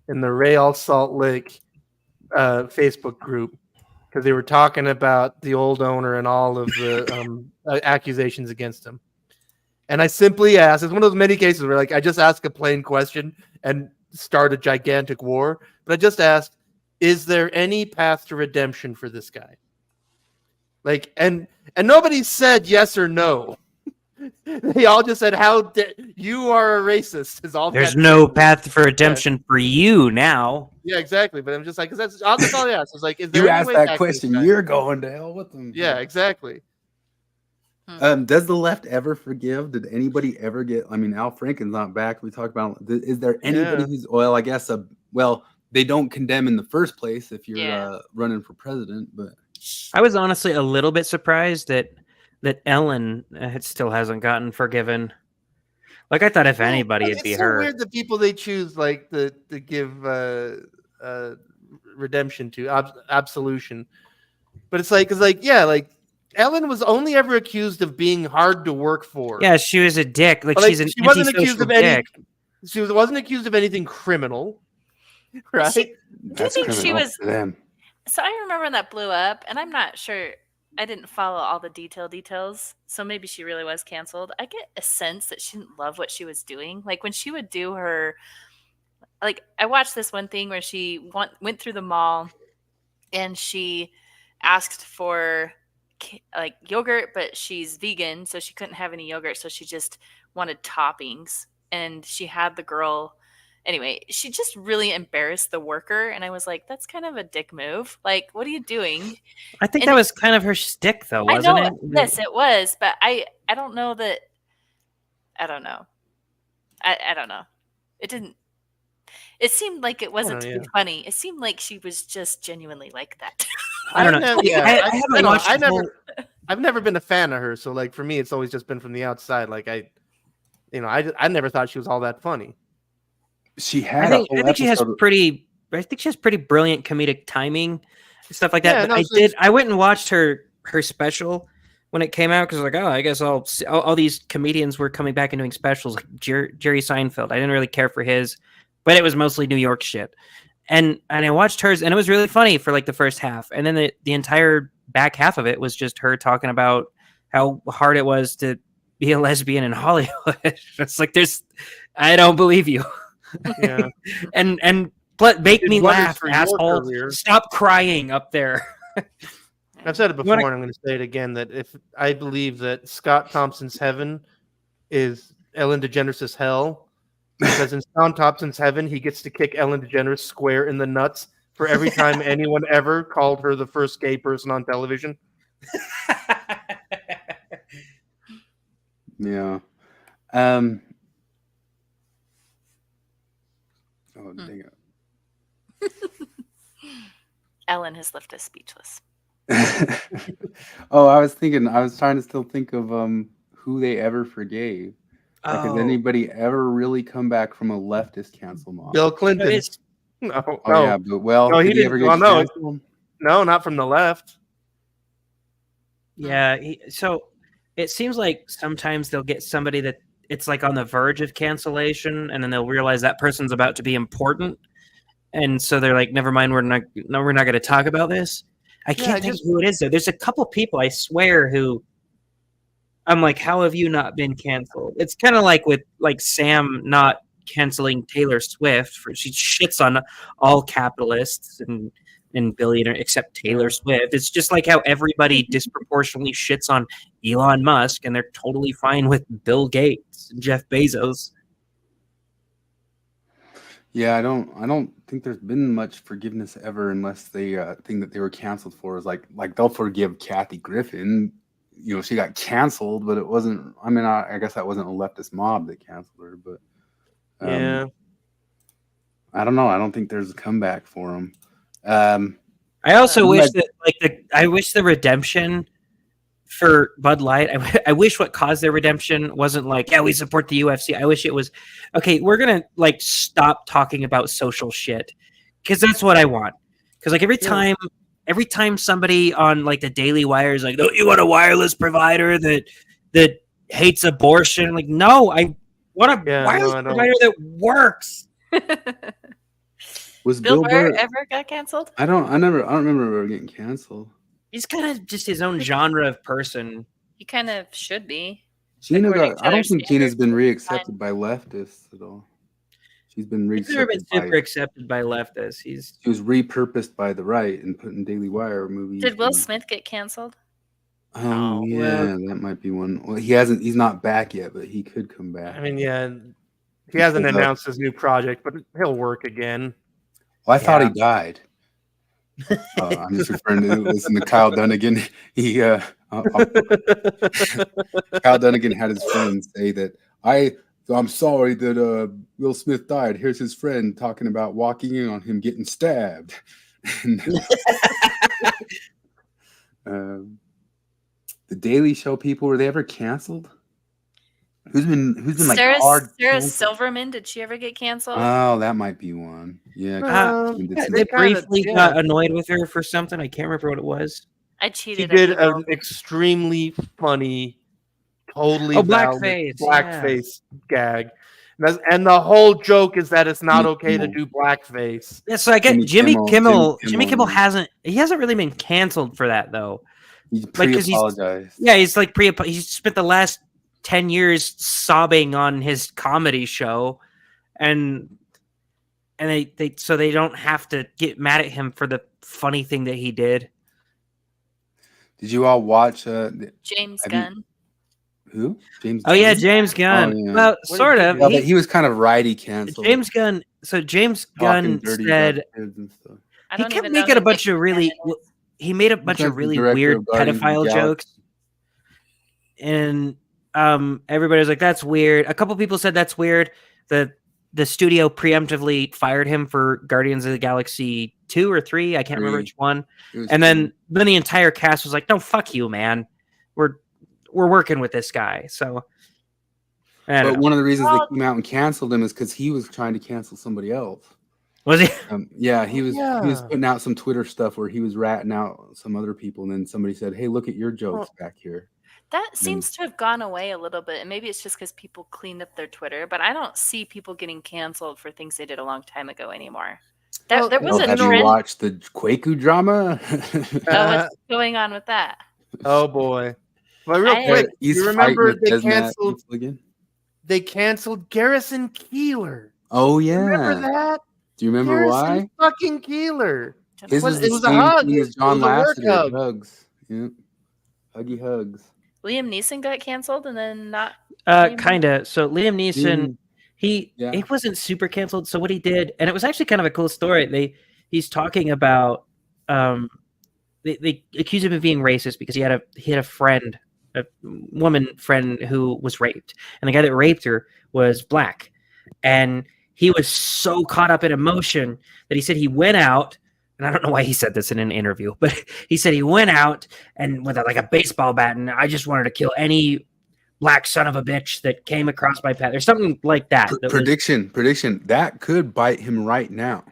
in the Real Salt Lake Facebook group because they were talking about the old owner and all of the accusations against him. And I simply asked, it's one of those many cases where like I just ask a plain question and start a gigantic war. But I just asked, is there any path to redemption for this guy? Like, and nobody said yes or no. They all just said, you are a racist. Is all. There's no path for redemption for you now. Yeah, exactly. But I'm just like, because that's all I asked. It's like, is there You any asked way that back question, to this guy? you're going to hell with them. Yeah, exactly. Does the left ever forgive? Did anybody ever get? I mean, Al Franken's not back. We talked about. Is there anybody who's? Well, I guess. Well, they don't condemn in the first place if you're running for president. But I was honestly a little bit surprised that Ellen still hasn't gotten forgiven. Like, I thought if anybody, it'd be so her. Weird the people they choose, like to give redemption to, absolution. But it's like, like Ellen was only ever accused of being hard to work for. Yeah, she was a dick. Like, But, she's an she wasn't accused of dick. She wasn't accused of anything criminal, right? Do you think she was? Them. So I remember when that blew up, and I'm not sure. I didn't follow all the details, so maybe she really was canceled. I get a sense that she didn't love what she was doing. Like when she would do her, like I watched this one thing where she went through the mall, and she asked for like yogurt, but she's vegan, so she couldn't have any yogurt, so she just wanted toppings, and she had the girl. Anyway, she just really embarrassed the worker, and I was like, that's kind of a dick move. Like, what are you doing? I think that was kind of her shtick, though, wasn't it? Yes, it was, but I don't know that. I don't know. I don't know. It didn't. It seemed like it wasn't to be funny. It seemed like she was just genuinely like that. I don't know. I've never been a fan of her, so like for me, it's always just been from the outside. Like I never thought she was all that funny. She had. I think she has pretty brilliant comedic timing and stuff like that. Yeah, but I went and watched her special when it came out because like, oh, I guess all these comedians were coming back and doing specials like Jerry Seinfeld. I didn't really care for his, but it was mostly New York shit. And I watched hers, and it was really funny for like the first half, and then the entire back half of it was just her talking about how hard it was to be a lesbian in Hollywood. It's like I don't believe you. Yeah, and make me laugh, asshole. Stop crying up there. I've said it before, and I'm going to say it again. That if I believe that Scott Thompson's heaven is Ellen DeGeneres' hell, because in Scott Thompson's heaven, he gets to kick Ellen DeGeneres square in the nuts for every time anyone ever called her the first gay person on television. Yeah. Oh, dang it. Ellen has left us speechless. I was trying to still think of who they ever forgave. Like, has anybody ever really come back from a leftist cancel mob? Bill Clinton. Yeah, but no, he did didn't. ever get canceled? No, not from the left. Yeah, so it seems like sometimes they'll get somebody that it's like on the verge of cancellation, and then they'll realize that person's about to be important, and so they're like, "Never mind, we're not going to talk about this." I can't think of who it is though. There's a couple people I swear who I'm like, "How have you not been canceled?" It's kind of like with like Sam not canceling Taylor Swift for she shits on all capitalists and billionaire except Taylor Swift. It's just like how everybody disproportionately shits on Elon Musk, and they're totally fine with Bill Gates and Jeff Bezos. Yeah, I don't think there's been much forgiveness ever, unless the thing that they were canceled for is like they'll forgive Kathy Griffin. You know, she got canceled, but it wasn't. I mean, I guess that wasn't a leftist mob that canceled her, but yeah, I don't know. I don't think there's a comeback for them. I also wish that I wish the redemption for Bud Light. I wish what caused their redemption wasn't like, yeah, we support the UFC. I wish it was, okay, we're gonna like stop talking about social shit, because that's what I want. Because like every time somebody on like the Daily Wire is like, "Don't you want a wireless provider that hates abortion?" Like, no, I want a wireless provider that works. Was Bill Burr ever got canceled? I don't remember ever getting canceled. He's kind of just his own genre of person. He kind of should be. I don't think Gina's been reaccepted by leftists at all. She's been He's never been reaccepted super by. accepted by leftists. She was repurposed by the right and put in Daily Wire movies. Did Will and- Smith get canceled? Oh Oh, yeah, well- that might be one. Well, he hasn't. He's not back yet, but he could come back. I mean, yeah, he hasn't pulled up. announced his new project, but he'll work again. Well, I thought Yeah. he died. I'm just referring to listen to Kyle Dunnigan. He Kyle Dunnigan had his friend say that I'm sorry that Will Smith died. Here's his friend talking about walking in on him getting stabbed. The Daily Show people, were they ever canceled? Who's been like hard? Sarah canceled? Silverman, did she ever get canceled? Oh, that might be one. Yeah. Um, did some- They kinda- briefly yeah. got annoyed with her for something. I can't remember what it was. I He cheated. did at an extremely funny, totally Oh, valid blackface, blackface gag. And the whole joke is that it's not Jimmy okay to Kimmel. do blackface. Yeah, so I get Jimmy Jimmy Kimmel- Kimmel hasn't really been canceled for that though. He 'cause he's- pre-apologized. Yeah, he's like he's spent the last 10 years sobbing on his comedy show, and they don't have to get mad at him for the funny thing that he did. Did you all watch James have you- Gunn. who? James. Oh yeah, Gunn? James Gunn. yeah. Well, What sort did he of. do? Well, but he was kind of righty canceled. James Gunn. So James talking Gunn dirty said about kids and stuff. I he don't kept even know making who a bunch of James really. Gunn is. He made a bunch like of the really director weird of Guardians of the pedophile Galaxy. jokes, and everybody was like, "That's weird." A couple people said that's weird. The studio preemptively fired him for Guardians of the Galaxy 2 or 3. I can't remember 3. which one. It was And funny. then the entire cast was like, "No, fuck you, man. We're working with this guy." So, I don't But know. one of the reasons Well- they came out and canceled him is because he was trying to cancel somebody else. Was he? Yeah, he was Yeah. putting out some Twitter stuff where he was ratting out some other people, and then somebody said, "Hey, look at your jokes back here." That seems to have gone away a little bit, and maybe it's just because people cleaned up their Twitter. But I don't see people getting canceled for things they did a long time ago anymore. Well, There was Oh, a have you trend. watched the Quaku drama? Oh, what's going on with that? Oh boy! But real I- quick, He's you fighting remember with Desmat again? they canceled Garrison Keeler. Oh yeah. Remember that? Do you remember Garrison why? fucking Keeler. His was- was it the was a same hug. thing as John It was a work Lasseter. hug. Hugs. Yep. Huggy hugs. Liam Neeson got canceled and then not. Kind of. So Liam Neeson, he Yeah. wasn't super canceled. So what he did, and it was actually kind of a cool story. He's talking about they accused him of being racist because he had a friend, a woman friend who was raped, and the guy that raped her was black, and he was so caught up in emotion that he said he went out. And I don't know why he said this in an interview, but he said he went out and with like a baseball bat, and I just wanted to kill any black son of a bitch that came across my path, or something like that. that was- Prediction. That could bite him right now.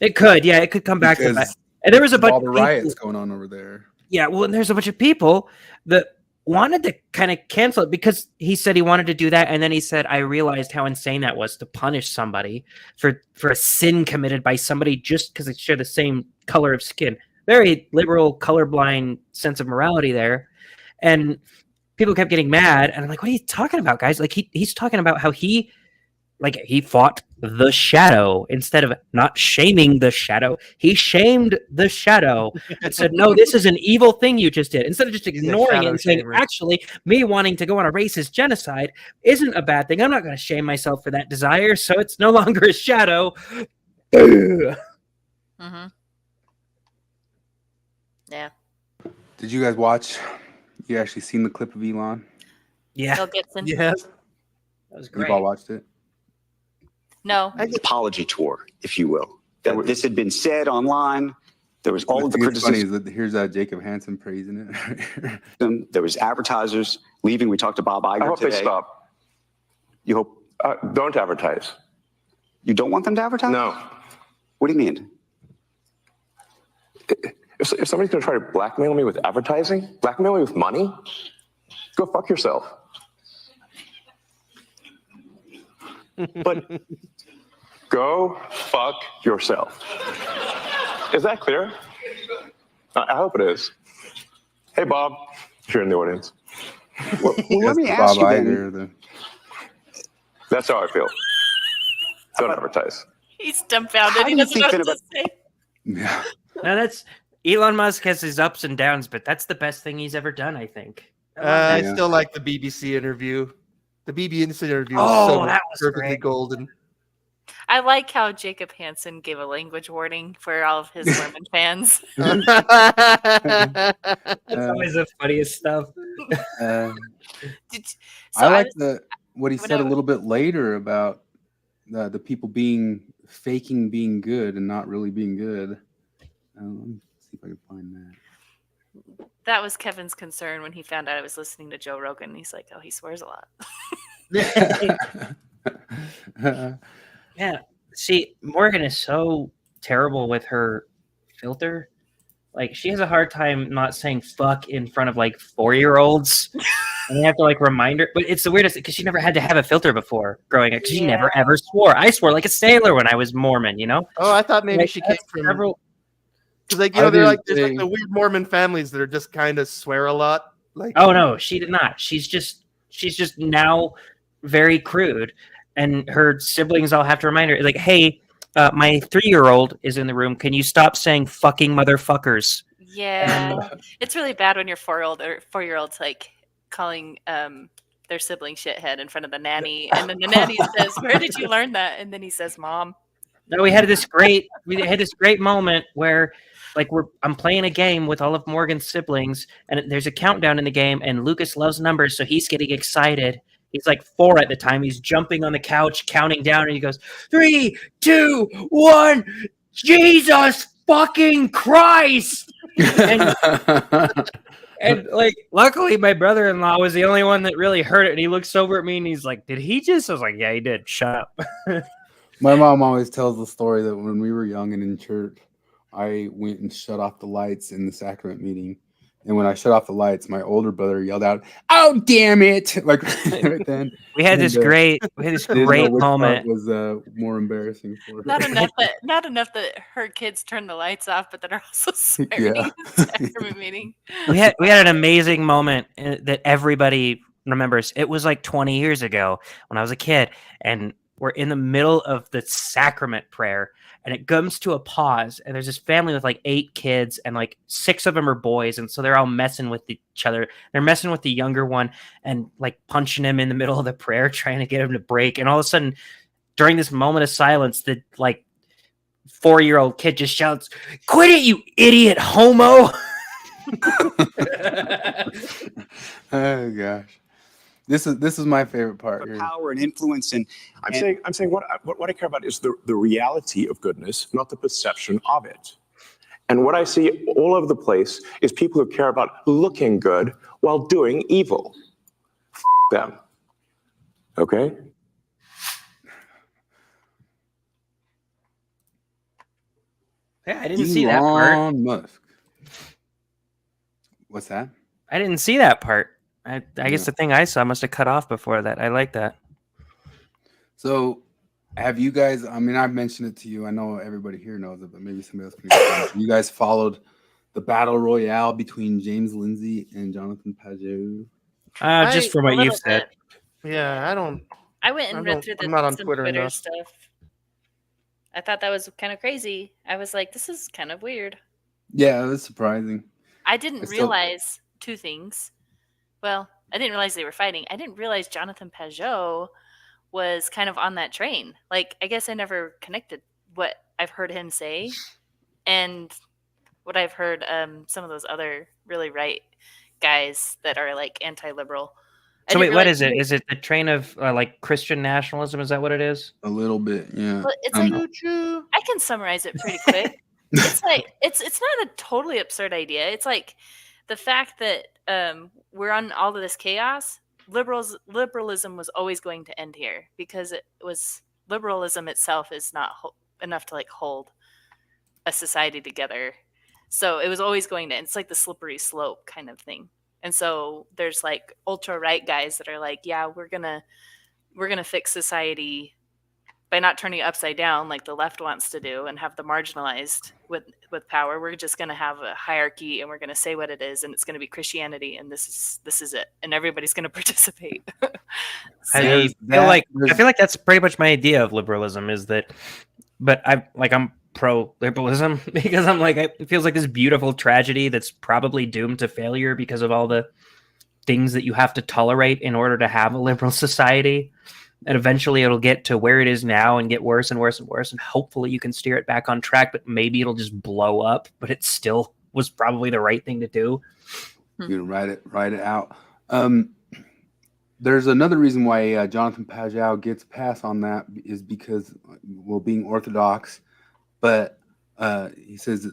it could, yeah, it could come back to Because that. And there was a of bunch all of the people, riots going on over there. yeah, well, and there's a bunch of people that wanted to kind of cancel it because he said he wanted to do that, and then he said, I realized how insane that was to punish somebody for a sin committed by somebody just because they share the same color of skin. Very liberal, colorblind sense of morality there. And people kept getting mad, and I'm like, what are you talking about, guys? Like he's talking about how he fought the shadow instead of not shaming the shadow. He shamed the shadow and said, no, this is an evil thing you just did. Instead of just ignoring it and saying, shamer. actually, me wanting to go on a racist genocide isn't a bad thing. I'm not going to shame myself for that desire, so it's no longer a shadow. Mm-hmm. Yeah. Did you guys watch? You actually seen the clip of Elon? Yeah, Bill Gibson. Yes. that was You've great. all watched it? No. Apology tour, if you will. That this had been said online. There was all of the I think it's funny criticism. is that here's Jacob Hansen praising it. There was advertisers leaving. We talked to Bob Iger I hope today. they stop. You hope Don't advertise. you don't want them to advertise? No. What do you mean? If somebody's going to try to blackmail me with advertising, blackmail me with money, go fuck yourself. But Go fuck yourself. Is that clear? I hope it is. Hey, Bob, if you're in the audience. well, let me Bob ask you then. Iger, That's how I feel. Don't advertise. He's dumbfounded. How He do you doesn't know think what to say. Yeah. No, that's Elon Musk has his ups and downs, but that's the best thing he's ever done, I think. I love I that. Yeah. still like the BBC interview. The BBC interview is Oh, so that was perfectly great. golden. I like how Jacob Hansen gave a language warning for all of his Mormon fans. That's always the funniest stuff. Uh, Did, I like was, what he when said I- a little bit later about the people faking being good and not really being good. Let me see if I can find that. that was Kevin's concern when he found out I was listening to Joe Rogan. He's like, oh, he swears a lot. Yeah. See, Morgan is so terrible with her filter. Like, she has a hard time not saying fuck in front of like 4-year-olds. And they have to like remind her. But it's the weirdest because she never had to have a filter before growing up because she never ever swore. I swore like a sailor when I was Mormon, you know? Oh, I thought maybe Like, she came from several. because like I there's like didn't the weird Mormon families that are just kind of swear a lot. Like Oh no, she did not. She's just now very crude, and her siblings all have to remind her like, "Hey, my 3-year-old is in the room. Can you stop saying fucking motherfuckers?" Yeah. It's really bad when your 4-year-old or 4-year-old's like calling their sibling shithead in front of the nanny. And then the nanny says, where did you learn that? And then he says, Mom. No, we had this great moment where like I'm playing a game with all of Morgan's siblings, and there's a countdown in the game, and Lucas loves numbers, so he's getting excited. He's like 4 at the time. He's jumping on the couch, counting down, and he goes, 3, 2, 1, Jesus fucking Christ! And like, luckily, my brother-in-law was the only one that really heard it, and he looks over at me and he's like, "Did he just?" I was like, "Yeah, he did. Shut up." My mom always tells the story that when we were young and in church, I went and shut off the lights in the sacrament meeting. And when I shut off the lights, my older brother yelled out, "Oh, damn it!" Like right then. We had this great Didn't know great which part moment. was more embarrassing for her. Not enough that her kids turn the lights off, but that are also swearing Yeah. in the sacrament meeting. We had an amazing moment that everybody remembers. It was like 20 years ago when I was a kid, and we're in the middle of the sacrament prayer, and it comes to a pause, and there's this family with like 8 kids, and like 6 of them are boys, and so they're all messing with each other. They're messing with the younger one and like punching him in the middle of the prayer, trying to get him to break. And all of a sudden, during this moment of silence, the like 4-year-old kid just shouts, "Quit it, you idiot homo!" Oh gosh. This is my favorite part here. Power and influence and I'm saying what I care about is the reality of goodness, not the perception of it. And what I see all over the place is people who care about looking good while doing evil. Them. Okay? Yeah, I didn't see that part. Elon Musk. What's that? I didn't see that part. I Yeah. guess the thing I saw must have cut off before that. I like that. So, have you guys? I mean, I've mentioned it to you. I know everybody here knows it, but maybe somebody else can explain it. You guys followed the battle royale between James Lindsay and Jonathan Pajot. Just from what A you've little said. bit. yeah, I don't. I went and I read don't- through I'm not on some Twitter enough. stuff. I thought that was kind of crazy. I was like, this is kind of weird. Yeah, it was surprising. I didn't I still- realize 2 things. Well, I didn't realize they were fighting. I didn't realize Jonathan Pajot was kind of on that train. Like, I guess I never connected what I've heard him say and what I've heard some of those other really right guys that are like anti-liberal. I So didn't wait, what realize is it? he was- Is it the train of like Christian nationalism? Is that what it is? A little bit, yeah. Well, it's Um, like I can summarize it pretty quick. It's like it's not a totally absurd idea. It's like the fact that we're on all of this chaos. Liberalism was always going to end here because it was liberalism itself is not enough to like hold a society together. So it was always going to end. It's like the slippery slope kind of thing. And so there's like ultra right guys that are like, yeah, we're gonna fix society by not turning it upside down like the left wants to do and have the marginalized with power. We're just going to have a hierarchy, and we're going to say what it is, and it's going to be Christianity, and this is it, and everybody's going to participate. I There's feel like that, that's pretty much my idea of liberalism is that, but I'm pro liberalism because I'm like, it feels like this beautiful tragedy that's probably doomed to failure because of all the things that you have to tolerate in order to have a liberal society. And eventually it'll get to where it is now and get worse and worse and worse. And hopefully you can steer it back on track, but maybe it'll just blow up, but it still was probably the right thing to do. You write it out. There's another reason why Jonathan Pajau gets a pass on that is because, well, being Orthodox, but he says,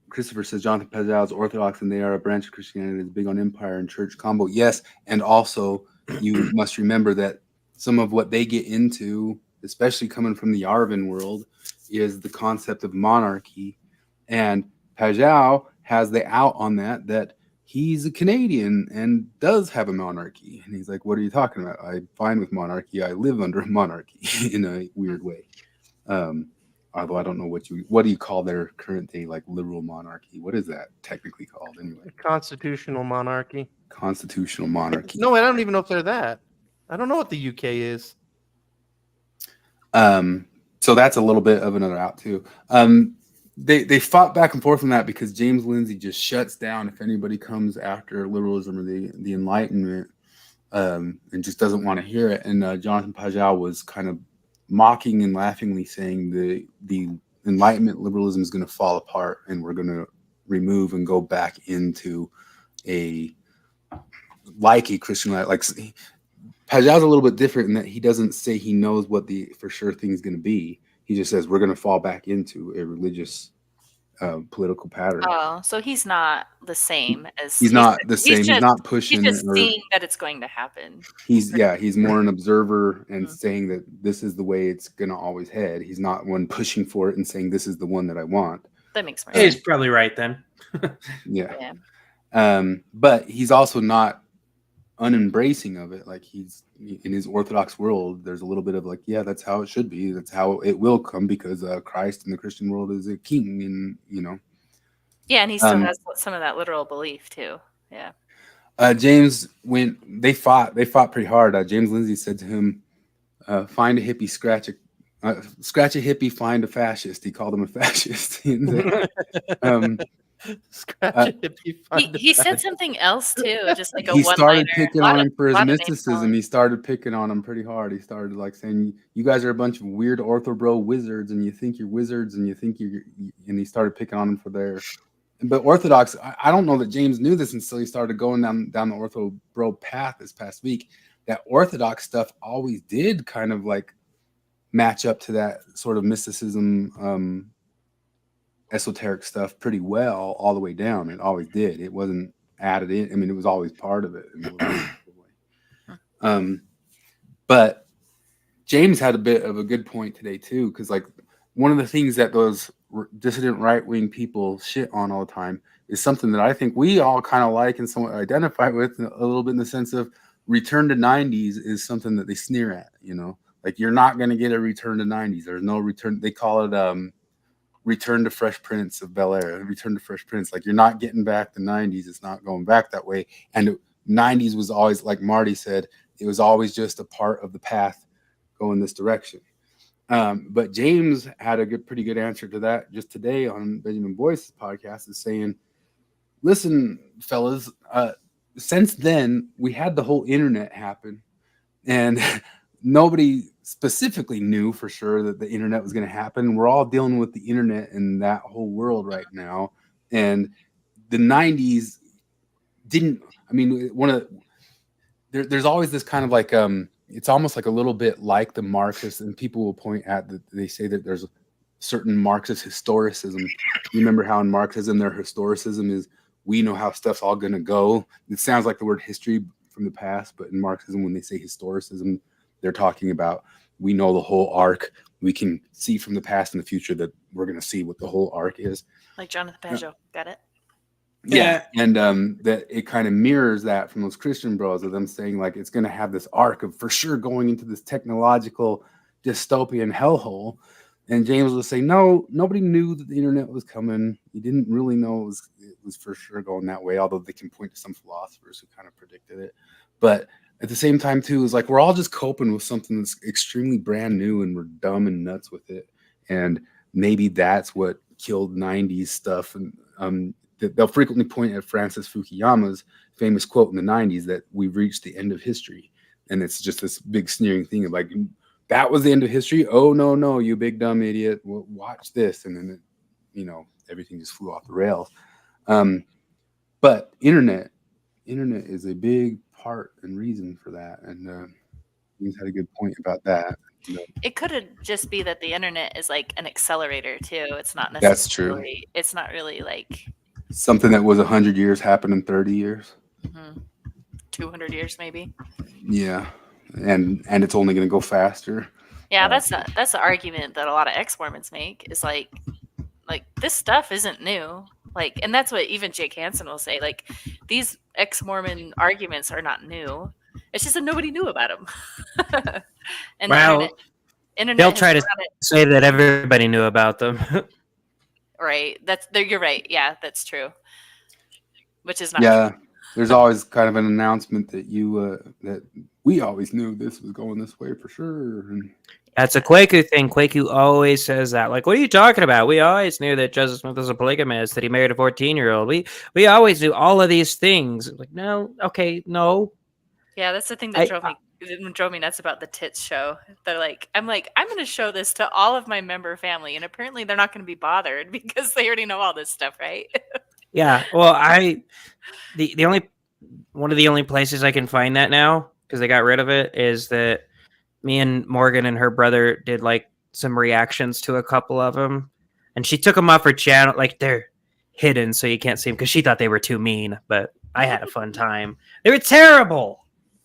Christopher says Jonathan Pajau is Orthodox and they are a branch of Christianity that's big on empire and church combo. Yes, and also you must remember that some of what they get into, especially coming from the Arvin world, is the concept of monarchy. And Pajau has the out on that he's a Canadian and does have a monarchy. And he's like, what are you talking about? I'm fine with monarchy. I live under a monarchy in a weird way. Although I don't know what do you call their current day, like liberal monarchy? What is that technically called anyway? Constitutional monarchy. Constitutional monarchy. No, I don't even know if they're that. I don't know what the UK is. So that's a little bit of another out too. They fought back and forth on that because James Lindsay just shuts down if anybody comes after liberalism or the Enlightenment, and just doesn't want to hear it. And Jonathan Pajau was kind of mocking and laughingly saying the Enlightenment liberalism is going to fall apart and we're going to remove and go back into a Christian life. Like Pajau's a little bit different in that he doesn't say he knows what the for sure thing is going to be. He just says we're going to fall back into a religious political pattern. Oh, so he's not the same as he's not the same. He's not pushing. He's just seeing that it's going to happen. He's more an observer and saying that this is the way it's going to always head. He's not one pushing for it and saying this is the one that I want. That makes more sense. He's probably right then. Yeah. But he's also not unembracing of it. Like he's in his Orthodox world, there's a little bit of like, yeah, that's how it should be. That's how it will come because Christ in the Christian world is a king, and Yeah, and he still has some of that literal belief too. Yeah. James, when they fought pretty hard. James Lindsay said to him, "Find a hippie, scratch a hippie, find a fascist." He called him a fascist. He said something else too, just like a he one-liner. started picking on him for his mysticism. He started picking on him pretty hard. He started like saying, "You guys are a bunch of weird orthobro wizards, and you think you're wizards, and you think you're." And he started picking on him for their. But Orthodox, I don't know that James knew this until he started going down the orthobro path this past week. That Orthodox stuff always did kind of like match up to that sort of mysticism. Esoteric stuff pretty well all the way down. It always did. It wasn't added in. I mean, it was always part of it. But James had a bit of a good point today too, because like one of the things that those dissident right-wing people shit on all the time is something that I think we all kind of like and somewhat identify with a little bit in the sense of return to 90s is something that they sneer at, like you're not going to get a return to 90s. There's no return. They call it Return to Fresh Prince of Bel-Air, Return to Fresh Prince. Like you're not getting back the 90s. It's not going back that way. And 90s was always, like Marty said, it was always just a part of the path going this direction. But James had a pretty good answer to that just today on Benjamin Boyce's podcast, is saying, listen, fellas, since then we had the whole internet happen, and nobody specifically knew for sure that the internet was going to happen. We're all dealing with the internet and that whole world right now. And the 90s didn't, I mean, there's always this kind of like, it's almost like a little bit like the Marxists, and people will point at that. They say that there's a certain Marxist historicism. You remember how in Marxism, their historicism is, we know how stuff's all going to go. It sounds like the word history from the past, but in Marxism, when they say historicism, they're talking about, we know the whole arc. We can see from the past and the future that we're going to see what the whole arc is. Like Jonathan Pajau. Got it? Yeah. And that it kind of mirrors that from those Christian bros of them saying like, it's going to have this arc of for sure going into this technological, dystopian hellhole. And James would say, no, nobody knew that the internet was coming. You didn't really know it was for sure going that way, although they can point to some philosophers who kind of predicted it. But at the same time, too, it's like we're all just coping with something that's extremely brand new and we're dumb and nuts with it. And maybe that's what killed 90s stuff. And they'll frequently point at Francis Fukuyama's famous quote in the 90s that we've reached the end of history. And it's just this big sneering thing of like, that was the end of history. Oh, no, you big dumb idiot. Well, watch this. And then, everything just flew off the rails. But internet is a big part and reason for that. And he's had a good point about that. It could just be that the internet is like an accelerator too. It's not necessarily. That's true. It's not really like something that was 100 years happened in 30 years. 200 years maybe. Yeah. And it's only going to go faster. Yeah, that's the argument that a lot of ex-Mormons make is like this stuff isn't new. Like, and that's what even Jake Hansen will say. Like, these ex-Mormon arguments are not new. It's just that nobody knew about them. And well, internet they'll try to say that everybody knew about them. Right. You're right. Yeah, that's true. Which is not true. There's true. always kind of an announcement that that we always knew this was going this way for sure. And that's a Kwaku thing. Kwaku always says that. Like, what are you talking about? We always knew that Joseph Smith was a polygamist, that he married a 14-year-old. We always knew all of these things. Like, no, okay, no. Yeah, that's the thing that drove me nuts about the tits show. They're like, I'm going to show this to all of my member family, and apparently they're not going to be bothered because they already know all this stuff, right? Yeah, well, one of the only places I can find that now, because they got rid of it, is that me and Morgan and her brother did like some reactions to a couple of them, and she took them off her channel. Like, they're hidden so you can't see them because she thought they were too mean, but I had a fun time. They were terrible.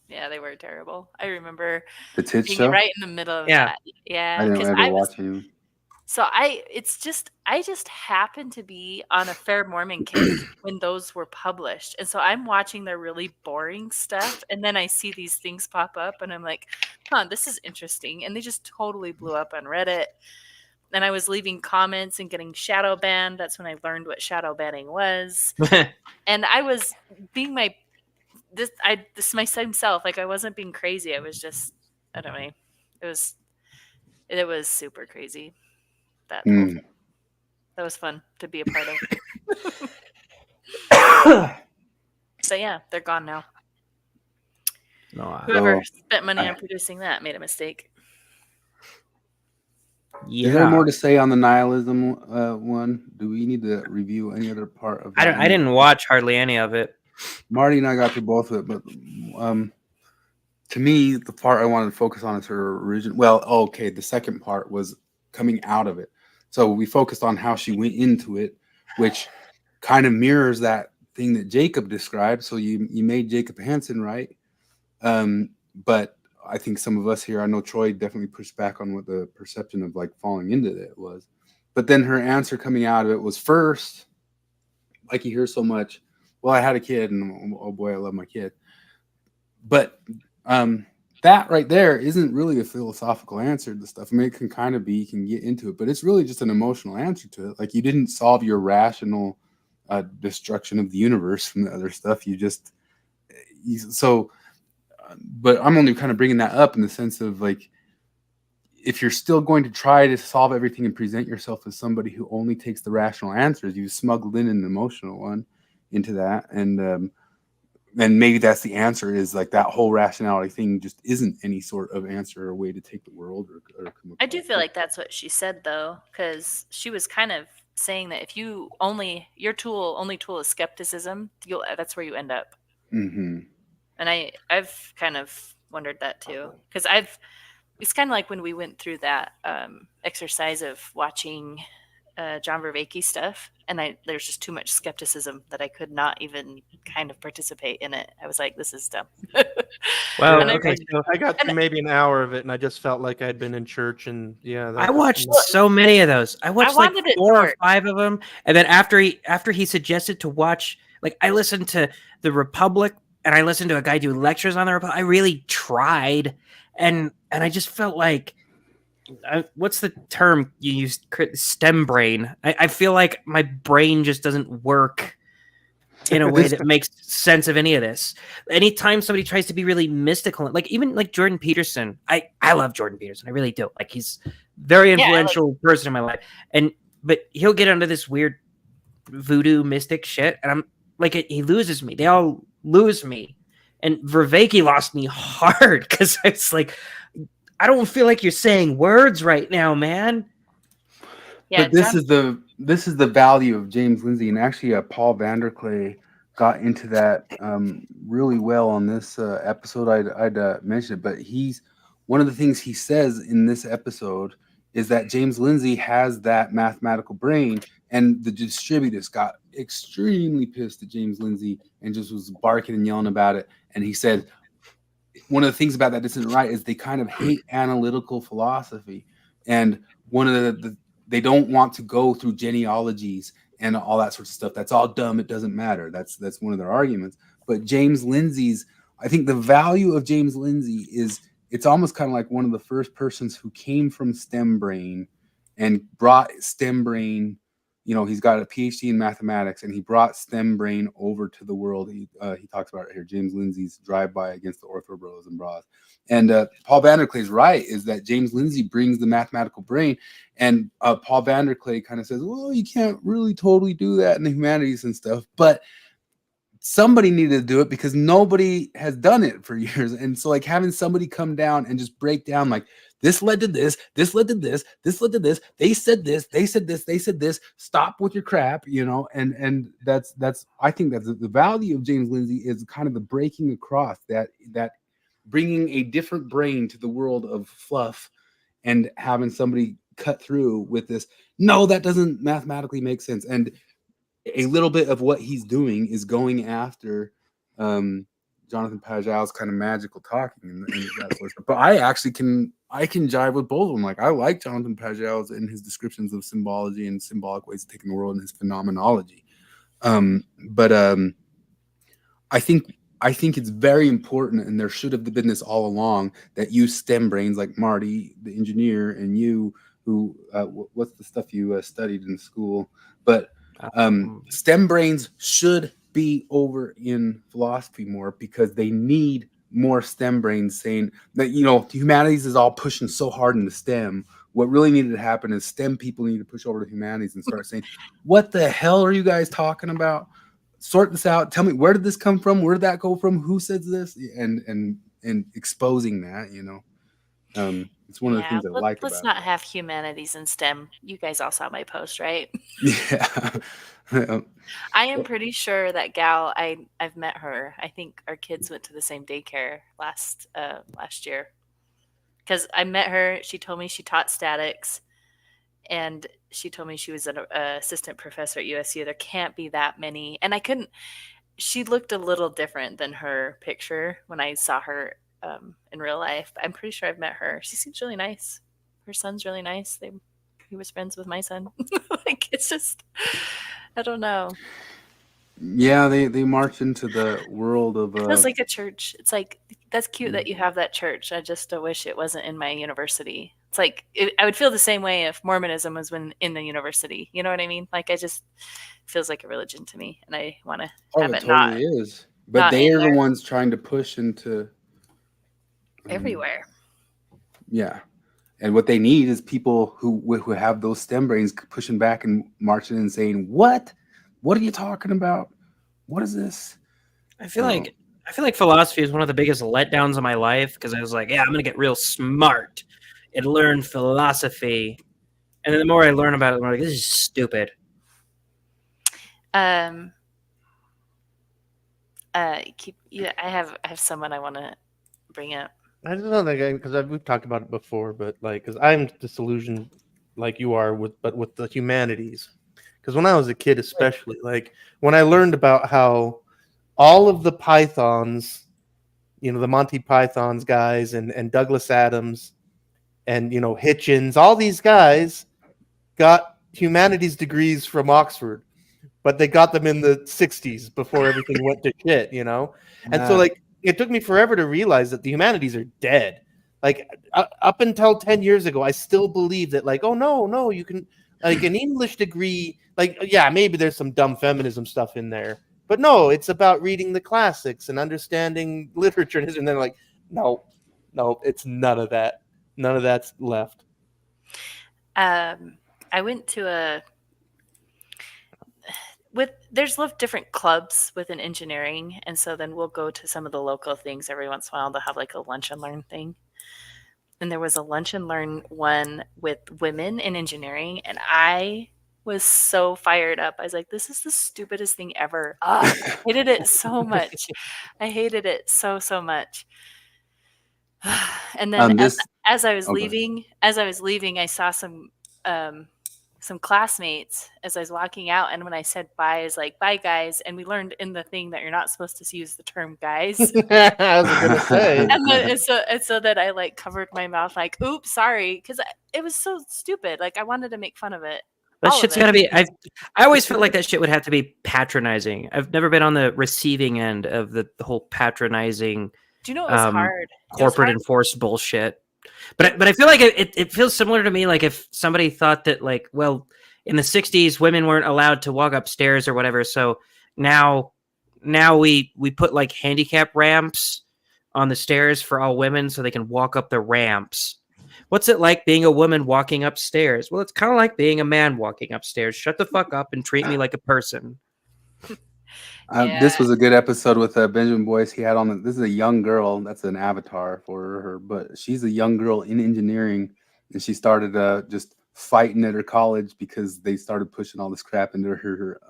Yeah, they were terrible. I remember the tits show right in the middle of that. Yeah, I didn't ever watch you. So I just happened to be on a Fair Mormon kick when those were published. And so I'm watching their really boring stuff. And then I see these things pop up and I'm like, this is interesting. And they just totally blew up on Reddit. And I was leaving comments and getting shadow banned. That's when I learned what shadow banning was. And I was being this my same self. Like, I wasn't being crazy. I was just, I don't know. It was super crazy. That was fun to be a part of. So yeah, they're gone now. No, whoever spent money on producing that made a mistake. Yeah. Is there more to say on the nihilism one? Do we need to review any other part of that? I didn't watch hardly any of it. Marty and I got through both of it, but to me, the part I wanted to focus on is her original. Well, okay, the second part was coming out of it. So we focused on how she went into it, which kind of mirrors that thing that Jacob described. So you made Jacob Hansen, right? But I think some of us here, I know Troy definitely pushed back on what the perception of like falling into it was. But then her answer coming out of it was first, like you hear so much, well, I had a kid and oh boy, I love my kid. But that right there isn't really a philosophical answer to stuff. I mean, it can kind of be, you can get into it, but it's really just an emotional answer to it. Like, you didn't solve your rational destruction of the universe from the other stuff. But I'm only kind of bringing that up in the sense of like, if you're still going to try to solve everything and present yourself as somebody who only takes the rational answers, you've smuggled in an emotional one into that. And maybe that's the answer, is like that whole rationality thing just isn't any sort of answer or way to take the world or come. I do feel like that's what she said though, because she was kind of saying that if you only tool is skepticism, that's where you end up. Mm-hmm. And I've kind of wondered that too, because it's kind of like when we went through that exercise of watching John Vervaeke stuff, and there's just too much skepticism that I could not even kind of participate in it. I was like, this is dumb. Well, I got through maybe an hour of it, and I just felt like I'd been in church, and I watched so many of those. I watched like 4 or 5 of them, and then after he suggested to watch, like, I listened to The Republic, and I listened to a guy do lectures on The Republic. I really tried, and I just felt like what's the term you used? Stem brain. I feel like my brain just doesn't work in a way that makes sense of any of this. Anytime somebody tries to be really mystical, like even like Jordan Peterson, I love Jordan Peterson. I really do. Like he's very influential person in my life. But he'll get under this weird voodoo mystic shit. And I'm like, he loses me. They all lose me. And Vervaeke lost me hard because it's like, I don't feel like you're saying words right now, man. Yeah, but this is the value of James Lindsay, and actually Paul Vanderklay got into that really well on this episode. I'd mention it, but one of the things he says in this episode is that James Lindsay has that mathematical brain, and the distributors got extremely pissed at James Lindsay and just was barking and yelling about it. And he said one of the things about that isn't right is they kind of hate analytical philosophy, and one of the they don't want to go through genealogies and all that sort of stuff. That's all dumb. It doesn't matter. That's one of their arguments. But James Lindsay's, I think the value of James Lindsay is it's almost kind of like one of the first persons who came from STEM brain and brought STEM brain. You know, he's got a PhD in mathematics, and he brought STEM brain over to the world. He talks about it here, James Lindsay's drive-by against the ortho bros and bras. And Paul Vanderklay is right, is that James Lindsay brings the mathematical brain, and Paul Vanderklay kind of says, well, you can't really totally do that in the humanities and stuff, but somebody needed to do it because nobody has done it for years. And so like having somebody come down and just break down like, this led to this, this led to this, this led to this, they said this, they said this, they said this, stop with your crap, you know, and that's I think that's the value of James Lindsay is kind of the breaking across that bringing a different brain to the world of fluff and having somebody cut through with this, no, that doesn't mathematically make sense. And a little bit of what he's doing is going after Jonathan Pageau's kind of magical talking and that sort of stuff. But I actually can jive with both of them. Like I like Jonathan Pageau's and his descriptions of symbology and symbolic ways of taking the world and his phenomenology. But I think it's very important, and there should have been this all along, that you STEM brains like Marty, the engineer, and you who what's the stuff you studied in school, but STEM brains should be over in philosophy more because they need more STEM brains saying that, you know, humanities is all pushing so hard into STEM. What really needed to happen is STEM people need to push over to humanities and start saying, what the hell are you guys talking about? Sort this out. Tell me, where did this come from? Where did that go from? Who says this? And exposing that, you know. It's one of the things I like about it. Let's not have humanities and STEM. You guys all saw my post, right? Yeah. I am pretty sure that gal, I've met her. I think our kids went to the same daycare last year. Because I met her, she told me she taught statics, and she told me she was an assistant professor at USU. There can't be that many. And she looked a little different than her picture when I saw her in real life. I'm pretty sure I've met her. She seems really nice. Her son's really nice. He was friends with my son. Like, it's just, I don't know. Yeah, they march into the world of. It feels like a church. It's like, that's cute that you have that church. I just wish it wasn't in my university. It's like I would feel the same way if Mormonism was in the university. You know what I mean? Like, it feels like a religion to me, and I want to have it totally not. Is. But they are the ones trying to push into everywhere. Yeah. And what they need is people who have those STEM brains pushing back and marching and saying, what are you talking about? What is this? I feel like philosophy is one of the biggest letdowns of my life, because I was like, yeah, I'm going to get real smart and learn philosophy. And then the more I learn about it, I'm like, this is stupid. I have someone I want to bring up. I don't know that guy because we've talked about it before, but like, because I'm disillusioned like you are with the humanities. Because when I was a kid, especially, like when I learned about how all of the Pythons, you know, the Monty Python's guys and Douglas Adams and, you know, Hitchens, all these guys got humanities degrees from Oxford, but they got them in the 60s before everything went to shit, you know? And so, like, it took me forever to realize that the humanities are dead. Like up until 10 years ago, I still believe that, like, oh no, you can, like, an English degree, like, yeah, maybe there's some dumb feminism stuff in there, but no, it's about reading the classics and understanding literature. And then, like, no, it's none of that. None of that's left. I went to there's different clubs within engineering, and so then we'll go to some of the local things every once in a while. They'll have like a lunch and learn thing. And there was a lunch and learn one with women in engineering, and I was so fired up. I was like, this is the stupidest thing ever. I hated it so much. I hated it so much. And then as I was leaving, I saw some classmates as I was walking out, and when I said bye, I was like, bye guys. And we learned in the thing that you're not supposed to use the term guys. I was gonna say. and so that I like covered my mouth like, oops, sorry, because it was so stupid. Like I wanted to make fun of it. That shit's gotta be. I always felt like that shit would have to be patronizing. I've never been on the receiving end of the whole patronizing. Do you know it was hard? Corporate enforced bullshit. But I feel like it feels similar to me. Like if somebody thought that, like, well, in the 60s women weren't allowed to walk upstairs or whatever, so now we put like handicap ramps on the stairs for all women so they can walk up the ramps. What's it like being a woman walking upstairs? Well, it's kind of like being a man walking upstairs. Shut the fuck up and treat me like a person. This was a good episode with Benjamin Boyce. He had on. This is a young girl. That's an avatar for her, but she's a young girl in engineering, and she started just fighting at her college because they started pushing all this crap into her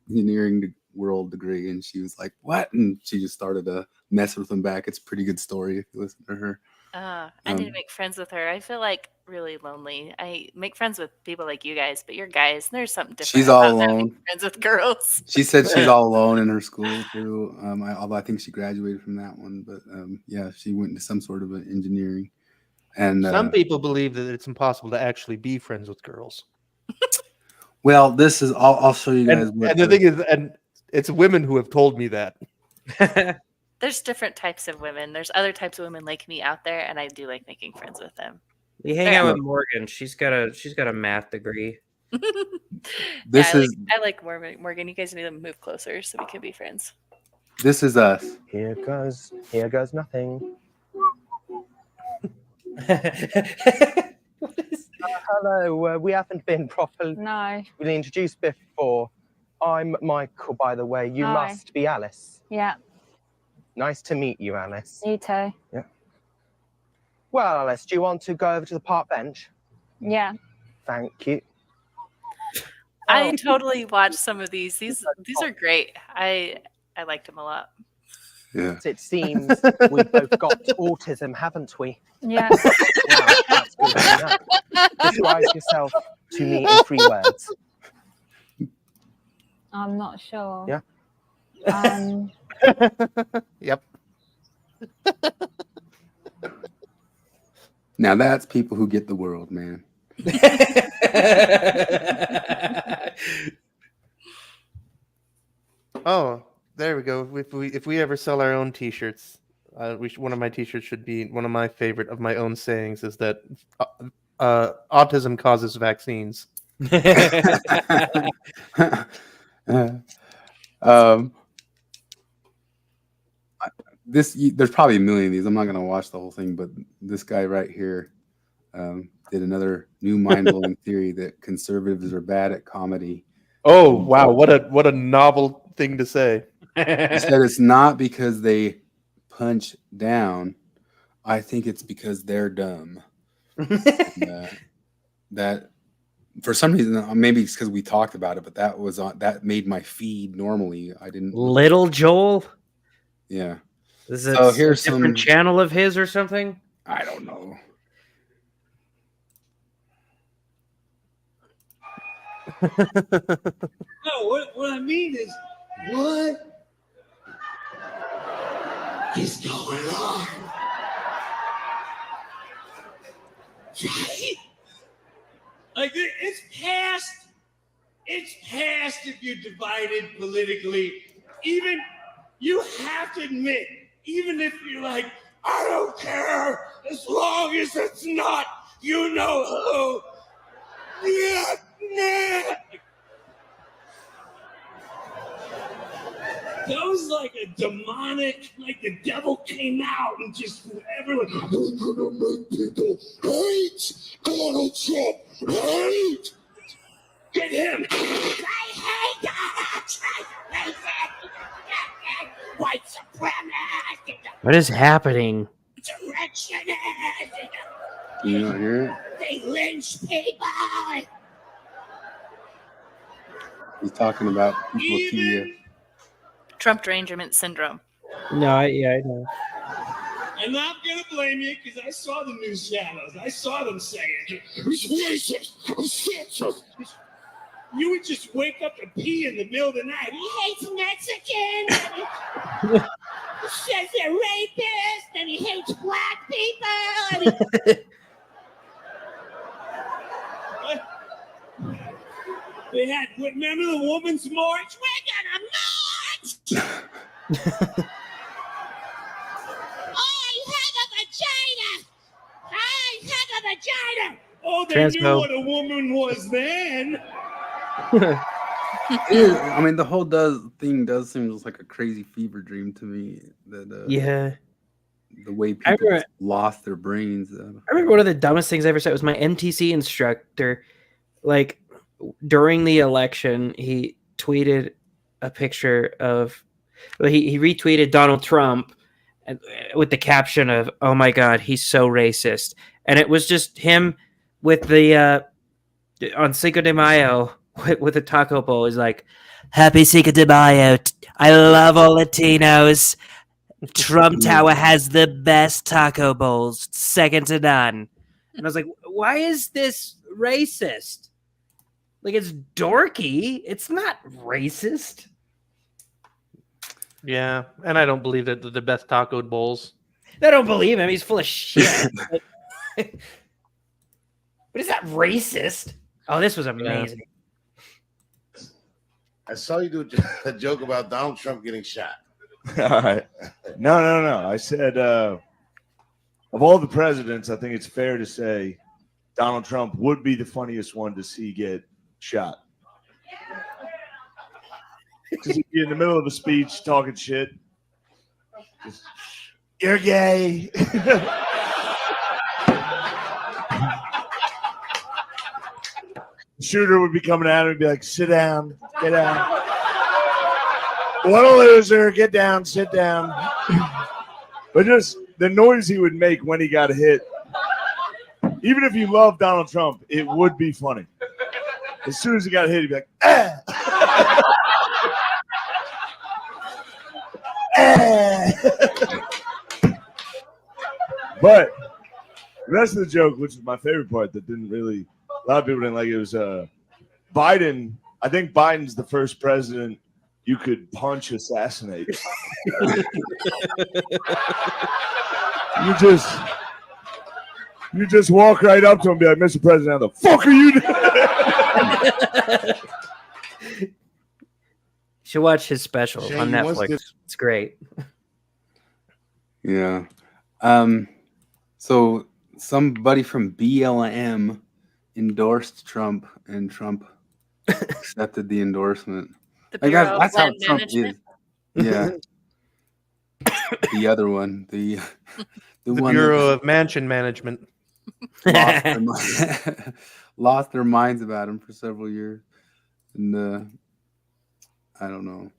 engineering world degree, and she was like, "What?" And she just started to mess with them back. It's a pretty good story if you listen to her. I need to make friends with her. I feel like really lonely. I make friends with people like you guys, but you're guys. There's something different. She's all alone. Friends with girls. She said she's all alone in her school too. Although I think she graduated from that one, but yeah, she went into some sort of an engineering. And some people believe that it's impossible to actually be friends with girls. Well, this is. I'll show you guys. And the thing is, and it's women who have told me that. There's different types of women. There's other types of women like me out there, and I do like making friends with them. We hang out with Morgan. She's got a math degree. I like Morgan. You guys need to move closer so we can be friends. This is us. Here goes nothing. Hello. We haven't been properly introduced before. I'm Michael, by the way. You must be Alice. Yeah. Nice to meet you, Alice. You too. Yeah. Well, Alice, do you want to go over to the park bench? Yeah. Thank you. I totally watched some of these. These are great. I liked them a lot. Yeah. It seems we've both got autism, haven't we? Yeah. Well, that's good to know. Describe yourself to me in 3 words. I'm not sure. Yeah. Yep. Now that's people who get the world, man. Oh, there we go. If we ever sell our own T-shirts, one of my T-shirts should be one of my favorite of my own sayings is that autism causes vaccines. There's probably a million of these. I'm not gonna watch the whole thing, but this guy right here did another new mind-blowing theory that conservatives are bad at comedy. Oh wow, what a novel thing to say. He said it's not because they punch down. I think it's because they're dumb. That for some reason, maybe it's because we talked about it, but that made my feed normally. I didn't. Little Joel. Yeah. Is it here's a different channel of his or something? I don't know. No, what I mean is, what is going on? Right? Like it's past if you're divided politically. Even you have to admit, even if you're like, I don't care as long as it's not you know who. Yeah, nah. That was like a demonic, like the devil came out and just everyone. We're gonna make people hate Donald Trump. Hate. Get him. I hate Donald Trump. White supremacist. What is happening? Insurrectionist. You don't hear it? They lynch people. He's talking about people with the. Trump derangement syndrome. No, I know. I'm not gonna blame you because I saw the new shadows. I saw them saying it's racist, it's sexist. You would just wake up and pee in the middle of the night. He hates Mexicans. He says they're rapists, and he hates black people. And they had. Remember the Women's March? We're gonna march. I have a vagina. I have a vagina. Oh, they knew Transpo. what a woman was then. I mean, the whole thing does seem just like a crazy fever dream to me. That Yeah. the way people remember- lost their brains. I remember one of the dumbest things I ever said was my MTC instructor. Like during the election, he tweeted a picture of. Well, he retweeted Donald Trump with the caption of "Oh my God, he's so racist," and it was just him with the on Cinco de Mayo with a taco bowl. He's like, "Happy Cinco de Mayo! I love all Latinos. Trump Tower has the best taco bowls, second to none." And I was like, "Why is this racist? Like, it's dorky. It's not racist." Yeah, and I don't believe that they're the best taco bowls. I don't believe him. He's full of shit. But is that racist? Oh, this was amazing. I saw you do a joke about Donald Trump getting shot. All right. No. I said, of all the presidents, I think it's fair to say Donald Trump would be the funniest one to see get shot. Because he'd be in the middle of a speech talking shit. Just, you're gay. The shooter would be coming at him and be like, sit down, get down. What a loser, get down, sit down. But just the noise he would make when he got hit. Even if you love Donald Trump, it would be funny. As soon as he got hit, he'd be like, ah. But the rest of the joke, which is my favorite part, that didn't really, a lot of people didn't like it, was Biden. I think Biden's the first president you could punch assassinate. You just walk right up to him and be like, Mr. President, how the fuck are you doing? You should watch his special Shane, on he wants Netflix. It's great. Yeah. So somebody from BLM endorsed Trump, and Trump accepted the endorsement. The Like, Bureau of that's how Land Trump Management. is. Yeah. The other one, the one Bureau of Mansion Management. lost their minds about him for several years, and I don't know.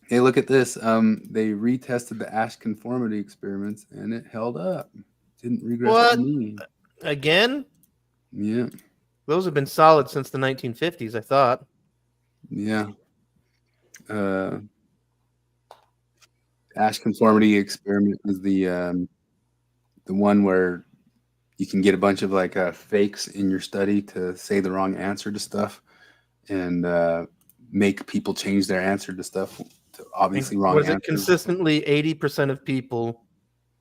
Hey, look at this. They retested the ash conformity experiments, and it held up. Didn't regress What? the mean. Again? Yeah. Those have been solid since the 1950s, I thought. Yeah. Ash conformity experiment is the one where you can get a bunch of like fakes in your study to say the wrong answer to stuff, and make people change their answer to stuff to obviously wrong Was it answers. consistently 80% of people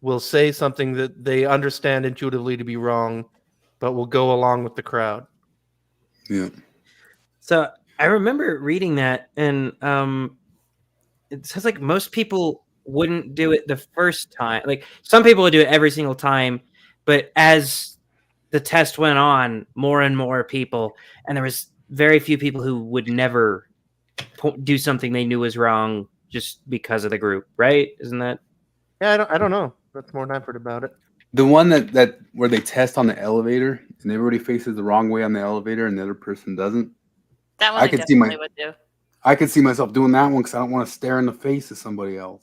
will say something that they understand intuitively to be wrong, but will go along with the crowd? Yeah. So I remember reading that, and it says like most people wouldn't do it the first time. Like some people would do it every single time, but as the test went on, more and more people, and there was very few people who would never do something they knew was wrong just because of the group, right? Isn't that? Yeah, I don't know. That's more than I've heard about it. The one that where they test on the elevator and everybody faces the wrong way on the elevator and the other person doesn't. That one I I could definitely would do. I could see myself doing that one because I don't want to stare in the face of somebody else.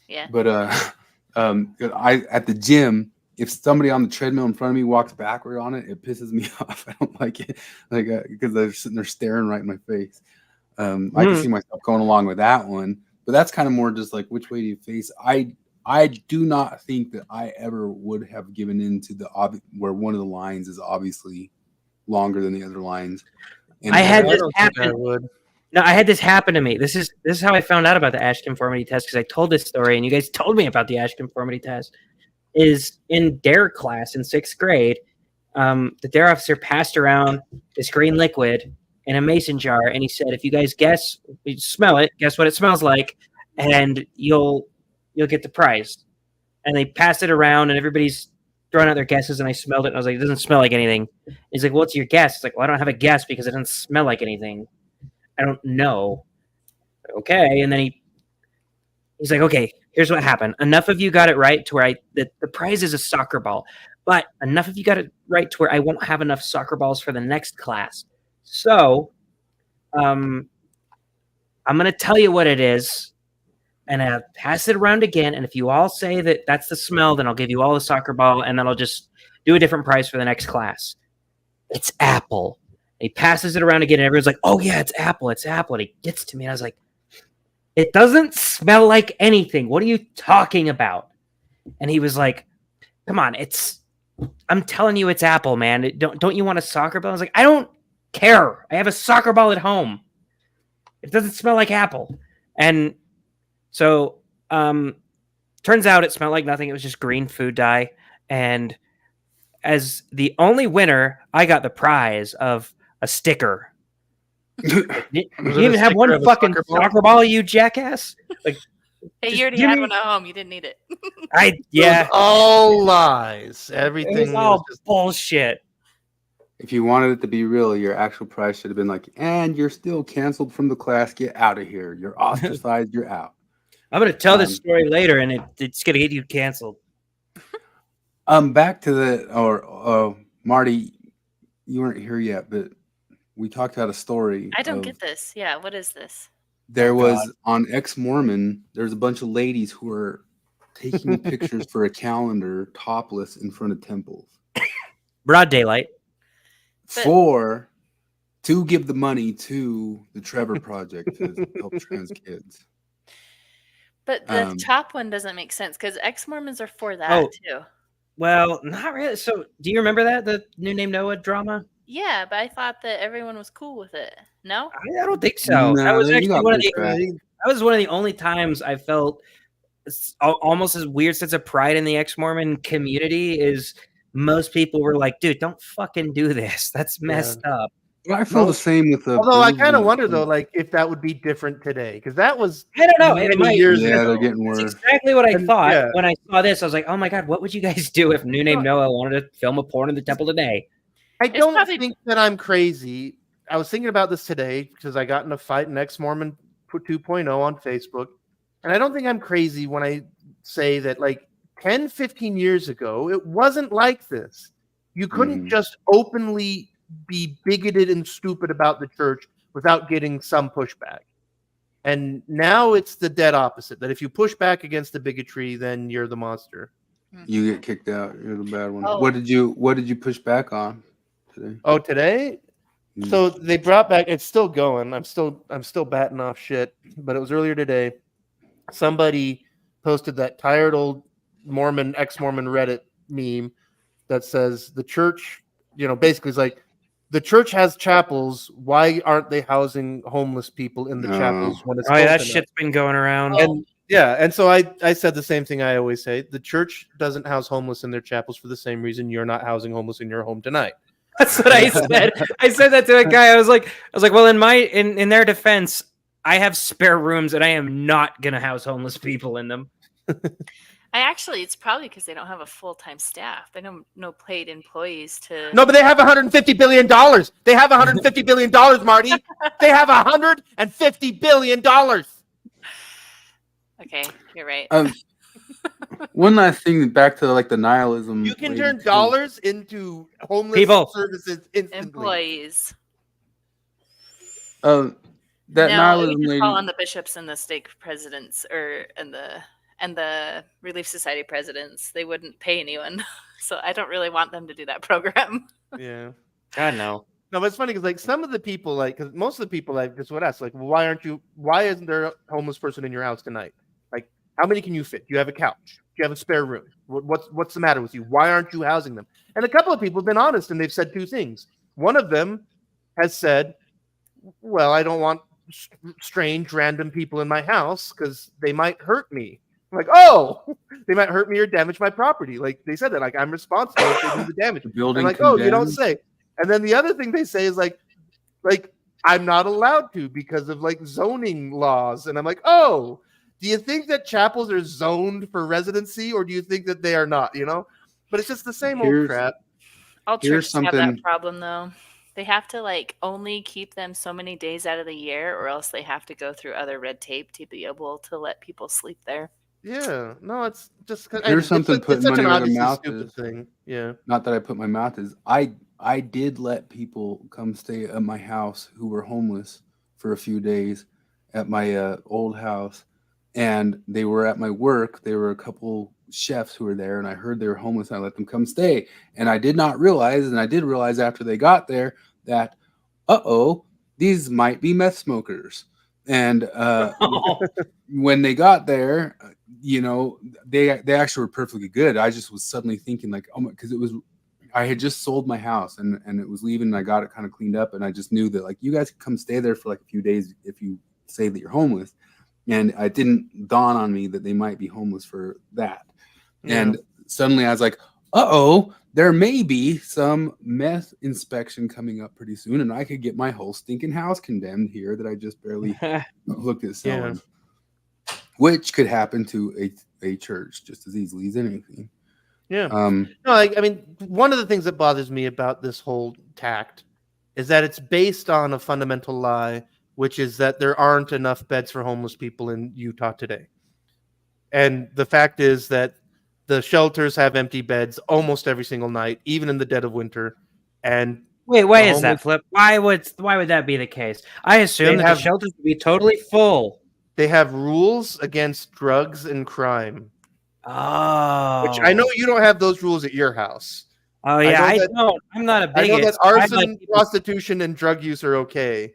Yeah. But I at the gym, if somebody on the treadmill in front of me walks backward on it, it pisses me off. I don't like it, like because they're sitting there staring right in my face. I can see myself going along with that one, but that's kind of more just like which way do you face? I do not think that I ever would have given in to the where one of the lines is obviously longer than the other lines. And I had this I happen. would. No, I had this happen to me. This is how I found out about the Ash conformity test because I told this story and you guys told me about the Ash conformity test. Is in DARE class in 6th grade, the DARE officer passed around this green liquid in a mason jar, and he said, "If you guys smell it, guess what it smells like, and you'll get the prize." And they passed it around, and everybody's throwing out their guesses, and I smelled it, and I was like, "It doesn't smell like anything." He's like, "What's your guess?" It's like, "Well, I don't have a guess because it doesn't smell like anything. I don't know." Okay, and then he's like, "Okay, here's what happened. Enough of you got it right to where the prize is a soccer ball, but enough of you got it right to where I won't have enough soccer balls for the next class. So, I'm going to tell you what it is, and I'll pass it around again. And if you all say that that's the smell, then I'll give you all the soccer ball, and then I'll just do a different prize for the next class. It's apple." He passes it around again, and everyone's like, "Oh yeah, it's apple, it's apple." And he gets to me, and I was like, "It doesn't smell like anything. What are you talking about?" And he was like, "Come on, I'm telling you it's apple, man. Don't you want a soccer ball?" I was like, "I don't care. I have a soccer ball at home. It doesn't smell like apple." And so turns out it smelled like nothing. It was just green food dye. And as the only winner, I got the prize of a sticker. You didn't even have one fucking soccer ball, you jackass. Like, hey, you already had one at home. You didn't need it. It was all lies. Everything It was all bullshit. If you wanted it to be real, your actual prize should have been like, "And you're still canceled from the class. Get out of here. You're ostracized. You're out." I'm going to tell this story later, and it's going to get you canceled. Back to the Marty, you weren't here yet, but we talked about a story. I don't get this. Yeah, what is this? There was on Ex-Mormon, there's a bunch of ladies who are taking pictures for a calendar topless in front of temples. Broad daylight. To give the money to the Trevor Project to help trans kids. But the top one doesn't make sense because ex-Mormons are for that too. Well, not really. So do you remember the New Name Noah drama? Yeah, but I thought that everyone was cool with it. No? I don't think so. No, that was you actually got one of pushback. the only times I felt almost as weird sense of pride in the ex-Mormon community is most people were like, "Dude, don't fucking do this. That's messed up." I feel the same with the. Although I kind of wonder though, like if that would be different today, because that was I don't know. many years ago. They're getting worse. That's exactly what I thought yeah. when I saw this. I was like, "Oh my god, what would you guys do if New Name Noah wanted to film a porn in the temple today?" I don't think that I'm crazy. I was thinking about this today because I got in a fight in Ex-Mormon 2.0 on Facebook. And I don't think I'm crazy when I say that like 10, 15 years ago, it wasn't like this. You couldn't just openly be bigoted and stupid about the church without getting some pushback. And now it's the dead opposite, that if you push back against the bigotry, then you're the monster. You get kicked out. You're the bad one. Oh. What did you push back on today? Oh, today? So they brought back, it's still going. I'm still batting off shit, but it was earlier today. Somebody posted that tired old Mormon, ex-Mormon Reddit meme that says the church, basically is like, the church has chapels. Why aren't they housing homeless people in the chapels when it's that open shit's up? been going around. And yeah, and so I said the same thing I always say. The church doesn't house homeless in their chapels for the same reason you're not housing homeless in your home tonight. That's what I said. I said that to a guy. I was like, well, in their defense, I have spare rooms and I am not gonna house homeless people in them. It's probably because they don't have a full-time staff. They don't no paid employees to. No, but they have $150 billion. They have $150 billion, Marty. They have $150 billion. Okay, you're right. One last thing, back to like the nihilism. You can lady turn too. dollars into homeless People. services instantly. Employees. That No, we nihilism just lady. call on the bishops and the stake presidents, and the Relief Society presidents. They wouldn't pay anyone, so I don't really want them to do that program. Yeah. God no. No, but it's funny because like some of the people, like, because most of the people I just would ask, like, well, why isn't there a homeless person in your house tonight? Like, how many can you fit? Do you have a couch? Do you have a spare room? What's the matter with you? Why aren't you housing them? And a couple of people have been honest, and they've said two things. One of them has said, well, I don't want strange random people in my house because they might hurt me. I'm like, oh, they might hurt me or damage my property. Like they said that, like I'm responsible if they do the damage. Building I'm like, oh, you don't condemned. say. And then the other thing they say is like I'm not allowed to because of like zoning laws. And I'm like, oh, do you think that chapels are zoned for residency, or do you think that they are not? You know, but it's just the same old crap. All Here's churches have something- that problem though. They have to like only keep them so many days out of the year, or else they have to go through other red tape to be able to let people sleep there. Yeah, no, it's just Here's something it's putting such an money where their obviously mouth stupid is. thing. Yeah, Not that I put my mouth is. I did let people come stay at my house who were homeless for a few days at my old house, and they were at my work. There were a couple chefs who were there, and I heard they were homeless, and I let them come stay. And I did not realize, and I did realize after they got there that, these might be meth smokers. And when they got there, you know, they actually were perfectly good. I just was suddenly thinking like, oh my, because I had just sold my house and it was leaving, and I got it kind of cleaned up, and I just knew that like you guys could come stay there for like a few days if you say that you're homeless. And it didn't dawn on me that they might be homeless for that. Yeah. And suddenly I was like, there may be some meth inspection coming up pretty soon, and I could get my whole stinking house condemned here that I just barely looked at selling. Which could happen to a church just as easily as anything. Yeah. No, I mean, one of the things that bothers me about this whole tact is that it's based on a fundamental lie, which is that there aren't enough beds for homeless people in Utah today. And the fact is that the shelters have empty beds almost every single night, even in the dead of winter. And wait, why is that, Flip? Why would that be the case? I assume that the shelters would be totally full. They have rules against drugs and crime. Oh, which I know you don't have those rules at your house. Oh yeah, I don't. I'm not a bigot. I know that arson, prostitution, and drug use are okay.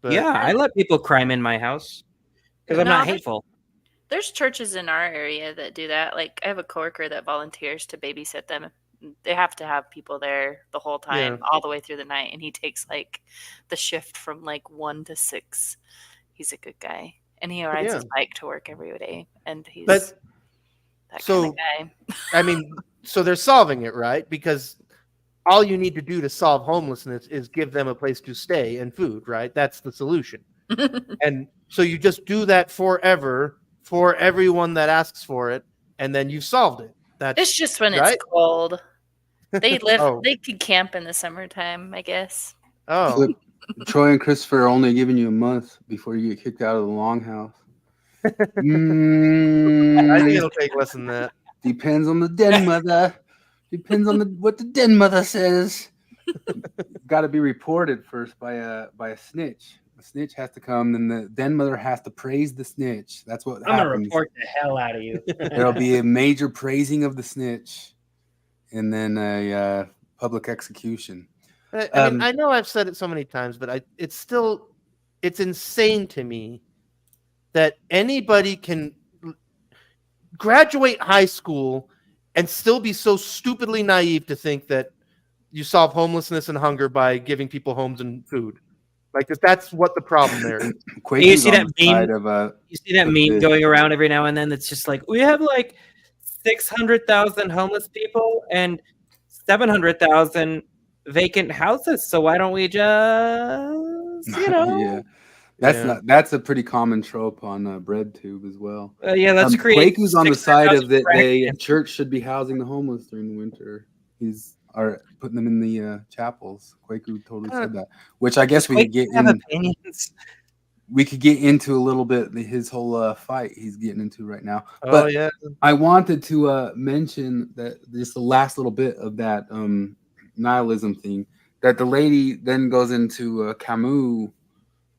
But yeah, I let people crime in my house because I'm not hateful. There's churches in our area that do that. Like I have a coworker that volunteers to babysit them. They have to have people there the whole time, all the way through the night, and he takes like the shift from like 1 to 6. He's a good guy, and he rides his bike to work every day, and he's that kind of guy. I mean, so they're solving it, right? Because all you need to do to solve homelessness is give them a place to stay and food, right? That's the solution. And so you just do that forever for everyone that asks for it, and then you've solved it. It's just when it's cold. They they could camp in the summertime, I guess. So, Troy and Christopher are only giving you a month before you get kicked out of the longhouse. I think it'll take less than that. Depends on the den mother. Depends on what the den mother says. Got to be reported first by a snitch. The snitch has to come, then the den mother has to praise the snitch. That's what I'm happens. gonna report the hell out of you. There'll be a major praising of the snitch, and then a public execution. I mean, I know I've said it so many times, but it's insane to me that anybody can graduate high school and still be so stupidly naive to think that you solve homelessness and hunger by giving people homes and food. Like that's what the problem there is. You see that meme? You see that meme going around every now and then? That's just like we have like 600,000 homeless people and 700,000 vacant houses. So why don't we just, Yeah. That's a pretty common trope on BreadTube as well. Yeah, that's create Quaku's on the side of that brackets. the church should be housing the homeless during the winter. He's putting them in the chapels. Quaku totally said that, which I guess we could get in. Opinions. We could get into a little bit his whole fight he's getting into right now. Oh, But yeah. I wanted to mention that just the last little bit of that nihilism thing, that the lady then goes into Camus,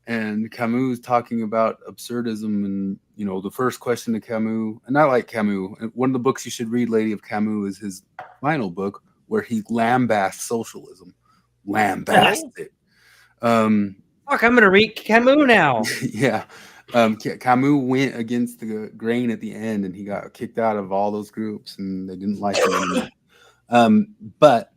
and Camus talking about absurdism, and the first question to Camus, and I like Camus. One of the books you should read, Lady of Camus, is his final book where he lambasts socialism, lambasts it. Fuck, I'm gonna read Camus now. Yeah. Camus went against the grain at the end, and he got kicked out of all those groups, and they didn't like him anymore. But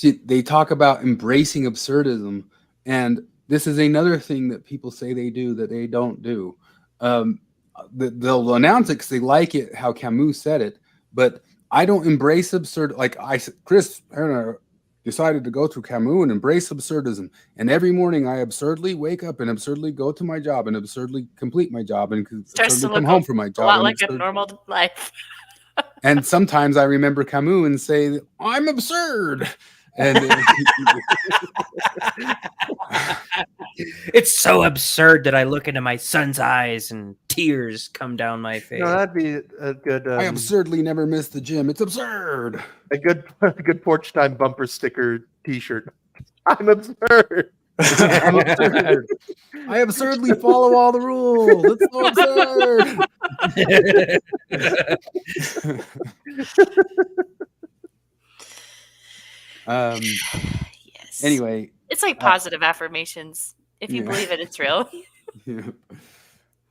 they talk about embracing absurdism, and this is another thing that people say they do that they don't do. They'll announce it because they like it how Camus said it, but I don't embrace absurd. Like Chris Herner decided to go through Camus and embrace absurdism. And every morning I absurdly wake up and absurdly go to my job and absurdly complete my job and absurdly come home from my job. A lot like a normal life. And sometimes I remember Camus and say, I'm absurd. And it's so absurd that I look into my son's eyes and tears come down my face. No, that'd be a good. I absurdly never miss the gym. It's absurd. A good porch time bumper sticker T-shirt. I'm absurd. I'm absurd. I absurdly follow all the rules. It's so absurd. Yes. Anyway, it's like positive affirmations. If you believe it, it's real. Yeah.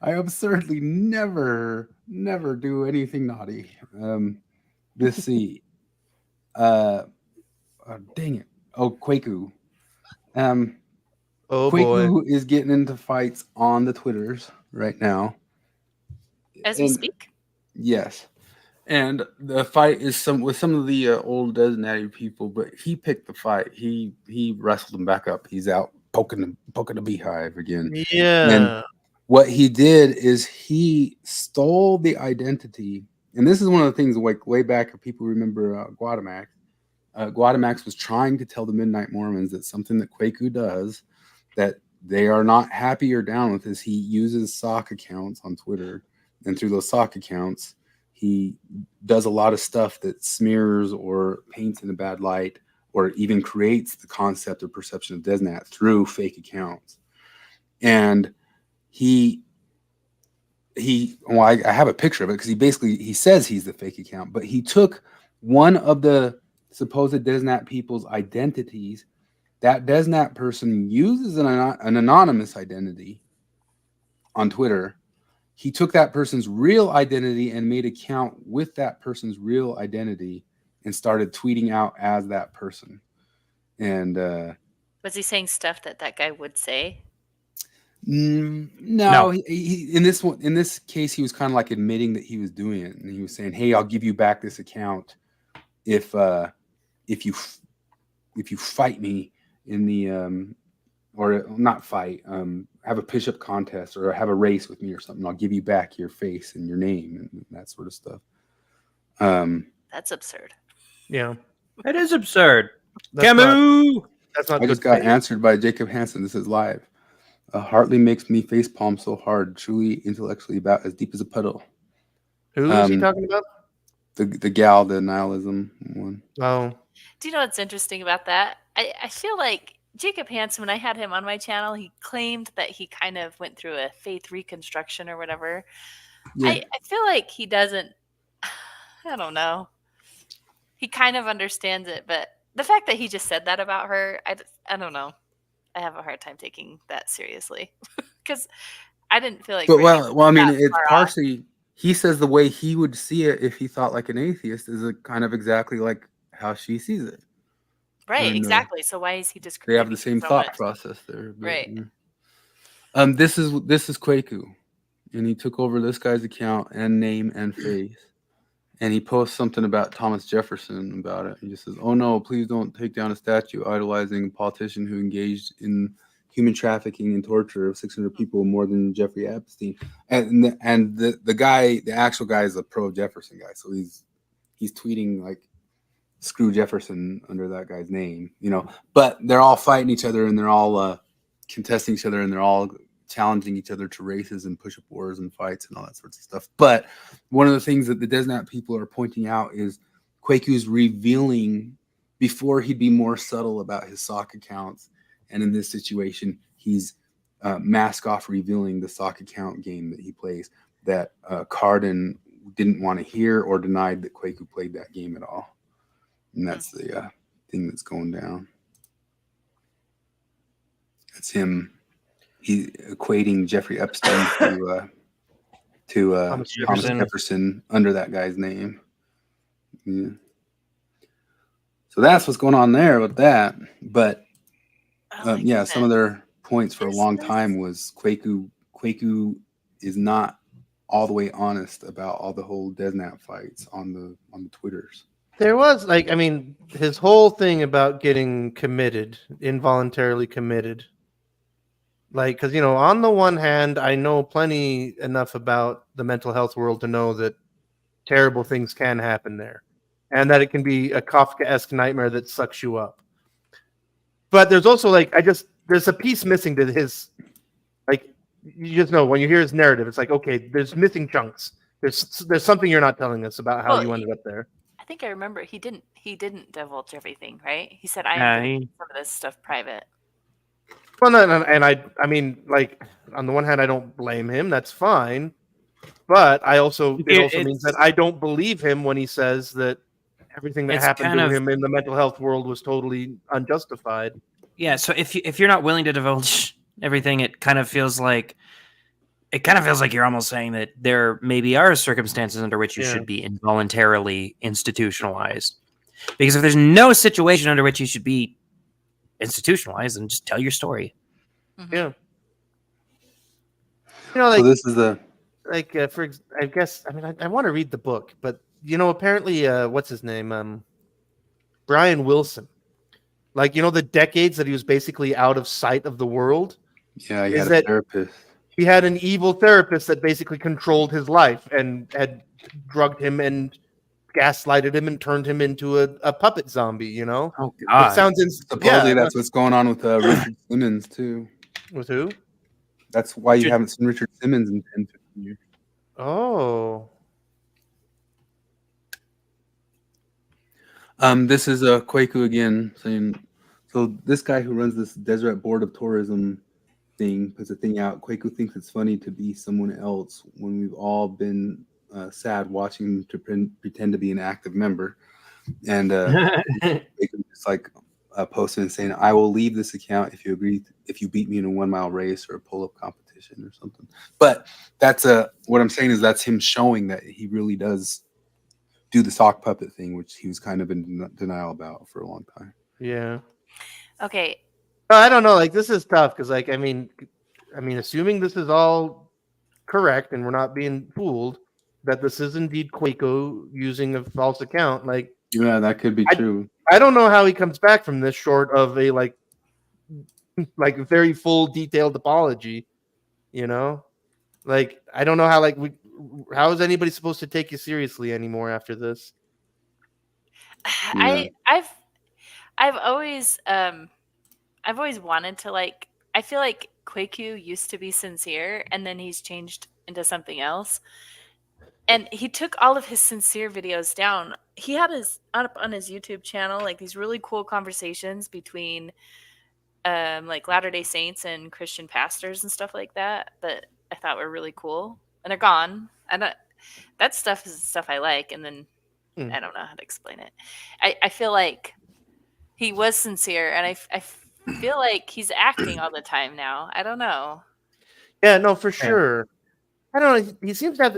I absurdly never do anything naughty. Let's see. Dang it. Oh, Quaku. Oh Quaku boy, is getting into fights on the Twitters right now. As we speak. Yes. And the fight is with some of the old designated people, but he picked the fight. He wrestled him back up. He's out poking the beehive again. yeah. And what he did is he stole the identity. And this is one of the things like way back, if people remember Guadamax. Guadamax was trying to tell the Midnight Mormons that something that Quaku does that they are not happy or down with is he uses sock accounts on Twitter. And through those sock accounts, he does a lot of stuff that smears or paints in a bad light or even creates the concept or perception of Desnat through fake accounts. And I have a picture of it because he says he's the fake account, but he took one of the supposed Desnat people's identities. That Desnat person uses an anonymous identity on Twitter. He took that person's real identity and made an account with that person's real identity and started tweeting out as that person. And was he saying stuff that guy would say? No. He in this case, he was kind of like admitting that he was doing it, and he was saying, "Hey, I'll give you back this account if you fight me in the or not fight, have a push-up contest or have a race with me or something. I'll give you back your face and your name and that sort of stuff." That's absurd. Yeah, that is absurd. Camus. That's not. I just got answered by Jacob Hansen. This is live. Hartley makes me facepalm so hard, truly intellectually about as deep as a puddle. Who is he talking about? The gal, the nihilism one. Oh. Do you know what's interesting about that? I feel like Jacob Hansen, when I had him on my channel, he claimed that he kind of went through a faith reconstruction or whatever. Yeah. I feel like he doesn't, I don't know. He kind of understands it, but the fact that he just said that about her, I don't know. I have a hard time taking that seriously because I didn't feel like. But well, I mean, it's partially. He says the way he would see it if he thought like an atheist is kind of exactly like how she sees it. Right, and, exactly. So why is he just? They have the same thought process there, but, right? This is Quaku, and he took over this guy's account and name and face. And he posts something about Thomas Jefferson about it. He just says, "Oh no, please don't take down a statue idolizing a politician who engaged in human trafficking and torture of 600 people more than Jeffrey Epstein. And the actual guy is a pro Jefferson guy, so he's tweeting like screw Jefferson under that guy's name, But they're all fighting each other, and they're all contesting each other, and they're all challenging each other to races and push-up wars and fights and all that sorts of stuff. But one of the things that the DesNat people are pointing out is Kwaku's revealing, before he'd be more subtle about his sock accounts, and in this situation, he's mask off revealing the sock account game that he plays, that Cardin didn't want to hear or denied that Kwaku played that game at all. And that's the thing that's going down. That's him. He equating Jeffrey Epstein to Thomas Jefferson under that guy's name. Yeah. So that's what's going on there with that. But some of their points for a long time was Kwaku is not all the way honest about all the whole DesNat fights on the Twitters. There was his whole thing about getting committed, involuntarily committed. Because, on the one hand, I know plenty enough about the mental health world to know that terrible things can happen there, and that it can be a Kafkaesque nightmare that sucks you up. But there's also there's a piece missing to his, you just know when you hear his narrative, it's like, okay, there's missing chunks. There's something you're not telling us about how you ended up there. I think I remember he didn't divulge everything, right? He said, I am doing some of this stuff private. Well, no, and on the one hand, I don't blame him. That's fine. But it also means that I don't believe him when he says that everything that happened to him in the mental health world was totally unjustified. Yeah. So if you're not willing to divulge everything, it kind of feels like you're almost saying that there maybe are circumstances under which you should be involuntarily institutionalized. Because if there's no situation under which you should be institutionalized, and just tell your story. Yeah. So this is the I guess I want to read the book, but apparently what's his name? Brian Wilson. The decades that he was basically out of sight of the world. Yeah, he had a therapist. He had an evil therapist that basically controlled his life and had drugged him and gaslighted him and turned him into a puppet zombie, Oh God! It sounds supposedly that's what's going on with Richard Simmons too. With who? That's why you haven't seen Richard Simmons in 10, 15 years. Oh. This is Kwaku again saying. So this guy who runs this Deseret Board of Tourism thing puts a thing out. Kwaku thinks it's funny to be someone else when we've all been sad watching him to pretend to be an active member, and it's like posting and saying, "I will leave this account if you beat me in a 1 mile race or a pull-up competition or something." But that's what I'm saying is that's him showing that he really does do the sock puppet thing, which he was kind of in denial about for a long time. Yeah. Okay. I don't know. This is tough because, assuming this is all correct and we're not being fooled, that this is indeed Kwaku using a false account. Yeah, that could be true. I don't know how he comes back from this short of a very full detailed apology. I don't know how is anybody supposed to take you seriously anymore after this? Yeah. I've always wanted to I feel like Kwaku used to be sincere and then he's changed into something else. And he took all of his sincere videos down. He had up on his YouTube channel these really cool conversations between Latter-day Saints and Christian pastors and stuff like that I thought were really cool. And they're gone. And that stuff is stuff I like. And then I don't know how to explain it. I feel like he was sincere, and I feel like he's acting all the time now. I don't know. Yeah, no, for sure. I don't know. He seems to have.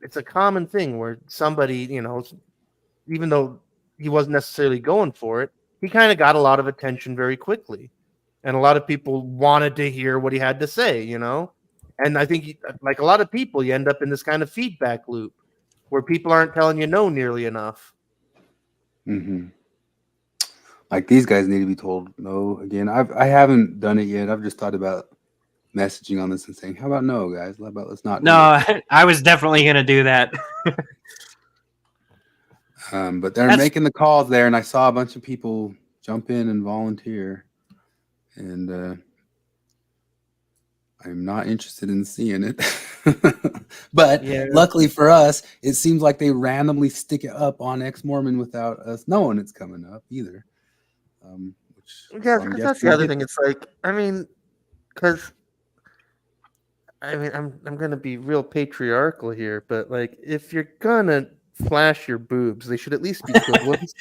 It's a common thing where somebody, even though he wasn't necessarily going for it, he kind of got a lot of attention very quickly, and a lot of people wanted to hear what he had to say. And I think, like a lot of people, you end up in this kind of feedback loop where people aren't telling you no nearly enough. Mm-hmm. Like these guys need to be told no again. I haven't done it yet. I've just thought about messaging on this and saying, "How about no, guys? How about let's not." No, I was definitely gonna do that. But they're making the calls there, and I saw a bunch of people jump in and volunteer, and I'm not interested in seeing it. But luckily for us, it seems like they randomly stick it up on Ex-Mormon without us knowing it's coming up either. Yeah, because that's the other thing. It's like, I mean, I'm gonna be real patriarchal here, but like, if you're gonna flash your boobs, they should at least be good ones.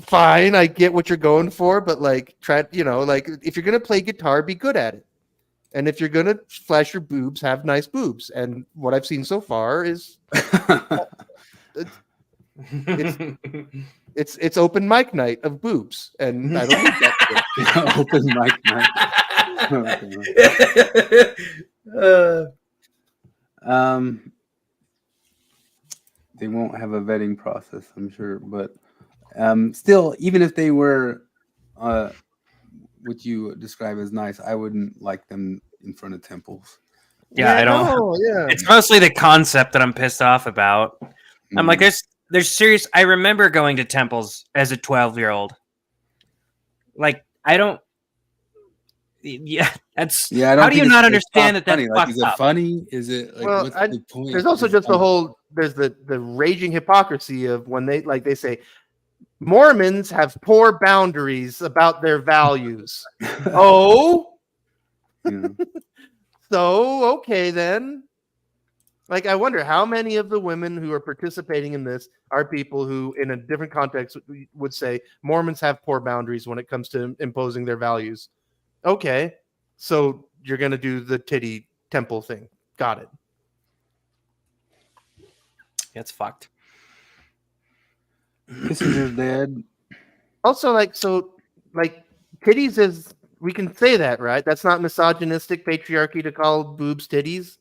Fine, I get what you're going for, but like, if you're gonna play guitar, be good at it. And if you're gonna flash your boobs, have nice boobs. And what I've seen so far is it's open mic night of boobs, and I don't need that. Open mic night. They won't have a vetting process, I'm sure, but still, even if they were what you describe as nice, I wouldn't like them in front of temples. Yeah, I don't. It's mostly the concept that I'm pissed off about. I'm like, there's serious. I remember going to temples as a 12-year-old. Like, I don't. Yeah, that's. Yeah, I don't how do you not understand that? That's funny. Like, is it funny? Is it like? Well, what's the point? there's also just the whole. There's the raging hypocrisy of when they say Mormons have poor boundaries about their values. Oh, so okay then. Like, I wonder how many of the women who are participating in this are people who, in a different context, would say Mormons have poor boundaries when it comes to imposing their values. Okay, so you're going to do the titty temple thing. Got it. It's fucked. Kissinger's dead. Also, titties is, we can say that, right? That's not misogynistic patriarchy to call boobs titties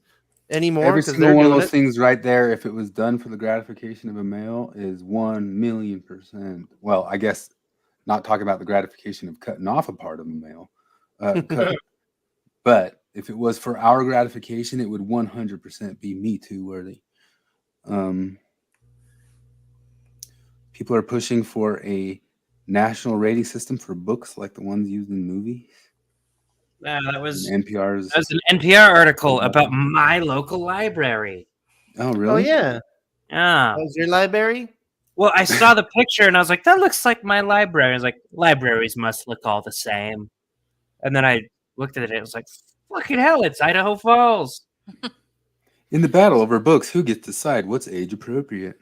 anymore. Every single one of those things right there, if it was done for the gratification of a male, is 1,000,000%. Well, I guess not talking about the gratification of cutting off a part of a male. But if it was for our gratification, it would 100% be Me Too worthy. People are pushing for a national rating system for books like the ones used in movies. That was NPR's. That was an NPR article about my local library. Oh, really? Oh, yeah. Yeah. That was your library? Well, I saw the picture and I was like, that looks like my library. I was like, libraries must look all the same. And then I looked at it and it was like, fucking hell, it's Idaho Falls. In the battle over books, who gets to decide what's age appropriate?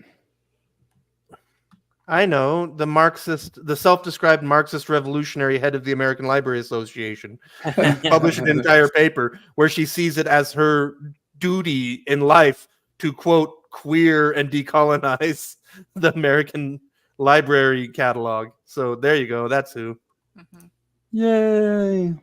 I know, the self-described Marxist revolutionary head of the American Library Association published an entire paper where she sees it as her duty in life to, quote, queer and decolonize the American library catalog. So there you go. That's who. Mm-hmm. Yay.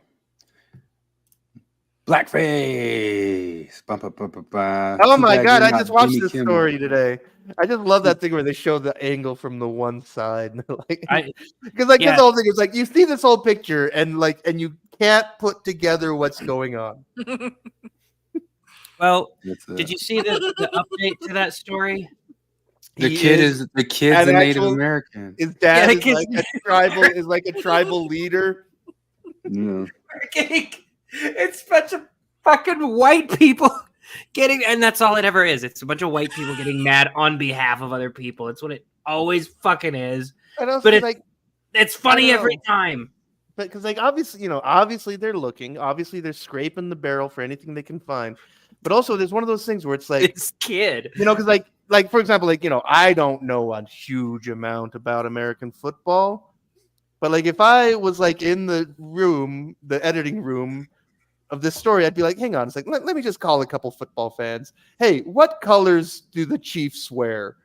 Blackface. Oh my God, I just watched this story today. I just love that thing where they show the angle from the one side. Because the whole thing is like, you see this whole picture and you can't put together what's going on. Well, did you see the update to that story? The kid's a Native American. His dad is like a tribal leader. Yeah. It's a bunch of fucking white people getting, and that's all it ever is. It's a bunch of white people getting mad on behalf of other people. It's what it always fucking is. But it's funny every time. But because obviously they're looking. Obviously they're scraping the barrel for anything they can find. But also there's one of those things where it's like this kid, because like for example, I don't know a huge amount about American football. But if I was in the editing room of this story, I'd be like, hang on, it's like, let me just call a couple football fans. Hey, what colors do the Chiefs wear?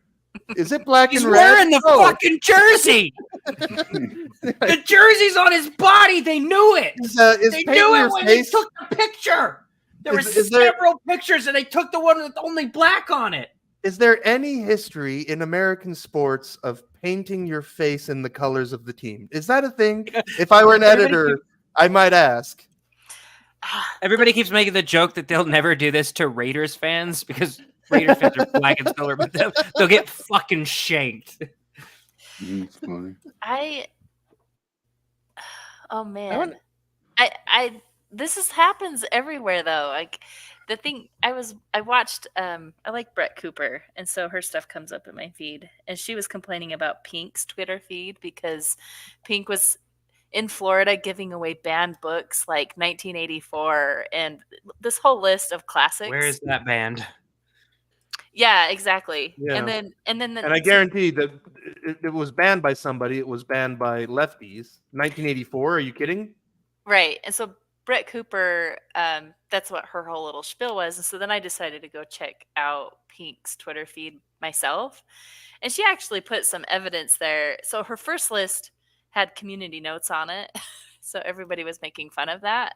Is it black and red? He's wearing the fucking jersey. The jersey's on his body. They knew it. They knew it when they took the picture. There were several pictures, and they took the one with only black on it. Is there any history in American sports of painting your face in the colors of the team? Is that a thing? If I were an editor, I might ask. Everybody keeps making the joke that they'll never do this to Raiders fans because Raiders fans are black and silver, but they'll get fucking shanked. It's funny. Oh man, I this happens everywhere though. Like the thing I watched I like Brett Cooper, and so her stuff comes up in my feed, and she was complaining about Pink's Twitter feed because Pink was in Florida giving away banned books like 1984 and this whole list of classics. Where is that band? Yeah, exactly. Yeah. And then I guarantee that it was banned by somebody. It was banned by lefties. 1984. Are you kidding? Right. And so Brett Cooper, that's what her whole little spiel was. And so then I decided to go check out Pink's Twitter feed myself. And she actually put some evidence there. So her first list had community notes on it. So everybody was making fun of that.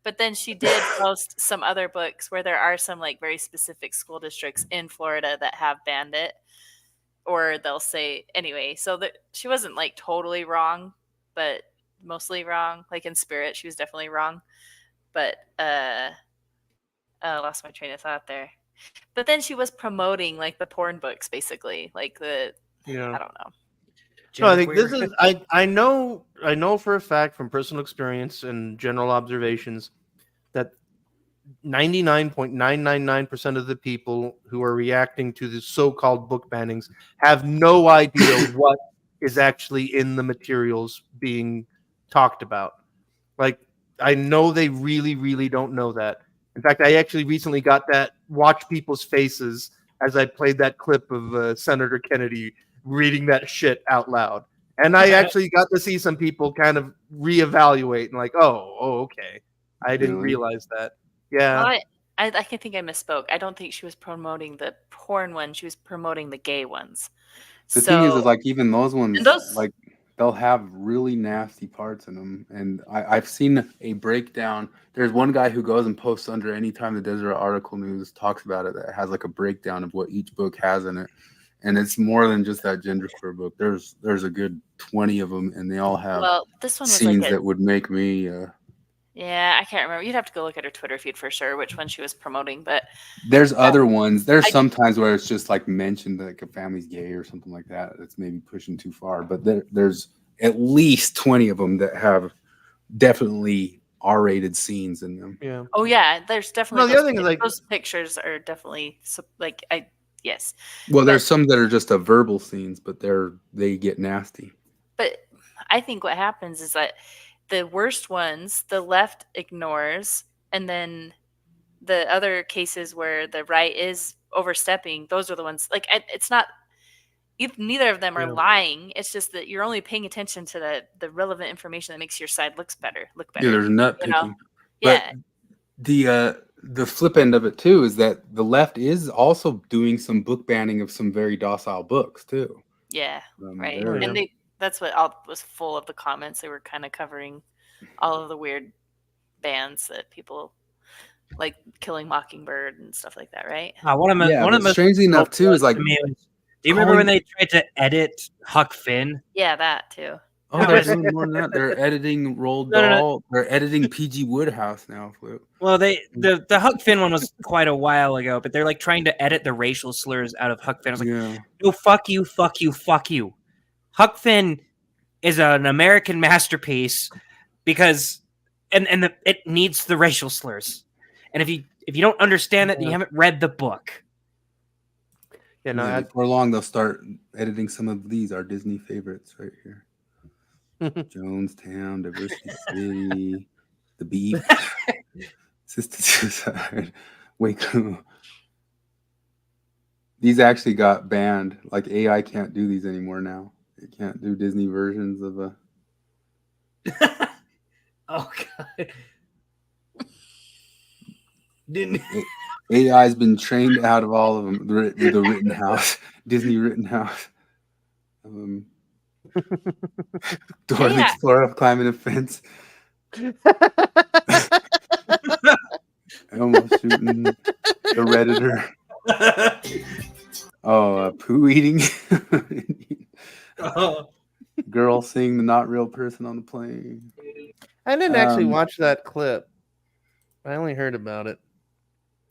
But then she did post some other books where there are some like very specific school districts in Florida that have banned it. Or they'll say anyway. So that she wasn't like totally wrong, but mostly wrong. Like in spirit, she was definitely wrong. But I lost my train of thought there. But then she was promoting like the porn books, basically. Like I don't know. No, I think this is. I know for a fact from personal experience and general observations that 99.999% of the people who are reacting to the so-called book bannings have no idea what is actually in the materials being talked about. Like, I know they really, really don't know that. In fact, I actually recently got that watch people's faces as I played that clip of Senator Kennedy reading that shit out loud. And I actually got to see some people kind of reevaluate and like, oh, okay. I didn't realize that. Yeah. Well, I think I misspoke. I don't think she was promoting the porn one. She was promoting the gay ones. The thing is like even those ones, like they'll have really nasty parts in them. And I've seen a breakdown. There's one guy who goes and posts under Anytime the Desert Article News talks about it that has like a breakdown of what each book has in it. And it's more than just that genderqueer book. There's a good 20 of them, and they all have this one was scenes like that would make me. Yeah, I can't remember. You'd have to go look at her Twitter feed for sure, which one she was promoting. But there's other ones. There's sometimes where it's just like mentioned like a family's gay or something like that. That's maybe pushing too far. But there's at least 20 of them that have definitely R-rated scenes in them. Yeah. Oh yeah, there's definitely. No, the other thing is like those pictures are definitely like yes. Well, there's some that are just a verbal scenes, but they get nasty. But I think what happens is that the worst ones, the left ignores, and then the other cases where the right is overstepping, those are the ones. Like it's not. Neither of them are lying. It's just that you're only paying attention to the relevant information that makes your side look better. Yeah, there's nut picking. Yeah. The flip end of it too is that the left is also doing some book banning of some very docile books too. Yeah, right. And that's what was full of the comments. They were kind of covering all of the weird bans that people like Killing Mockingbird and stuff like that, right? One of the strangely enough too is like. Do you remember when they tried to edit Huck Finn? Yeah, that too. Oh, they're doing more than that. They're editing Roald Dahl. No. They're editing P.G. Wodehouse now. Well, the Huck Finn one was quite a while ago, but they're like trying to edit the racial slurs out of Huck Finn. I was like, no, fuck you, fuck you, fuck you. Huck Finn is an American masterpiece because it needs the racial slurs. And if you don't understand that, then you haven't read the book. Yeah, no. Before long, they'll start editing some of these our Disney favorites right here. Jonestown, Diversity City, The Beach, Assisted Suicide, Waco. These actually got banned. Like AI can't do these anymore now. It can't do Disney versions of a. Oh God! Didn't AI's been trained out of all of them. The Rittenhouse, Disney Rittenhouse. Dora the Explorer climbing a fence. Almost shooting the Redditor. Oh, poo eating. Oh. Girl seeing the not real person on the plane. I didn't actually watch that clip. I only heard about it.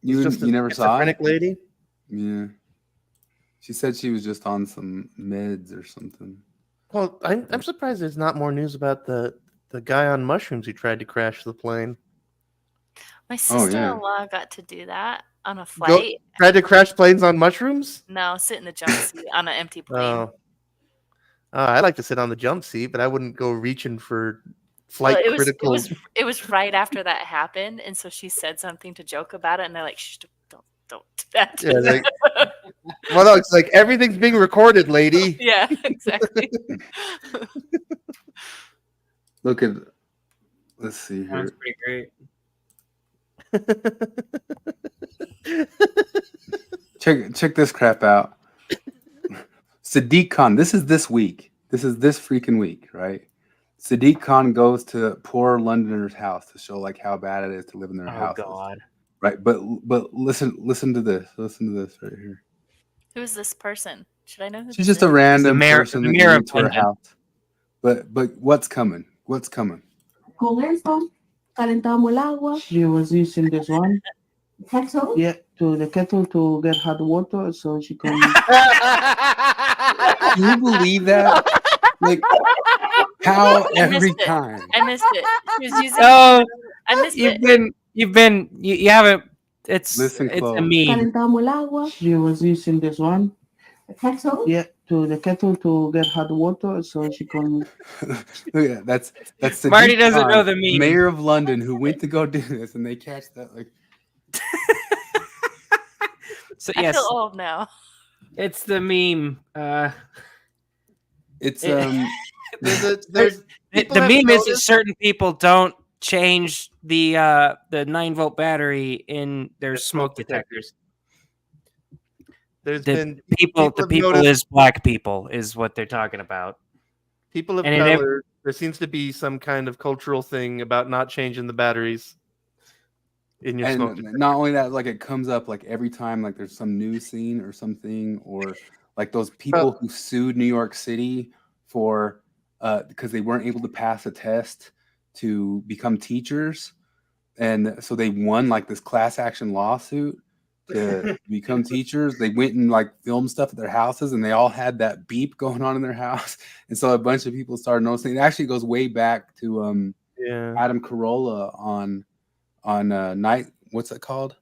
You never saw it? Schizophrenic lady? Yeah. She said she was just on some meds or something. Well, I'm surprised there's not more news about the guy on mushrooms who tried to crash the plane. My sister-in-law got to do that on a Go, flight. tried to crash planes on mushrooms? No, sit in the jump seat on an empty plane. Oh. I like to sit on the jump seat, but I wouldn't go reaching for flight critical. It was right after that happened, and so she said something to joke about it, and they're like, "Shh, don't do that." Yeah, well, no, it's like everything's being recorded, lady. Yeah, exactly. Look at. Let's see here. That's pretty great. Check this crap out. Sadiq Khan. This is this week. This is this freaking week, right? Sadiq Khan goes to poor Londoners' house to show like how bad it is to live in their houses. Oh God. Right, but listen to this. Listen to this right here. Who is this person? Should I know who She's this just a is? random mayor- person the that mayor you of meet to her London. house. But what's coming? What's coming? Con eso, calentamos el agua. She was using this one. Kettle. Yeah, to the kettle to get hot water so she can. Can you believe that? Like how I every missed it. time. I missed it. She was using. Oh, I missed it. you haven't. It's Listen it's a close. meme. Calentamos el agua. She was using this one. Kettle. Yeah, to the kettle to get hot water so she can. Look at that. That's Sadiq Marty doesn't Khan, know the meme. Mayor of London, who went to go do this, and they catch that like. So I yes, feel old now. it's the meme. It's There's The meme is that certain people don't change the 9-volt battery in their smoke detectors. There's The been people have is black people is what they're talking about. people of and in color. There seems to be some kind of cultural thing about not changing the batteries in your smoke and detector. not only that, like it comes up like every time like there's some news scene or something, or like those people who sued New York City for because they weren't able to pass a test to become teachers, and so they won like this class action lawsuit to become teachers. They went and like filmed stuff at their houses, and they all had that beep going on in their house, and so a bunch of people started noticing. It actually goes way back to Adam Carolla on night. What's it called?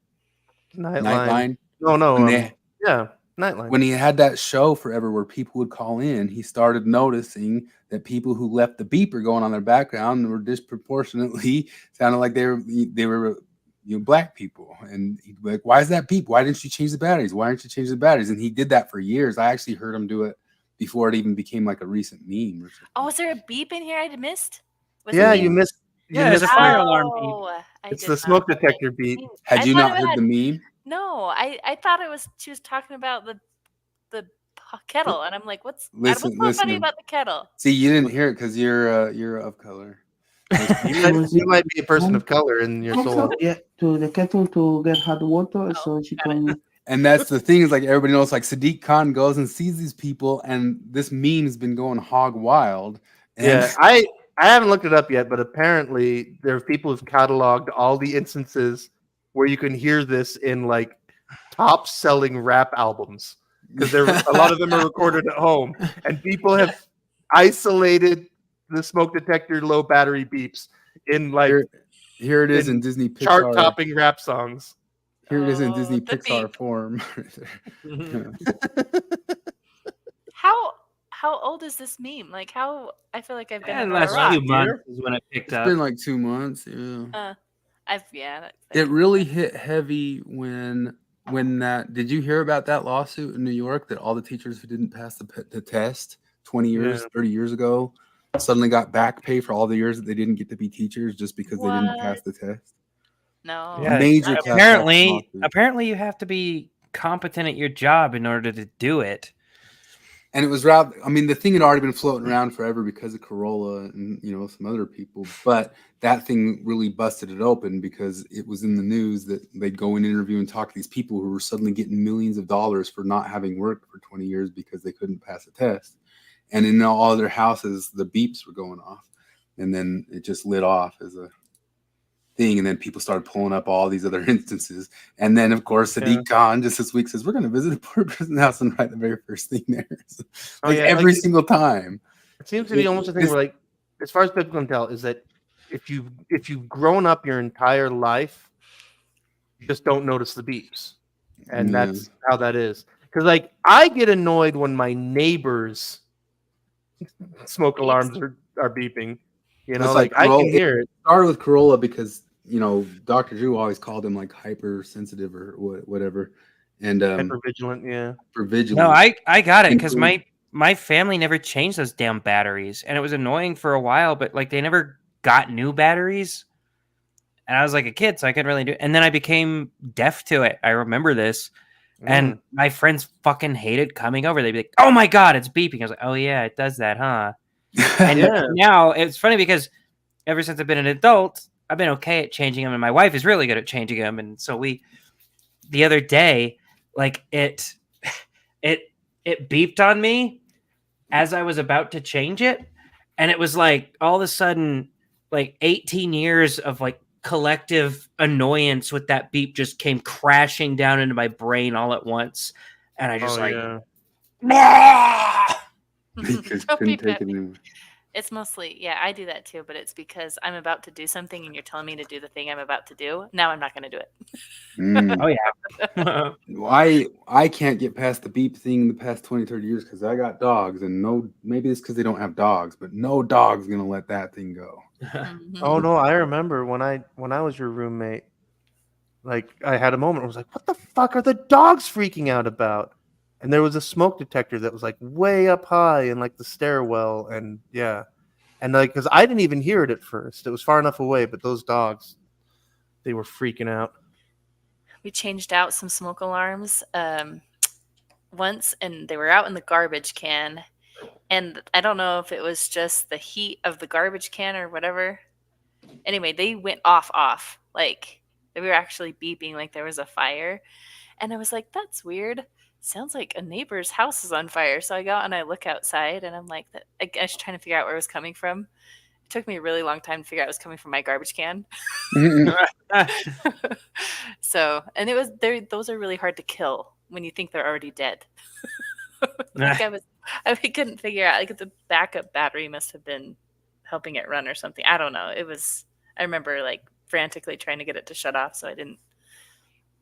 Nightline. No. Yeah, Nightline. When he had that show forever where people would call in, he started noticing that people who left the beeper going on their background were disproportionately sounded like they were black people. And he'd be like, why is that beep? Why didn't you change the batteries? Why didn't you change the batteries? And he did that for years. I actually heard him do it before it even became like a recent meme or something. Oh, was there a beep in here I missed? You missed. Yeah, there's a fire alarm beep. It's the smoke detector beep. Had you not heard the meme? No, I thought it was she was talking about the kettle, and I'm like, what's so funny about the kettle? See, you didn't hear it because you're of color. You might be a person of color in your soul. Yeah, to the kettle to get hot water so she can. And that's the thing is like everybody knows like Sadiq Khan goes and sees these people, and this meme's been going hog wild. And Yeah, I haven't looked it up yet, but apparently there are people who've cataloged all the instances where you can hear this in like top selling rap albums, because a lot of them are recorded at home, and people have isolated the smoke detector low battery beeps in like here it is in Disney Pixar chart topping rap songs. Here it is in Disney Pixar form. How old is this meme? Like how I feel like I've been And under a last rock. 2 months is when it picked It's up. been like 2 months. Yeah. It really hit heavy when that. Did you hear about that lawsuit in New York that all the teachers who didn't pass the test 20 years, 30 years ago suddenly got back pay for all the years that they didn't get to be teachers just because they didn't pass the test? No. Yeah, Major apparently you have to be competent at your job in order to do it. And it was rather, I mean, the thing had already been floating around forever because of Corolla and, some other people. But that thing really busted it open because it was in the news that they'd go and interview and talk to these people who were suddenly getting millions of dollars for not having worked for 20 years because they couldn't pass a test. And in all their houses, the beeps were going off. And then it just lit off as a thing, and then people started pulling up all these other instances, and then of course Sadiq Khan just this week says we're going to visit a poor person's house and write the very first thing there. So, every single time. It seems to be almost a thing where, like, as far as people can tell, is that if you've grown up your entire life, you just don't notice the beeps, and that's how that is. Because like I get annoyed when my neighbors' smoke alarms are beeping. Like I can hear it. Started with Corolla because Dr. Drew always called him like hypersensitive or whatever, and hypervigilant. Yeah, hypervigilant. No, I got it because my family never changed those damn batteries, and it was annoying for a while. But like they never got new batteries, and I was like a kid, so I couldn't really do it. And then I became deaf to it. I remember this, and my friends fucking hated coming over. They'd be like, "Oh my god, it's beeping." I was like, "Oh yeah, it does that, huh?" And now it's funny because ever since I've been an adult, I've been okay at changing them, and my wife is really good at changing them. And so the other day, like it beeped on me as I was about to change it, and it was like all of a sudden, like 18 years of like collective annoyance with that beep just came crashing down into my brain all at once, and I just couldn't take it anymore. It's mostly, I do that too, but it's because I'm about to do something and you're telling me to do the thing I'm about to do. Now I'm not going to do it. Oh, yeah. I can't get past the beep thing the past 20, 30 years because I got dogs, and maybe it's because they don't have dogs, but no dog's going to let that thing go. Oh, no, I remember when I was your roommate, like I had a moment. I was like, what the fuck are the dogs freaking out about? And there was a smoke detector that was like way up high in like the stairwell, and like because I didn't even hear it at first. It was far enough away, but those dogs, they were freaking out. We changed out some smoke alarms once, and they were out in the garbage can. And I don't know if it was just the heat of the garbage can or whatever. Anyway, they went off. Like they were actually beeping like there was a fire. And I was like, that's weird. Sounds like a neighbor's house is on fire. So I go out and I look outside, and I'm like, I was trying to figure out where it was coming from. It took me a really long time to figure out it was coming from my garbage can. So, and those are really hard to kill when you think they're already dead. Like I couldn't figure out, like the backup battery must have been helping it run or something. I don't know. I remember like frantically trying to get it to shut off so I didn't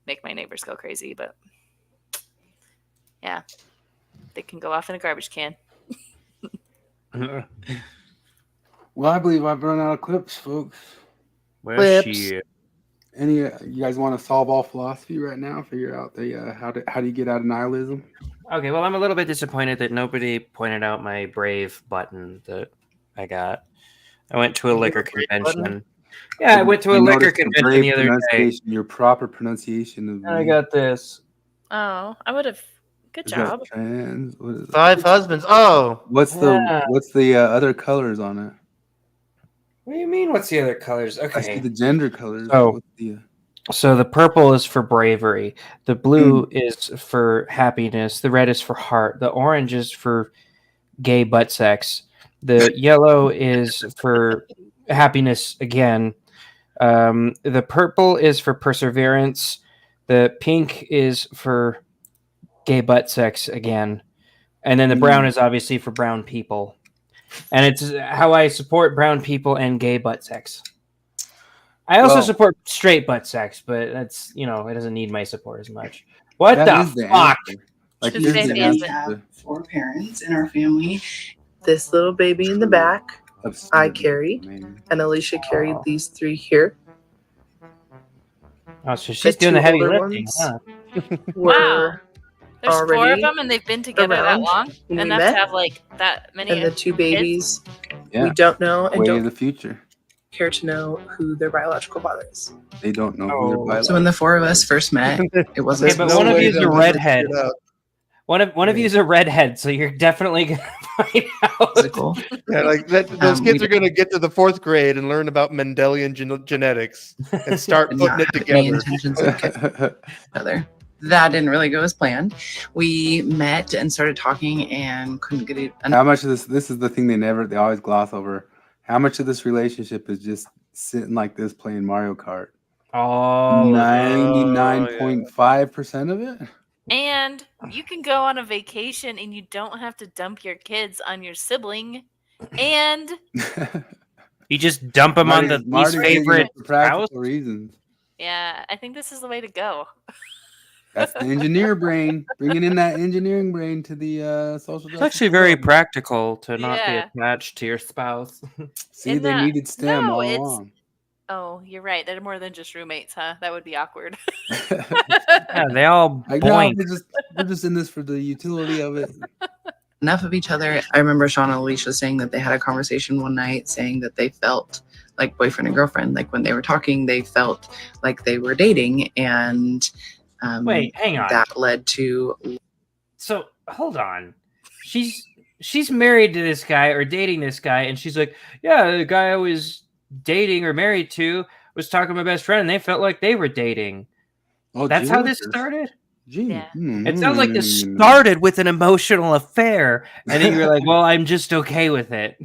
make my neighbors go crazy, but yeah, they can go off in a garbage can. Well, I believe I've run out of clips, folks. Well, shit. Any you guys want to solve all philosophy right now? Figure out how do you get out of nihilism? Okay, well, I'm a little bit disappointed that nobody pointed out my Brave button that I got. I went to a liquor convention. Yeah, I went to a liquor convention the other day. Your proper pronunciation of. And I got this. Oh, I would have. Good job. Five husbands. Oh, what's the other colors on it? What do you mean? What's the other colors? Okay, I see the gender colors. So the purple is for bravery. The blue is for happiness. The red is for heart. The orange is for gay butt sex. The yellow is for happiness again. The purple is for perseverance. The pink is for gay butt sex again. And then the brown is obviously for brown people. And it's how I support brown people and gay butt sex. I also support straight butt sex, but that's, it doesn't need my support as much. What the fuck? Like, we have 4 parents in our family. This little baby in the back, I carry, and Alicia carried these 3 here. Oh, so she's doing the heavy lifting, huh? Wow. There's 4 of them, and they've been together that long? Enough to have, like, that many And the 2 babies, we don't know and don't the future. care to know who their biological father is. They don't know who their biological. So when the 4 of us first met, it wasn't. Okay, but one of you is a redhead. One of you is a redhead, so you're definitely gonna find out. Yeah, like that, those kids are going to get to the 4th grade and learn about Mendelian genetics and start Did putting not it have any together. intentions of kissing each other. That didn't really go as planned. We met and started talking and couldn't get it. How much of this is the thing they always gloss over. How much of this relationship is just sitting like this playing Mario Kart? Oh, 99.5% of it? And you can go on a vacation and you don't have to dump your kids on your sibling. And you just dump them on the least favorite for practical spouse? reasons. yeah, I think this is the way to go. That's the engineer brain, bringing in that engineering brain to the social justice. It's actually very world. practical to not be Yeah. attached to your spouse. See, they needed STEM all it's along. Oh, you're right. They're more than just roommates, huh? That would be awkward. Yeah, they all Like, no, boink. we're just in this for the utility of it. Enough of each other. I remember Sean and Alicia saying that they had a conversation one night saying that they felt like boyfriend and girlfriend. Like when they were talking, they felt like they were dating. And Wait, hang on. that led to. So hold on. She's married to this guy or dating this guy, and she's like, yeah, the guy I was dating or married to was talking to my best friend, and they felt like they were dating. Oh, that's how this Jesus. started? Yeah. It sounds like this started with an emotional affair, and then you're like, well, I'm just okay with it.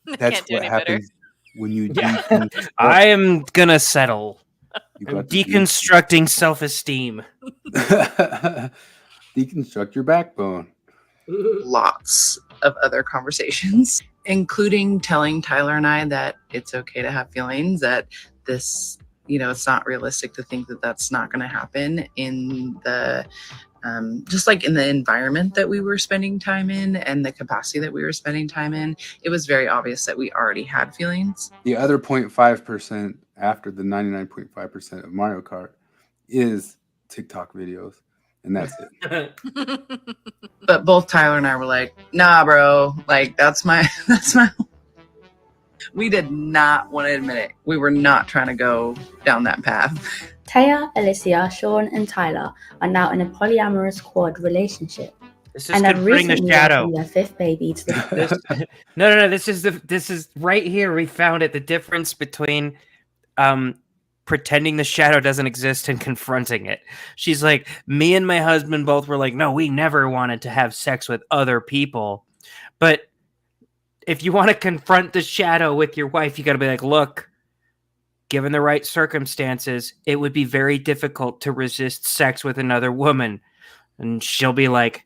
That's Can't do what any better. happens when you I am gonna settle. You I'm got to deconstructing self-esteem. deconstruct your backbone. Lots of other conversations, including telling Tyler and I that it's okay to have feelings, that this, it's not realistic to think that that's not going to happen in the, just like in the environment that we were spending time in and the capacity that we were spending time in. It was very obvious that we already had feelings. The other 0.5% after the 99.5% of Mario Kart is TikTok videos. And that's it. But both Tyler and I were like, nah, bro, like that's my. We did not want to admit it. We were not trying to go down that path. Taya, Alicia, Sean, and Tyler are now in a polyamorous quad relationship. This is And have confronting the recently shadow. welcomed their 5th baby to the No. This is right here. We found it. The difference between pretending the shadow doesn't exist and confronting it. She's like, me and my husband both were like, no, we never wanted to have sex with other people. But if you want to confront the shadow with your wife, you got to be like, look, given the right circumstances, it would be very difficult to resist sex with another woman. And she'll be like,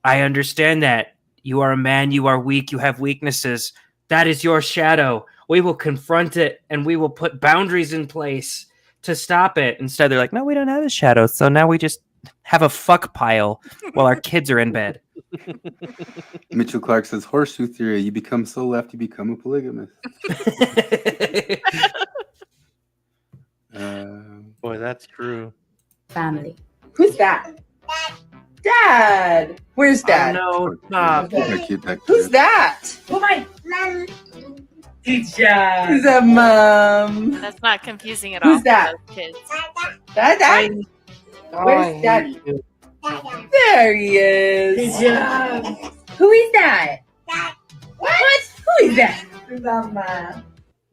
I understand that. You are a man. You are weak. You have weaknesses. That is your shadow. We will confront it and we will put boundaries in place to stop it. Instead, they're like, no, we don't have a shadow. So now we just have a fuck pile while our kids are in bed. Mitchell Clark says, horseshoe theory, you become so left, you become a polygamist. Boy, that's true. family. Who's that? Dad. Where's Dad? Oh, no, stop. Who's that? Oh my mom. Teacher. Who's that, Mom? That's not confusing at all. Who's for that? those kids. Dad? Where's Dad? There he is. Good job. Who is that? What? Who is that? Mama.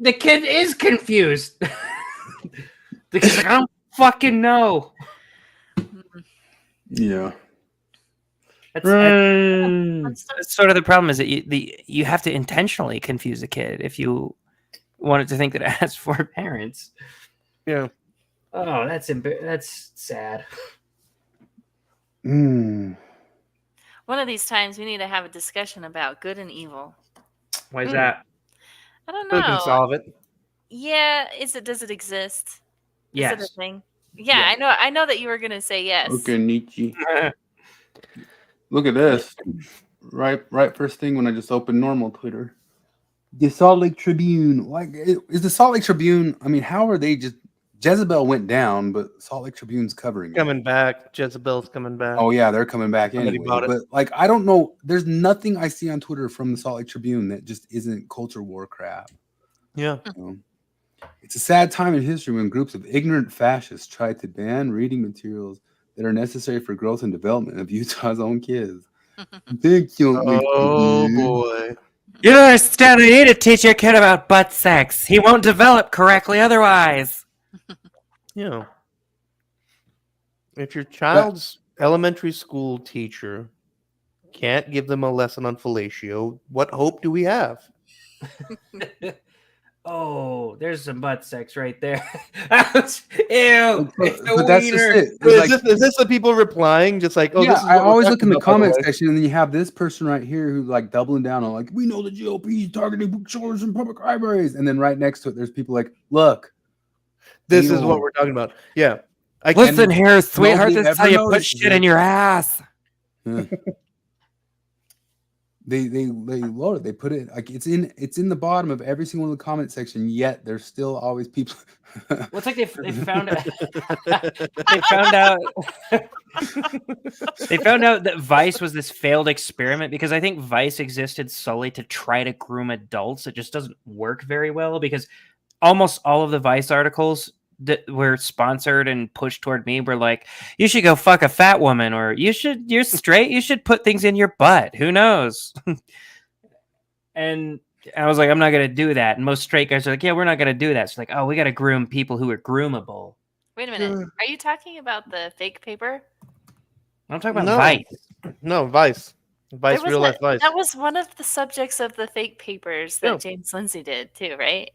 The kid is confused. The kid's like, I don't fucking know. Yeah. That's sort of the problem is that you have to intentionally confuse a kid if you want it to think that it has 4 parents. Yeah. Oh, that's sad. One of these times we need to have a discussion about good and evil. Why is that? I don't Who can know. solve it? Yeah, does it exist? Is it Yes. a thing? Yeah, I know that you were gonna say yes. Okay, Nietzsche. Look at this. Right first thing when I just opened normal Twitter. The Salt Lake Tribune. Like, is the Salt Lake Tribune, I mean, how are they just... Jezebel went down, but Salt Lake Tribune's covering it. Coming back. Jezebel's coming back. Oh, yeah, they're coming back Somebody anyway. bought it. But, like, I don't know. There's nothing I see on Twitter from the Salt Lake Tribune that just isn't culture war crap. Yeah. It's a sad time in history when groups of ignorant fascists tried to ban reading materials that are necessary for growth and development of Utah's own kids. Thank you. Oh boy. You don't understand. You need to teach your kid about butt sex. He won't develop correctly otherwise. You know, if your child's elementary school teacher can't give them a lesson on fellatio, what hope do we have? Oh, there's some butt sex right there. Ew. But that's just it. It's Is this the people replying? Just like, oh, yeah, this is I what we're always look in talking the about, by the comment way. section, and then you have this person right here who's like doubling down on like, we know the GOP is targeting bookstores and public libraries, and then right next to it, there's people like, look, This is what we're talking about. Yeah. Listen here, sweetheart. nobody This is how ever you put notices shit it. in your ass. Yeah. They load it. They put it like it's in the bottom of every single one of the comment section. Yet there's still always people. Well, it's like they found out. They found out. They found out that Vice was this failed experiment because I think Vice existed solely to try to groom adults. It just doesn't work very well because almost all of the Vice articles that were sponsored and pushed toward me were like, you should go fuck a fat woman, or you're straight, you should put things in your butt. Who knows? And I was like, I'm not going to do that. And most straight guys are like, yeah, we're not going to do that. It's like, oh, we got to groom people who are groomable. Wait a minute. Are you talking about the fake paper? I'm talking about Vice. No, Vice. Vice, There was real life Vice. That was one of the subjects of the fake papers that James Lindsay did too, right?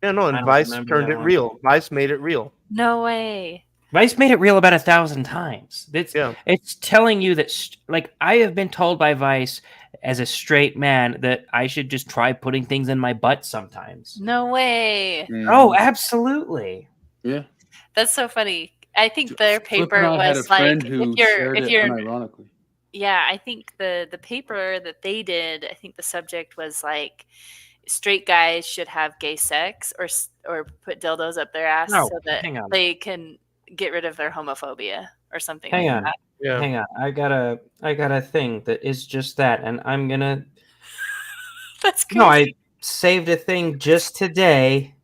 Yeah, no, and Vice turned it real. Vice made it real. No way. Vice made it real about 1,000 times. It's telling you that, like, I have been told by Vice as a straight man that I should just try putting things in my butt sometimes. No way. Oh, absolutely. Yeah. That's so funny. I think their paper Slipknot had a was friend like, who if you're, shared if it you're, unironically. yeah, I think the paper that they did, I think the subject was like, straight guys should have gay sex or put dildos up their ass No, so that hang on. they can get rid of their homophobia or something. Hang like on. that. Hang on. I got a thing that is just that, and I'm gonna. That's crazy. No, I saved a thing just today.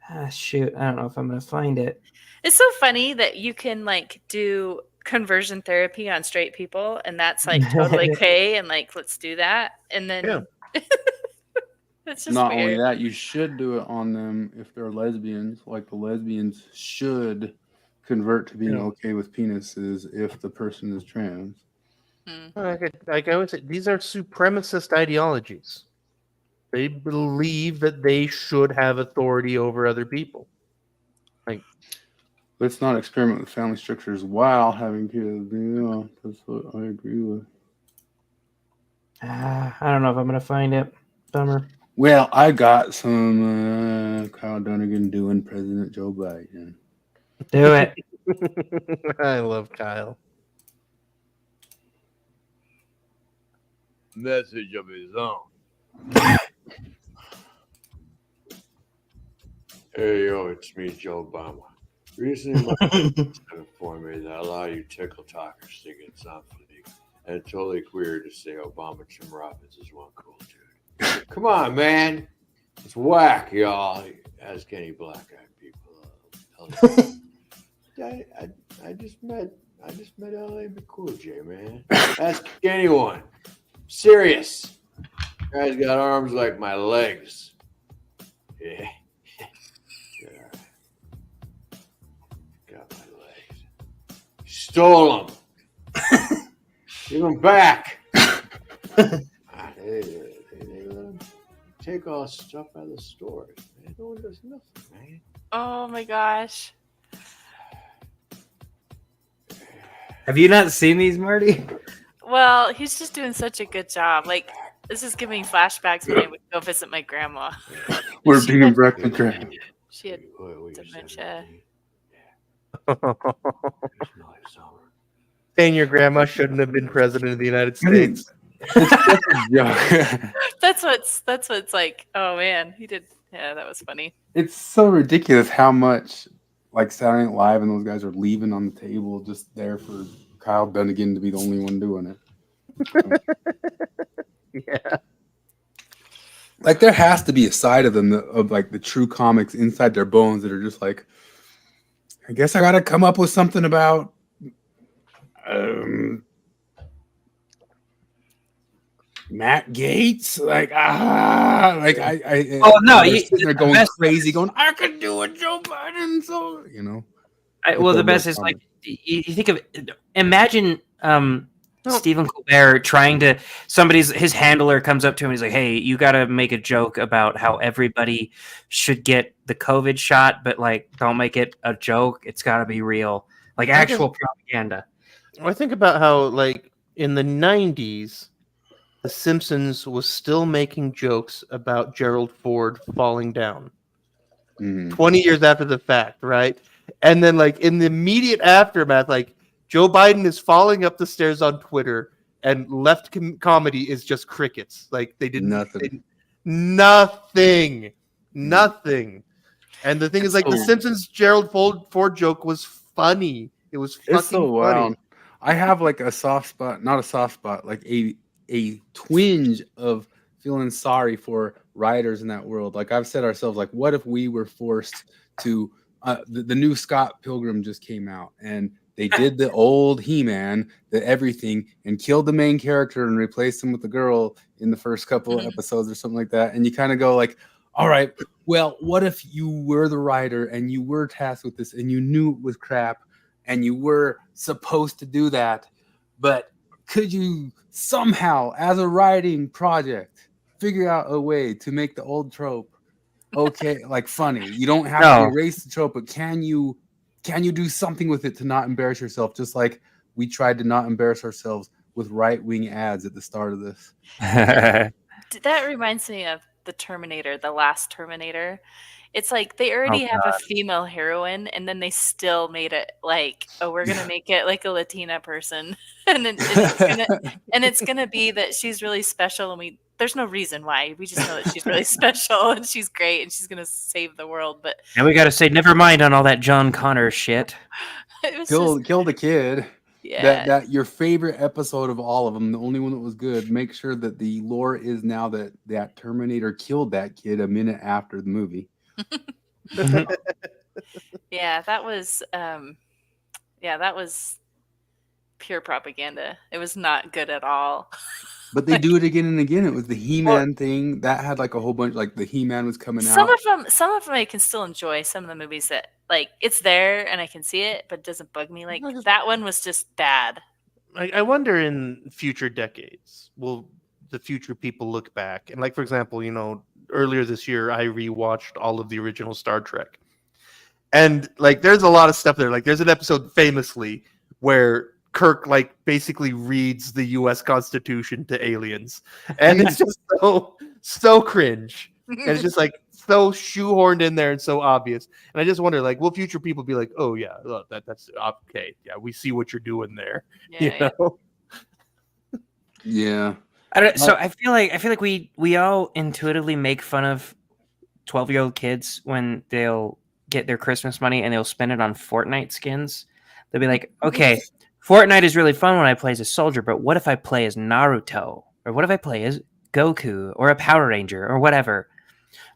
Ah, shoot, I don't know if I'm gonna find it. It's so funny that you can like do conversion therapy on straight people, and that's like totally okay, and like let's do that, and then it's just Not weird. only that, you should do it on them if they're lesbians. Like the lesbians should convert to being okay with penises if the person is trans. Like I always say, these are supremacist ideologies. They believe that they should have authority over other people. Like, let's not experiment with family structures while having kids. Yeah, that's what I agree with. I don't know if I'm gonna find it. Bummer. Well, I got some Kyle Dunnigan doing President Joe Biden. Do it. I love Kyle. Message of his own. Hey, yo, it's me, Joe Obama. Recently, my informed me that a lot of you tickle talkers think it's on fleek, and it's totally queer to say Obama Jim Robbins is one cool dude. Come on, man. It's whack, y'all. Ask any black-eyed people. I just met L.A. McCool J, man. Ask anyone. Serious. Guy's got arms like my legs. Yeah. Got my legs. Stole them. Give them back. They let them take all stuff out of the stores. Man. No one does nothing, man. Oh my gosh. Have you not seen these, Marty? Well, he's just doing such a good job. Like, this is giving me flashbacks when I would go visit my grandma. We're being breakfast. She had dementia. Saying your grandma shouldn't have been president of the United States. That's what's like. Oh man, he did. Yeah, that was funny. It's so ridiculous how much like Saturday Night Live and those guys are leaving on the table just there for Kyle Dunnigan to be the only one doing it. Yeah. Like there has to be a side of them of like the true comics inside their bones that are just like, I guess I got to come up with something about Matt Gates, like Oh no, they're sitting there going best crazy, going, I could do it, Joe Biden. So well, the best is like you think of imagine Stephen Colbert trying to his handler comes up to him and he's like, hey, you got to make a joke about how everybody should get the COVID shot, but like don't make it a joke. It's got to be real, like actual propaganda. I think about how like in the 90s, The Simpsons was still making jokes about Gerald Ford falling down. 20 years after the fact, right? And then like in the immediate aftermath, like Joe Biden is falling up the stairs on Twitter and left comedy is just crickets. Like they didn't nothing. And the thing is like The Simpsons Gerald Ford joke was funny. It was fucking it's so funny. wild. I have like a soft spot, not a soft spot, like a twinge of feeling sorry for writers in that world. Like I've said ourselves, like what if we were forced to the new Scott Pilgrim just came out and they did the old He-Man, the everything, and killed the main character and replaced him with the girl in the first couple of episodes or something like that. And you kind of go like, all right, well, what if you were the writer and you were tasked with this and you knew it was crap and you were supposed to do that, but could you somehow, as a writing project, figure out a way to make the old trope like funny? You don't have to erase the trope, but can you do something with it to not embarrass yourself? Just like we tried to not embarrass ourselves with right-wing ads at the start of this. That reminds me of the Terminator, the last Terminator. It's like they already have a female heroine, and then they still made it like, oh, we're gonna make it like a Latina person, and then it's gonna be that she's really special, and there's no reason why. We just know that she's really special and she's great and she's gonna save the world. But and we got to say, never mind on all that John Connor shit. Kill the kid. Yeah. That your favorite episode of all of them, the only one that was good. Make sure that the lore is now that Terminator killed that kid a minute after the movie. Yeah, that was pure propaganda. It was not good at all. But they do it again and again. It was the He-Man thing that had like a whole bunch, like the He-Man was coming out. Some of them I can still enjoy. Some of the movies that like it's there and I can see it, but it doesn't bug me. Like that one was just bad. I wonder in future decades, will the future people look back and like, for example, earlier this year, I rewatched all of the original Star Trek. And like, there's a lot of stuff there. Like there's an episode famously where Kirk like basically reads the US Constitution to aliens. And it's just so cringe. And it's just like so shoehorned in there and so obvious. And I just wonder, like, will future people be like, oh yeah, look, that's okay. Yeah, we see what you're doing there. Yeah. So I feel like we all intuitively make fun of 12-year-old kids when they'll get their Christmas money and they'll spend it on Fortnite skins. They'll be like, okay, Fortnite is really fun when I play as a soldier, but what if I play as Naruto? Or what if I play as Goku or a Power Ranger or whatever?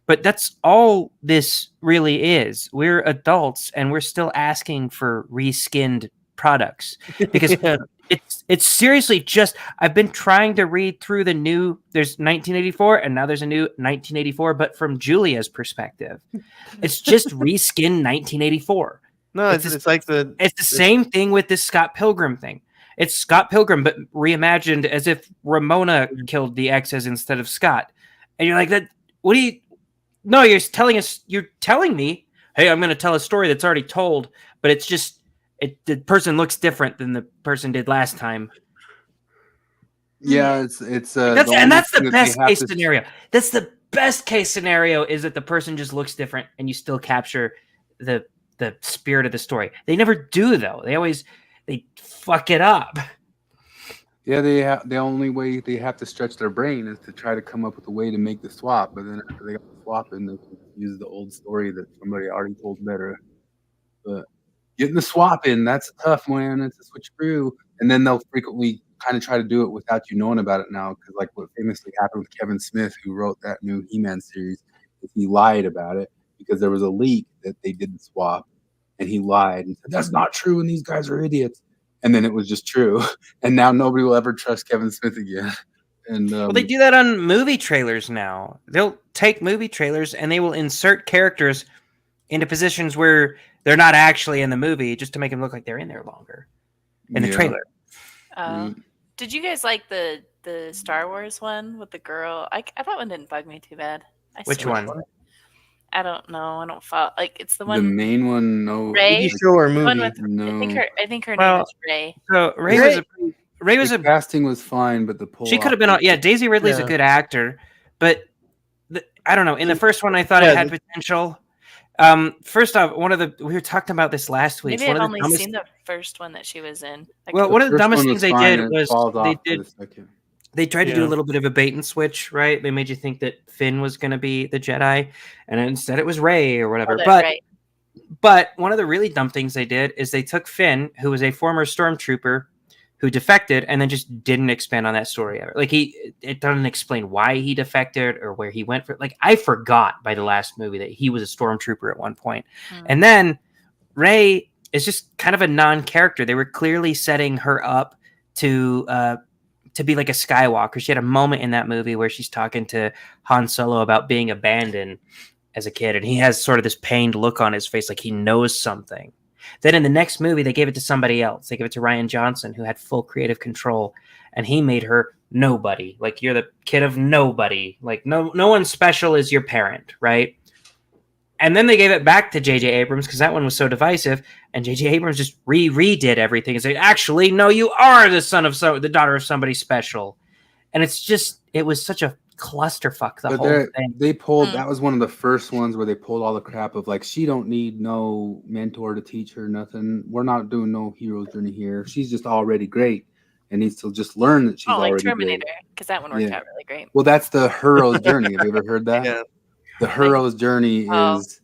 But that's all this really is. We're adults and we're still asking for reskinned products because it's seriously just, I've been trying to read through the new, there's 1984 and now there's a new 1984, but from Julia's perspective. It's just reskin 1984. No, it's the same thing with this Scott Pilgrim thing. It's Scott Pilgrim, but reimagined as if Ramona killed the exes instead of Scott. And you're like, no, you're telling me, hey, I'm going to tell a story that's already told, but it's just, the person looks different than the person did last time. Yeah, that's the best case scenario. That's the best case scenario, is that the person just looks different and you still capture the spirit of the story. They never do though. They fuck it up. Yeah, the only way they have to stretch their brain is to try to come up with a way to make the swap, but then after they got the swap in, they can use the old story that somebody already told better. But getting the swap in, that's tough, man. It's a switcheroo. And then they'll frequently kind of try to do it without you knowing about it now, because like what famously happened with Kevin Smith, who wrote that new He-Man series, is he lied about it because there was a leak that they did the swap, and he lied and said, that's not true, and these guys are idiots. and then it was just true. And now nobody will ever trust Kevin Smith again. And Well, they do that on movie trailers now. They'll take movie trailers and they will insert characters into positions where they're not actually in the movie, just to make them look like they're in there longer in the trailer. Did you guys like the Star Wars one with the girl? That one didn't bug me too bad. Which one? I don't know. I don't follow. Like, it's the the one. main one, no. Ray? TV show or The one movie? with- No. I think her Well, name is Ray. So Ray was The a casting was fine, but the pull. she could have been on. Yeah, Daisy Ridley's a Yeah. good actor, but I don't know. In the first one, I thought Yeah, it had potential. First off, we were talking about this last week. Maybe One I've of the only dumbest- seen the first one that she was in. Well, one of the first dumbest one things was they fine, did and it was falls they off for did. the second. They tried to do Yeah. a little bit of a bait and switch, right? They made you think that Finn was going to be the Jedi, and instead it was Rey or whatever. that's But right. but one of the really dumb things they did is they took Finn, who was a former stormtrooper who defected, and then just didn't expand on that story ever. Like it doesn't explain why he defected or where he went for. Like, I forgot by the last movie that he was a stormtrooper at one point. And then Rey is just kind of a non-character. They were clearly setting her up to be like a Skywalker. She had a moment in that movie where she's talking to Han Solo about being abandoned as a kid, and he has sort of this pained look on his face, like he knows something. Then in the next movie, they gave it to somebody else. They gave it to Rian Johnson, who had full creative control, and he made her nobody. Like, you're the kid of nobody. Like, no one special is your parent, right? And then they gave it back to J.J. Abrams because that one was so divisive, and J.J. Abrams just redid everything and said, actually, no, you are the daughter of somebody special. And it was such a clusterfuck, the whole thing. They pulled that was one of the first ones where they pulled all the crap of like, she don't need no mentor to teach her nothing. We're not doing no hero's journey here. She's just already great and needs to just learn that she's like already Terminator, great. because that one worked out really great. Well, that's the hero's journey. Have you ever heard that? Yeah. The hero's journey is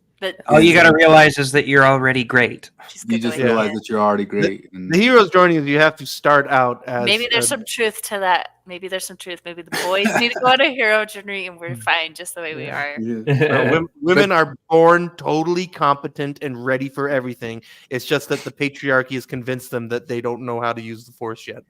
all you got to realize is that you're already great. you just realize that you're already great. The hero's journey is you have to start out as Maybe there's some truth to that. Maybe there's some truth. Maybe the boys need to go on a hero journey, and we're fine just the way we are. Women are born totally competent and ready for everything. It's just that the patriarchy has convinced them that they don't know how to use the Force yet.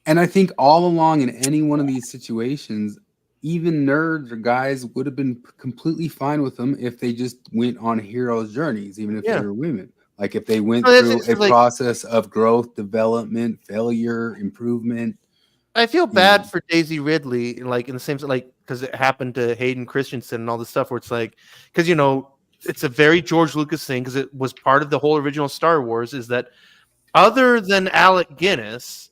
And I think all along in any one of these situations, even nerds or guys would have been completely fine with them if they just went on hero's journeys, even if they were women. Like if they went through a process of growth, development, failure, improvement. I feel bad for Daisy Ridley, like in the same like because it happened to Hayden Christensen and all this stuff where it's like because it's a very George Lucas thing because it was part of the whole original Star Wars is that other than Alec Guinness,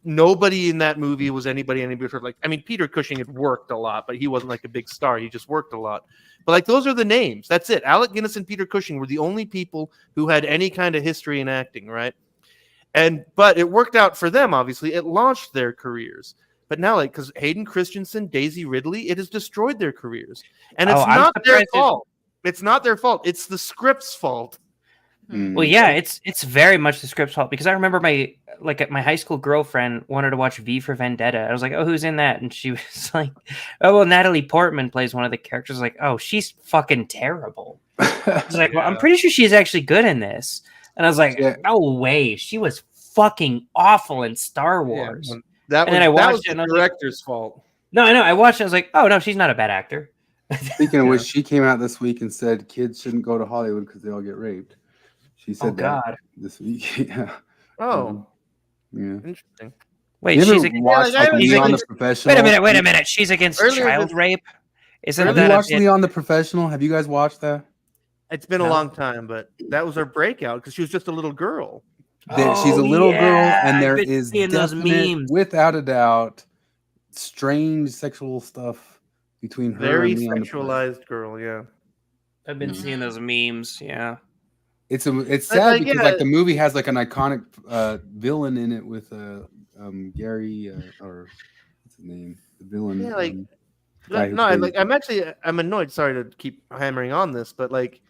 nobody in that movie was anybody like. I mean, Peter Cushing had worked a lot, but he wasn't like a big star. He just worked a lot. But like those are the names. That's it. Alec Guinness and Peter Cushing were the only people who had any kind of history in acting, right? But it worked out for them. Obviously, it launched their careers. But now, like, because Hayden Christensen, Daisy Ridley, it has destroyed their careers, and it's not their fault. It's not their fault. It's the script's fault. Well, yeah, it's very much the script's fault because I remember my high school girlfriend wanted to watch V for Vendetta. I was like, "Oh, who's in that?" And she was like, "Oh, well, Natalie Portman plays one of the characters." I was like, "Oh, she's fucking terrible." I was like, "Well, I'm pretty sure she's actually good in this." And I was like, "No way, she was fucking awful in Star Wars." That was the director's fault. No, I know. I watched it. I was like, "Oh no, she's not a bad actor." Speaking of which, she came out this week and said kids shouldn't go to Hollywood because they all get raped. She said that this week. Yeah. Oh. Yeah. Interesting. Wait, You she's ever watched Leon the Professional? Wait a minute. She's against child rape. Have you watched Leon the Professional? Have you guys watched that? It's been a long time, but that was her breakout because she was just a little girl. She's a little girl, and there is seeing those memes. without a doubt, strange sexual stuff between her Very and Leon. sexualized girl, yeah. I've been seeing those memes, yeah. It's sad because like the movie has like an iconic villain in it with Gary or what's his name? The villain. Yeah, like the guy who plays- I'm annoyed. Sorry to keep hammering on this, but like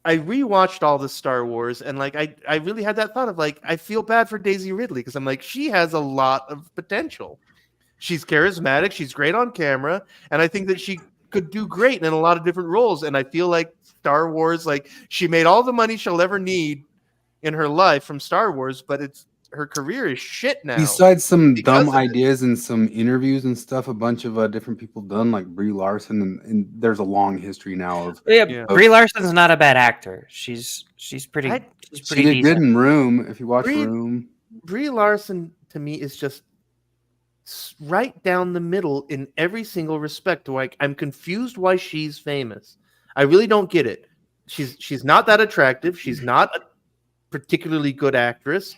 I rewatched all the Star Wars and like I really had that thought of like I feel bad for Daisy Ridley because I'm like she has a lot of potential. She's charismatic, she's great on camera, and I think that she could do great in a lot of different roles. And I feel like Star Wars, like she made all the money she'll ever need in her life from Star Wars, but her career is shit now. Besides some dumb of it. ideas and some interviews and stuff, a bunch of different people done, like Brie Larson, and there's a long history now of. Brie Larson's not a bad actor. She's pretty. She's She pretty did decent. good in Room. If you watch Room, Brie Larson to me is just right down the middle in every single respect. Like, I'm confused why she's famous. I really don't get it. She's not that attractive. She's not a particularly good actress.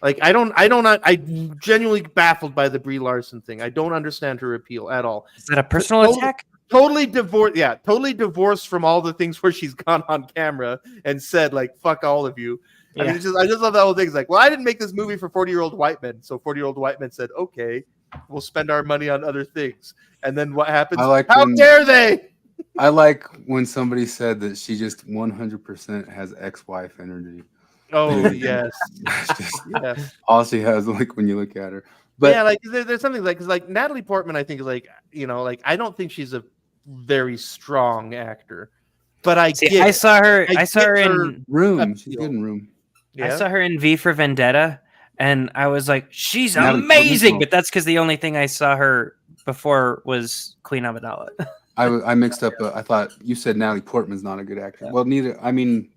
Like, I'm genuinely baffled by the Brie Larson thing. I don't understand her appeal at all. Is that a personal attack? Totally divorced. Yeah, totally divorced from all the things where she's gone on camera and said, like, fuck all of you. I mean, I just love that whole thing. It's like, well, I didn't make this movie for 40-year-old white men. So 40-year-old white men said, okay, we'll spend our money on other things. And then what happens? How dare they? I like when somebody said that she just 100% has ex-wife energy. Oh, yes. Yes. All she has, like, when you look at her. But yeah, like there's something like, because like Natalie Portman, I think is like, like I don't think she's a very strong actor, but I saw her in Room. She's good in Room. I saw her in V for Vendetta, and I was like, she's Natalie amazing. Portman. But that's because the only thing I saw her before was Queen Amidala. I mixed up. I thought you said Natalie Portman's not a good actor. Well, neither. I mean,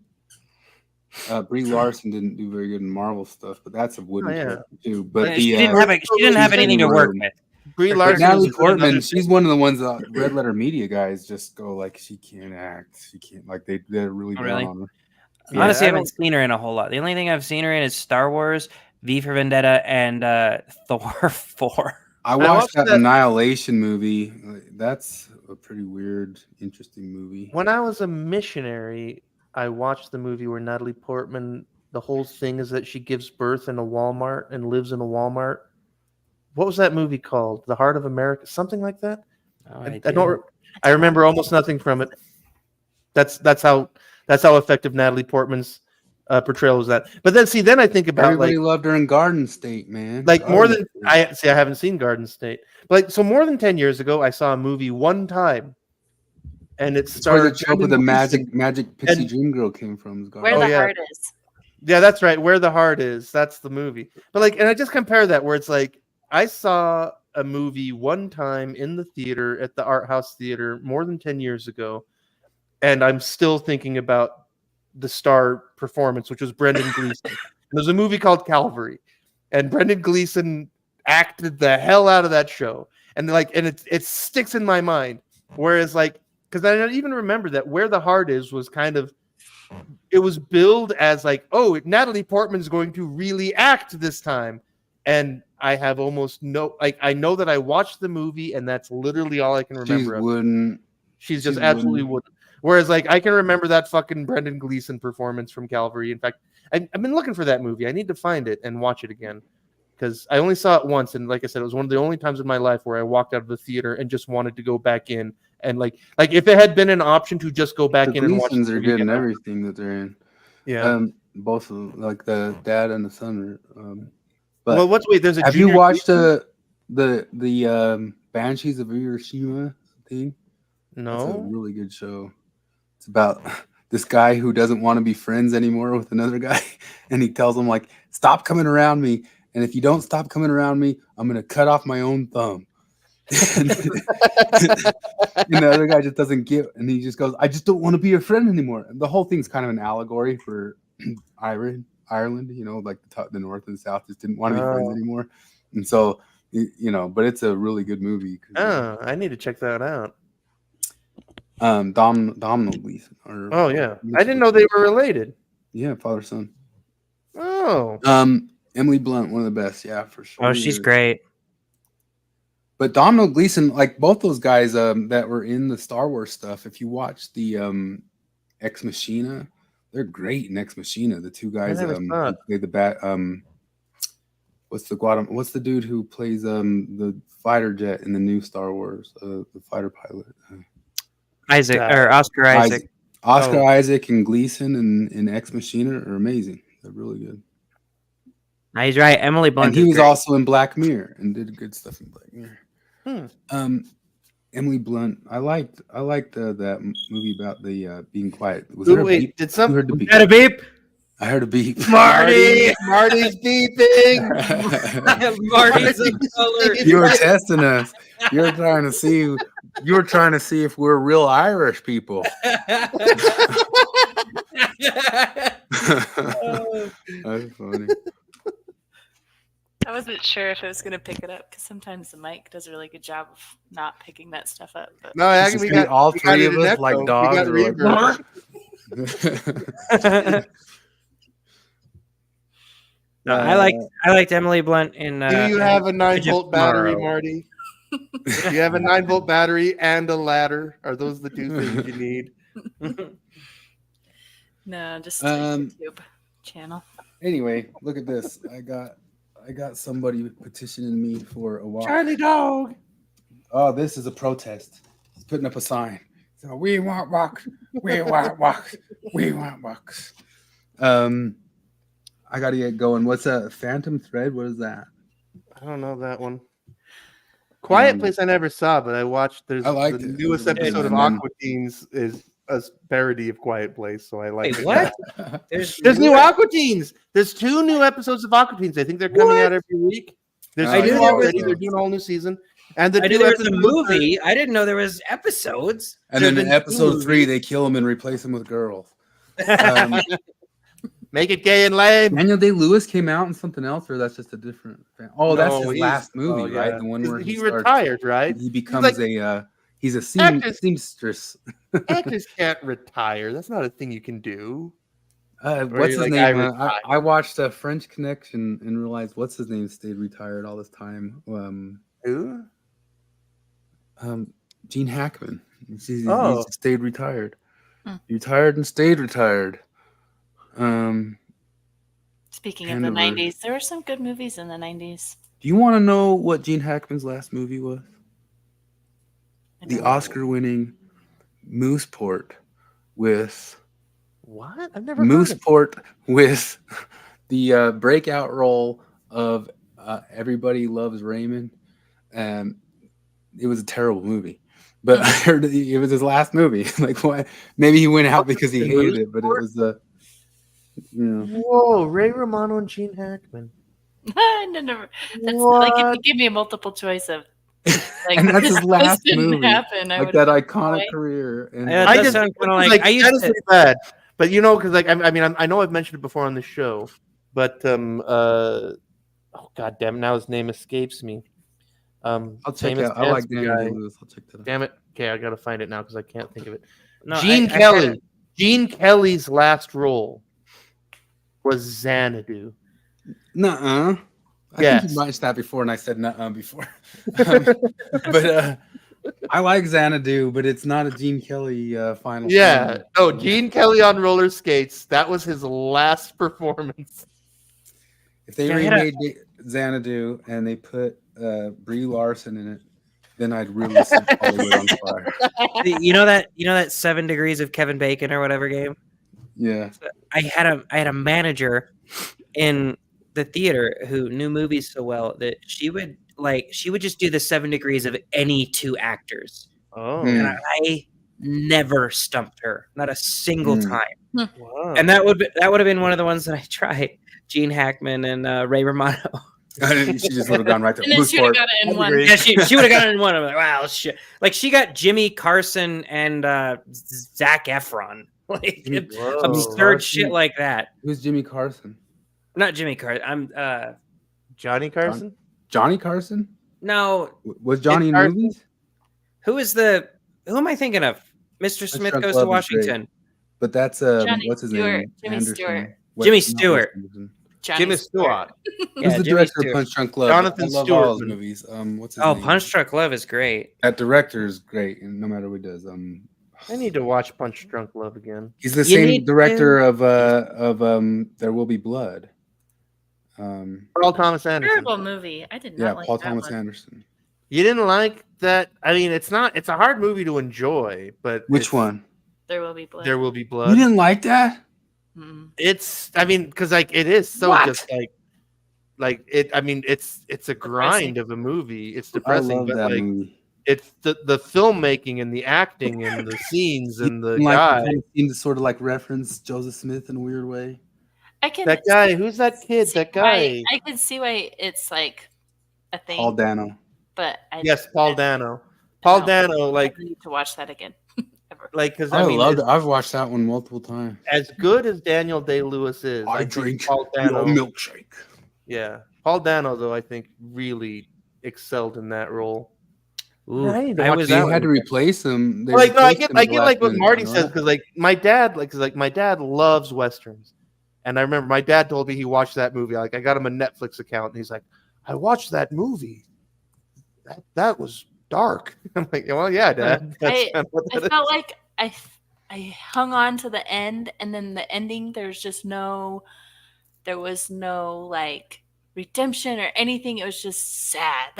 Brie Larson didn't do very good in Marvel stuff, but that's a wooden character too. But she didn't have anything to work with. Brie Larson, Natalie Portman, she's one of the ones that Red Letter Media guys just go like, she can't act. She can't, like, they're really down on her. Honestly, I haven't seen her in a whole lot. The only thing I've seen her in is Star Wars, V for Vendetta, and Thor 4. I watched that Annihilation movie. That's a pretty weird, interesting movie. When I was a missionary, I watched the movie where Natalie Portman, the whole thing is that she gives birth in a Walmart and lives in a Walmart. What was that movie called? The Heart of America? Something like that? I remember almost nothing from it. That's how effective Natalie Portman's portrayal was that. But then I think about everybody loved her in Garden State, man. Like Garden more than State. I haven't seen Garden State. But like, so more than 10 years ago, I saw a movie one time, and it started where the trope of the magic pixie dream girl came from. Where the Heart Is. Yeah, that's right. Where the Heart Is. That's the movie. But like, and I just compare that where it's like, I saw a movie one time in the theater at the Art House Theater more than 10 years ago, and I'm still thinking about the star performance, which was Brendan Gleeson. There's a movie called Calvary, and Brendan Gleeson acted the hell out of that show, and it sticks in my mind. Whereas like, because I don't even remember that Where the Heart Is was kind of, it was billed as like, oh, Natalie Portman's going to really act this time. And I have almost I know that I watched the movie, and that's literally all I can remember. She's just absolutely wouldn't. Whereas, like, I can remember that fucking Brendan Gleeson performance from Calvary. In fact, I've been looking for that movie. I need to find it and watch it again, because I only saw it once, and like I said, it was one of the only times in my life where I walked out of the theater and just wanted to go back in. And like if it had been an option to just go back in and watch, Gleasons are good in everything that they're in. Yeah, both of them, like the dad and the son are. But there's a. Have you watched the Banshees of Hiroshima thing? No. It's a really good show. It's about this guy who doesn't want to be friends anymore with another guy, and he tells him, like, stop coming around me, and if you don't stop coming around me, I'm gonna cut off my own thumb. And the other guy just doesn't get, and he just goes, I just don't want to be your friend anymore. And the whole thing's kind of an allegory for Ireland, like the North and South just didn't want to be friends anymore. And so, but it's a really good movie. Oh, I need to check that out. Domhnall Gleeson. Oh yeah, I didn't know they were related. Yeah, father son. Oh. Emily Blunt, one of the best. Yeah, for sure. Oh, she's great. But Domhnall Gleeson, like both those guys that were in the Star Wars stuff, if you watch the Ex Machina, they're great in Ex Machina. The two guys who play the bat. What's the dude who plays the fighter jet in the new Star Wars? The fighter pilot. Oscar Isaac. Oscar Isaac and Gleeson in Ex Machina are amazing. They're really good. He's right. Emily Blunt. And he was also in Black Mirror and did good stuff in Black Mirror. Emily Blunt. I liked that movie about the being quiet. Was there a beep? Did something? Was that a beep? I heard a beep. Marty's beeping. Marty's a color. You were testing us. You were trying to see. You were trying to see if we're real Irish people. That's funny. I wasn't sure if I was going to pick it up because sometimes the mic does a really good job of not picking that stuff up. But No, actually, we got all we got three it of in us echo. like We dogs. got are like, reverb. No, I liked Emily Blunt in. Do you have a 9-volt battery, Tomorrow. Marty? Do you have a 9-volt battery and a ladder? Are those the two things you need? No, just a YouTube channel. Anyway, look at this. I got somebody petitioning me for a walk. Charlie dog. Oh, this is a protest. He's putting up a sign. So we want walks. We want walks. We want walks. I gotta get going. What's a Phantom Thread? What is that? I don't know that one. Quiet Place I never saw, but I watched. There's I liked the it. newest episode of Aqua Teens is a parody of Quiet Place, so I like Wait, it. what? There's new Aqua Teens. There's 2 new episodes of Aqua Teens. I think they're coming out every week. There's I knew 2 there was- already. They're doing a whole new season. And the I knew 2 there was a episodes movie. I didn't know there was episodes. And then in been episode 3, movies. they kill him and replace him with girls. Make it gay and lame. Daniel Day-Lewis came out in something else, or that's just a different. Oh, that's No, his he's- last movie, oh, right? yeah. The one where He starts- retired, right? He becomes like- he's a Actors- seamstress. Actors can't retire. That's not a thing you can do. What's you're his like, name? I I retired. watched a French Connection and realized what's his name stayed retired all this time. Who? Gene Hackman. He's Oh. stayed retired. Hmm. He retired and stayed retired. Speaking of the Hanover. 90s, there were some good movies in the 90s. Do you want to know what Gene Hackman's last movie was? I The don't know. Oscar-winning Mooseport with What? I've never heard of Mooseport with the breakout role of Everybody Loves Raymond. It was a terrible movie, but I heard it was his last movie. Like, what? Maybe he went out because he hated it, but it was Whoa, Ray Romano and Gene Hackman. Never. That's like if you give me a multiple choice of like and that's his this last didn't movie, happen, I like would that have iconic away. career. And Yeah, that does sound kinda like- I used that is to- pretty bad. But you know, because like I mean, I know I've mentioned it before on the show, but oh god damn, now his name escapes me. I'll check famous out. I like dancer Daniel guy. Day-Lewis. I'll check that out. Damn it. Okay, I gotta find it now because I can't think of it. No, Gene I Kelly. kinda- Gene Kelly's last role was Xanadu. Nuh-uh. I think Yes. you mentioned that before, and I said nuh-uh before. But I like Xanadu, but it's not a Gene Kelly final. Yeah. film. No, Gene Kelly on roller skates. That was his last performance. If they Yeah, I had a- remade Xanadu and they put Brie Larson in it, then I'd really set Hollywood on fire. You know that 7 Degrees of Kevin Bacon or whatever game. Yeah. I had a manager in the theater who knew movies so well that she would just do the 7 Degrees of any 2 actors. Oh. And I never stumped her, not a single Hmm. time. Wow. And that would have been one of the ones that I tried. Gene Hackman and Ray Romano. She just would have gone right there. And then she would have got it in one. Yeah, she would have gotten in one. I'm like, wow, shit. Like she got Jimmy Carson and Zac Efron. Like Whoa. absurd Carson? shit like that. Who's Jimmy Carson? Not Jimmy Carson. I'm Johnny Carson? Johnny Carson? no. Was Johnny in Carson? movies? Who am I thinking of? Mr. Smith Drunk Goes Love to is Washington. But that's Johnny what's his Stewart. name? Jimmy Anderson. Stewart. Jimmy not Stewart. Anderson. Jimmy Stewart. Who's Yeah, the Jimmy director Stewart. of Punch Drunk Love? Jonathan I love Stewart. all his movies. What's his Oh, name? Punch Drunk Love is great. That director is great, and no matter what he does, I need to watch Punch Drunk Love again. he's the You same need director of There Will Be Blood. Paul Thomas Anderson. Terrible movie. I did not Yeah, like Paul that Thomas one. Anderson. You didn't like that? I mean, it's a hard movie to enjoy, but Which it's- one? There will be blood. There Will Be You Blood. didn't like that? Mm. It's, I mean, because like it is so What? just like it. I mean, it's a grind of a movie. It's I depressing, love but that like movie. it's the filmmaking and the acting and the scenes and the You like guy. the kind of scene to sort of like reference Joseph Smith in a weird way. I can That guy, who's that kid? That guy. I can see why it's like a thing. Paul Dano. But Yes, Paul Dano. Paul Dano, like, I need to watch that again. because I mean, loved it. I've watched that one multiple times. as good as Daniel Day-Lewis is, I think drink Paul your Dano milkshake. Yeah, Paul Dano though I think really excelled in that role. Ooh, I need to I watch was They that had to one. replace him. They Like no, I replaced get him I at the get last like what minute, Marty you know says that? because like my dad my dad loves westerns, and I remember my dad told me he watched that movie. Like I got him a Netflix account, and he's like, I watched that movie. That was dark. I'm like, well, yeah, Dad. That's I kind of what that is. felt like I hung on to the end, and then the ending. There was no like redemption or anything. It was just sad.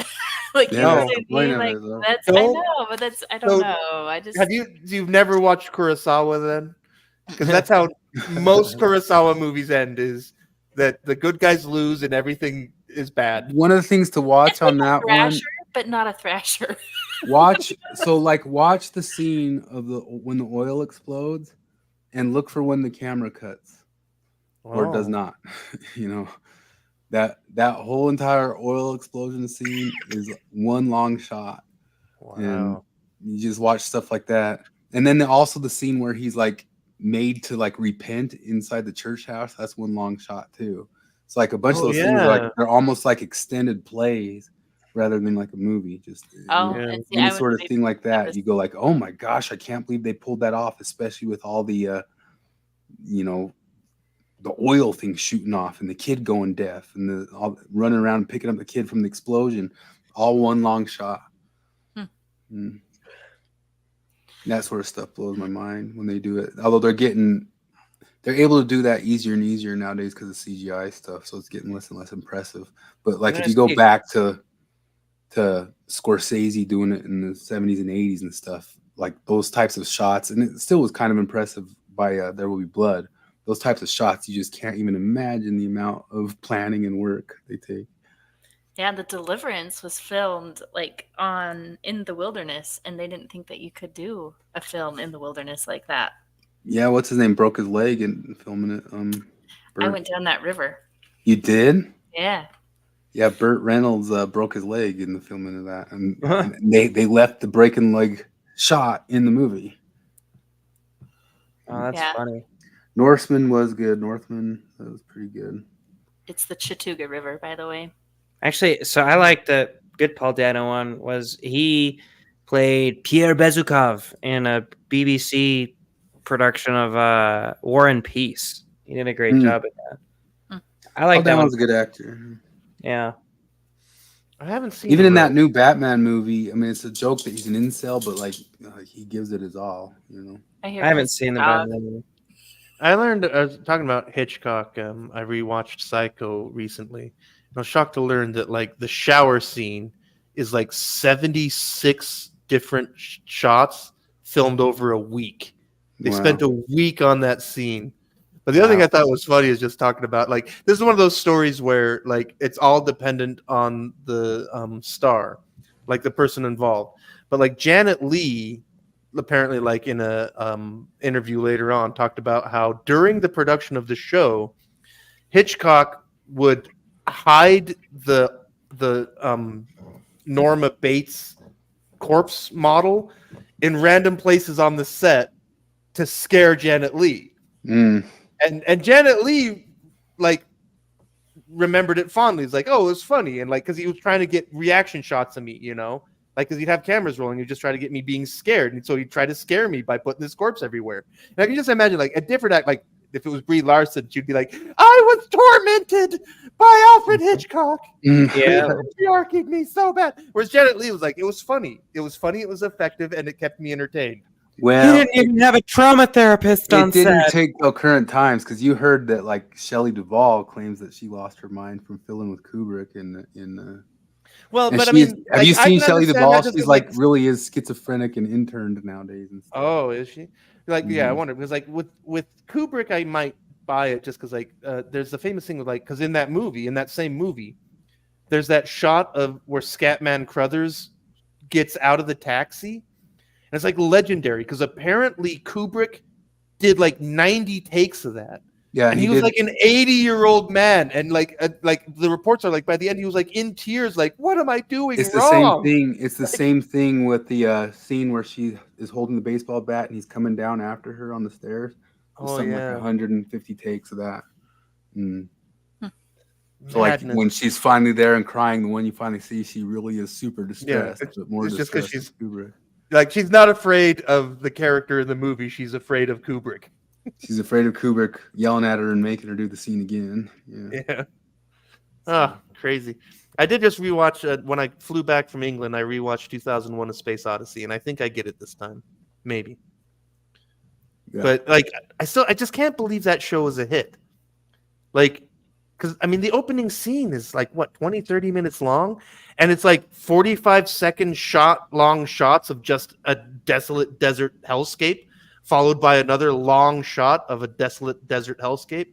Like you Yeah, know that's what the I point mean? of Like it, though. that's I know, but that's I don't know. I just You've never watched Kurosawa then? Because that's how most Kurosawa movies end, is that the good guys lose and everything is bad. One of the things to watch on that one, Thrasher, but not a thrasher. watch the scene of when the oil explodes, and look for when the camera cuts or does Oh. not. You know, that whole entire oil explosion scene is one long shot. And Wow. you just watch stuff like that. And then also the scene where he's like made to like repent inside the church house, that's one long shot too. It's like a bunch of those things are like they're almost like extended plays rather than like a movie. Just and see, any I sort was of thing like that, you go like, oh my gosh, I can't believe they pulled that off, especially with all the the oil thing shooting off and the kid going deaf and the all running around and picking up the kid from the explosion, all one long shot. Mm. That sort of stuff blows my mind when they do it. Although they're able to do that easier and easier nowadays because of CGI stuff, so it's getting less and less impressive. But like if you go back to Scorsese doing it in the 70s and 80s and stuff, like those types of shots, and it still was kind of impressive by There Will Be Blood. Those types of shots, you just can't even imagine the amount of planning and work they take. Yeah, The Deliverance was filmed like in the wilderness, and they didn't think that you could do a film in the wilderness like that. Yeah, what's his name? Broke his leg in filming it. I Burt. went down that river. You did? Yeah. Yeah, Burt Reynolds broke his leg in the filming of that, and they left the breaking leg shot in the movie. Oh, that's funny. Norseman was good. Northman, that was pretty good. It's the Chattooga River, by the way. Actually, so I like the good Paul Dano one was he played Pierre Bezukhov in a BBC production of War and Peace. He did a great job at that. I like that one. Paul Dano's a good actor. Yeah. I haven't seen Even him in that really. new Batman movie. I mean, it's a joke that he's an incel, but like he gives it his all. You know. I haven't seen the Batman movie. I was talking about Hitchcock. I rewatched Psycho recently. I was shocked to learn that like the shower scene is like 76 different shots filmed over a week. They spent a week on that scene. But the other thing I thought was funny is just talking about like this is one of those stories where like it's all dependent on the star, like the person involved. But like Janet Leigh apparently like in a interview later on talked about how during the production of the show, Hitchcock would hide the Norma Bates corpse model in random places on the set to scare Janet Leigh. And Janet Leigh like remembered it fondly. He's like, oh, it was funny. And like, cause he was trying to get reaction shots of me, you know, like, cause he'd have cameras rolling. He'd just try to get me being scared. And so he'd try to scare me by putting this corpse everywhere. And I can just imagine like a different act, like if it was Brie Larson, she'd be like, I was tormented by Alfred Hitchcock. Yeah. Patriarching me so bad. Whereas Janet Leigh was like, it was funny. It was funny. It was effective. And it kept me entertained. Well, he didn't even have a trauma therapist on it didn't set. take till current times because you heard that like Shelley Duvall claims that she lost her mind from filming with Kubrick in. Well, and but I she is- mean, have like, you I seen can Shelley understand Duvall? that just She's 'cause, like really is schizophrenic and interned nowadays and stuff. Oh, is she? Like, yeah, I wonder because like with Kubrick, I might buy it just because like there's the famous thing with like because in that same movie, there's that shot of where Scatman Crothers gets out of the taxi. And it's like legendary because apparently Kubrick did like 90 takes of that Yeah, and he was like an 80-year-old man, and like the reports are like by the end he was like in tears, like what am I doing It's the wrong? same thing. It's the same thing with the scene where she is holding the baseball bat and he's coming down after her on the stairs. There's something like 150 takes of that. Mm. So like when she's finally there and crying, the one you finally see, she really is super distressed. But more it's just because distressed she's Kubrick. like she's not afraid of the character in the movie; she's afraid of Kubrick. She's afraid of Kubrick yelling at her and making her do the scene again. Yeah. Oh, crazy. I did just rewatch when I flew back from England. I rewatched 2001: A Space Odyssey, and I think I get it this time, maybe. Yeah. But like, I just can't believe that show was a hit. Like, because I mean, the opening scene is like what 20, 30 minutes long, and it's like 45-second long shots of just a desolate desert hellscape, followed by another long shot of a desolate desert hellscape.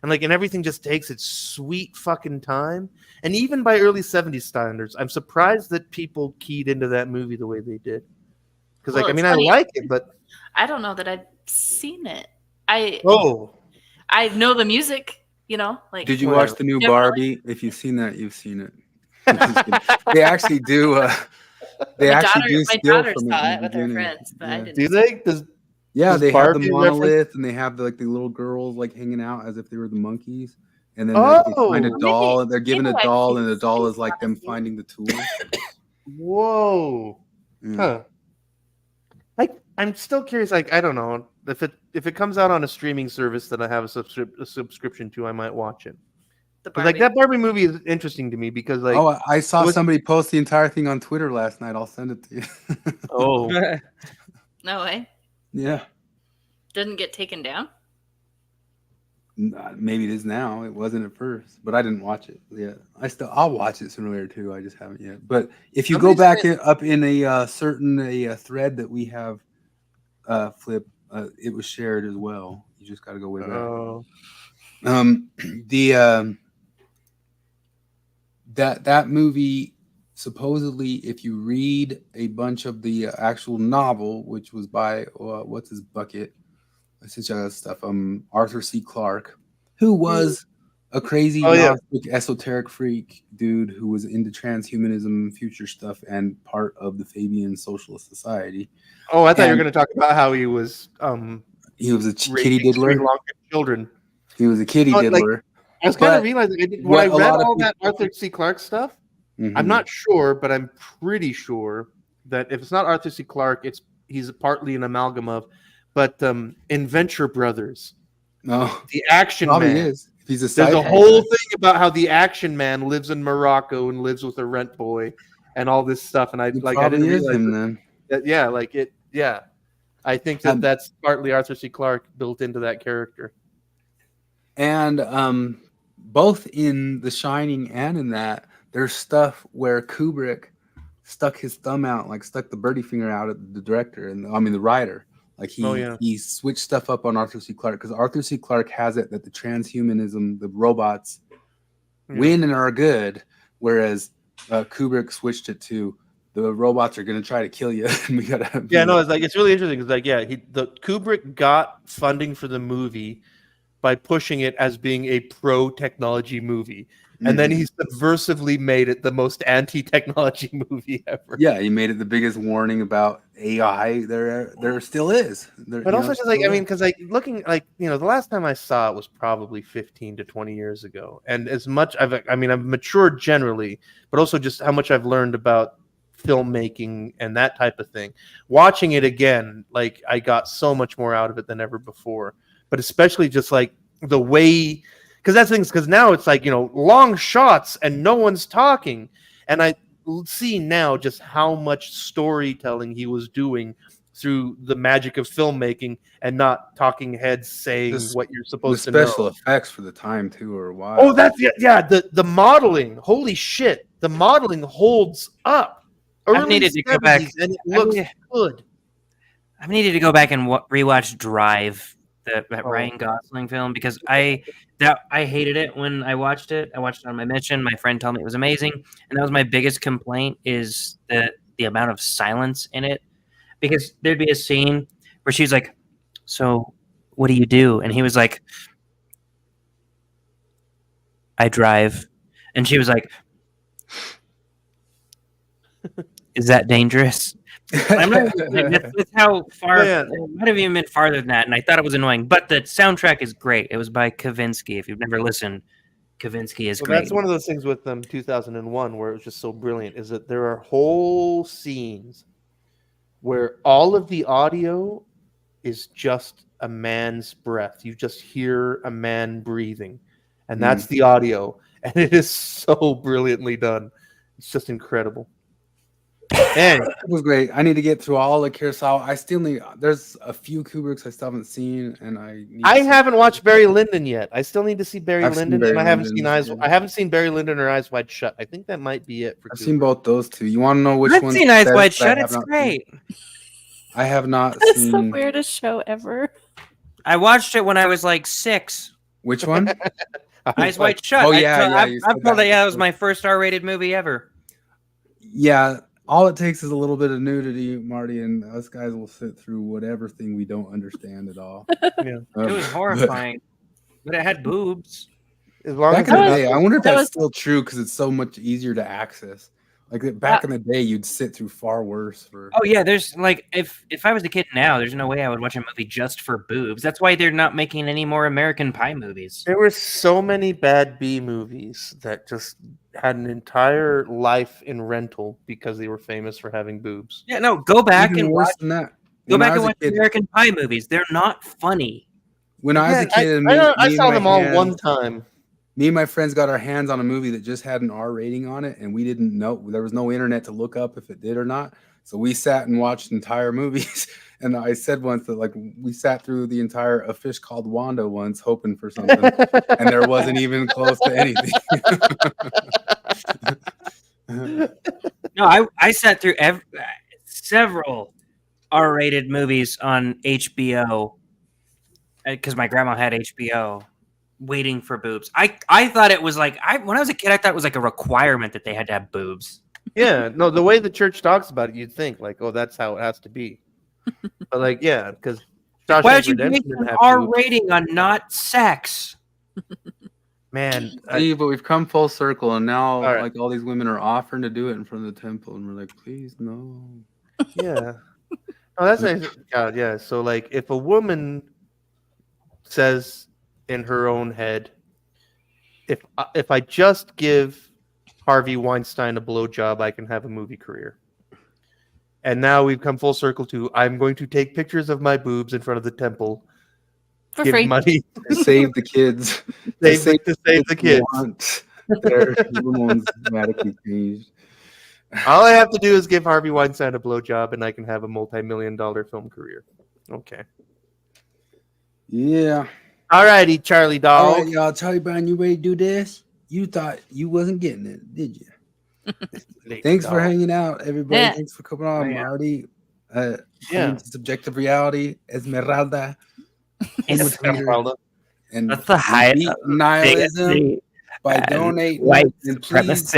And like, and everything just takes its sweet fucking time. And even by early 70s standards, I'm surprised that people keyed into that movie the way they did. Because like, I mean, I like it, but I don't know that I've seen it. I know the music, you know, like. Did you watch the new Barbie? If you've seen that, you've seen it. They actually do. They actually do steal daughter from saw it it with her friends, but I didn't. Do they? Yeah, does they have the Barbie monolith, and they have like the little girls like hanging out as if they were the monkeys, and then they find a doll, and they're given a doll, and the doll is like them finding the tool. Whoa, huh? Like, I'm still curious. Like, I don't know if it comes out on a streaming service that I have a subscription to, I might watch it. But like that Barbie movie is interesting to me because like I saw somebody post the entire thing on Twitter last night. I'll send it to you. Oh, No way. Yeah. Didn't get taken down? Maybe it is now. It wasn't at first, but I didn't watch it. Yeah, I'll watch it sooner or later too. I just haven't yet. But if you go back up in a certain thread that we have, Flip, it was shared as well. You just got to go way back. That movie, supposedly, if you read a bunch of the actual novel, which was by what's his bucket, I sent you stuff. Arthur C. Clarke, who was a crazy Gnostic, esoteric freak dude who was into transhumanism, future stuff, and part of the Fabian Socialist Society. Oh, I thought you were going to talk about how he was a kitty diddler. Children. He was a kitty diddler. Like, I was kind of realizing when I read all that Arthur C. Clarke stuff, I'm not sure, but I'm pretty sure that if it's not Arthur C. Clarke, he's partly an amalgam of, but in Venture Brothers, the Action Man is. There's a whole thing about how the Action Man lives in Morocco and lives with a rent boy and all this stuff, and I didn't realize him then. I think that's partly Arthur C. Clarke built into that character. And both in The Shining and in that, there's stuff where Kubrick stuck his thumb out, like stuck the birdie finger out at the director and the writer. Like he switched stuff up on Arthur C. Clarke because Arthur C. Clarke has it that the transhumanism, the robots win and are good, whereas Kubrick switched it to the robots are going to try to kill you. And we gotta it's really interesting because Kubrick got funding for the movie by pushing it as being a pro-technology movie. And then he subversively made it the most anti-technology movie ever. Yeah, he made it the biggest warning about AI there still is. But also just because looking the last time I saw it was probably 15 to 20 years ago. And as much I've matured generally, but also just how much I've learned about filmmaking and that type of thing. Watching it again, I got so much more out of it than ever before. But especially just the way, because that's things. Because now it's long shots and no one's talking, and I see now just how much storytelling he was doing through the magic of filmmaking and not talking heads saying what you're supposed to know. The special effects for the time too are wild. Oh, that's the modeling. Holy shit, the modeling holds up. I've needed to go back and it looks good. I've needed to go back and rewatch Drive. That Ryan Gosling film, because I hated it when I watched it. I watched it on my mission. My friend told me it was amazing, and that was my biggest complaint is the amount of silence in it. Because there'd be a scene where she's like, "So, what do you do?" And he was like, I drive. And she was like, is that dangerous? I'm not even, that's how far. Yeah. It might have even been farther than that, and I thought it was annoying. But the soundtrack is great. It was by Kavinsky. If you've never listened, Kavinsky is Well, great. that's one of those things with 2001 where it was just so brilliant, is that there are whole scenes where all of the audio is just a man's breath. You just hear a man breathing, and that's the audio, and it is so brilliantly done. It's just incredible. And it was great. I need to get through all of Kurosawa. I still need. There's a few Kubricks I still haven't seen, and I haven't watched Barry Lyndon yet. I still need to see Barry I've seen Lyndon, Barry and I haven't Lyndon, seen Eyes. yeah. I haven't seen Barry Lyndon or Eyes Wide Shut. I think that might be it for. I've seen both those two. You want to know which I've one? seen Eyes Wide Shut. It's great. I have not That's seen. the weirdest show ever. I watched it when I was like 6. Which one? Eyes Wide Shut. Oh yeah, yeah. I told that it was my first R-rated movie ever. Yeah, all it takes is a little bit of nudity, Marty, and us guys will sit through whatever thing we don't understand at all. Yeah. It was horrifying, but it had boobs. Back in the day, I wonder if that's still true because it's so much easier to access. Like back in the day, you'd sit through far worse for. Oh yeah, there's like if I was a kid now, there's no way I would watch a movie just for boobs. That's why they're not making any more American Pie movies. There were so many bad B movies that just had an entire life in rental because they were famous for having boobs. Yeah, no, go back Even and worse watch. than that. Go When I back was and a watch kid- American Pie movies. They're not funny. When I was a kid, and I me saw and them my all hands- one time. Me and my friends got our hands on a movie that just had an R rating on it, and we didn't know there was no internet to look up if it did or not. So we sat and watched entire movies. And I said once that like we sat through the entire A Fish Called Wanda once, hoping for something, and there wasn't even close to anything. No, I sat through several R-rated movies on HBO because my grandma had HBO. Waiting for boobs. I thought it was like when I was a kid, I thought it was like a requirement that they had to have boobs. Yeah, no, the way the church talks about it, you'd think like, oh, that's how it has to be. But like, yeah, because Why would you make an R rating on not sex? Man, but we've come full circle, and now All right. like all these women are offering to do it in front of the temple, and we're like, please no. Yeah. Oh, that's nice. God, yeah. So like, if a woman says in her own head, if I just give Harvey Weinstein a blowjob, I can have a movie career. And now we've come full circle to I'm going to take pictures of my boobs in front of the temple, For give free. money, To save the kids. to save the kids. Want their hormones radically changed. All I have to do is give Harvey Weinstein a blowjob, and I can have a multi-million-dollar film career. Okay. Yeah. All righty, Charlie All dog. right, y'all. Charlie Brown, you ready to do this? You thought you wasn't getting it, did you? Thanks for hanging out, everybody. Yeah. Thanks for coming on, Yeah. Marty. Yeah. Subjective reality, Esmeralda. Esmeralda. And That's the height beat of nihilism by donating. white And please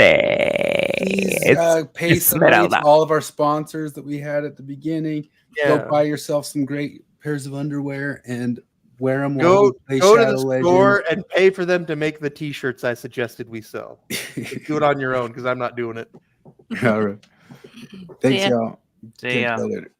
pay some money to all of our sponsors that we had at the beginning. Yeah. Go buy yourself some great pairs of underwear and wear them. Go to the Shadow store Legends. and pay for them to make the T-shirts I suggested we sell. Do it on your own because I'm not doing it. All right. Thanks, ya. y'all. See ya. Catch y'all later.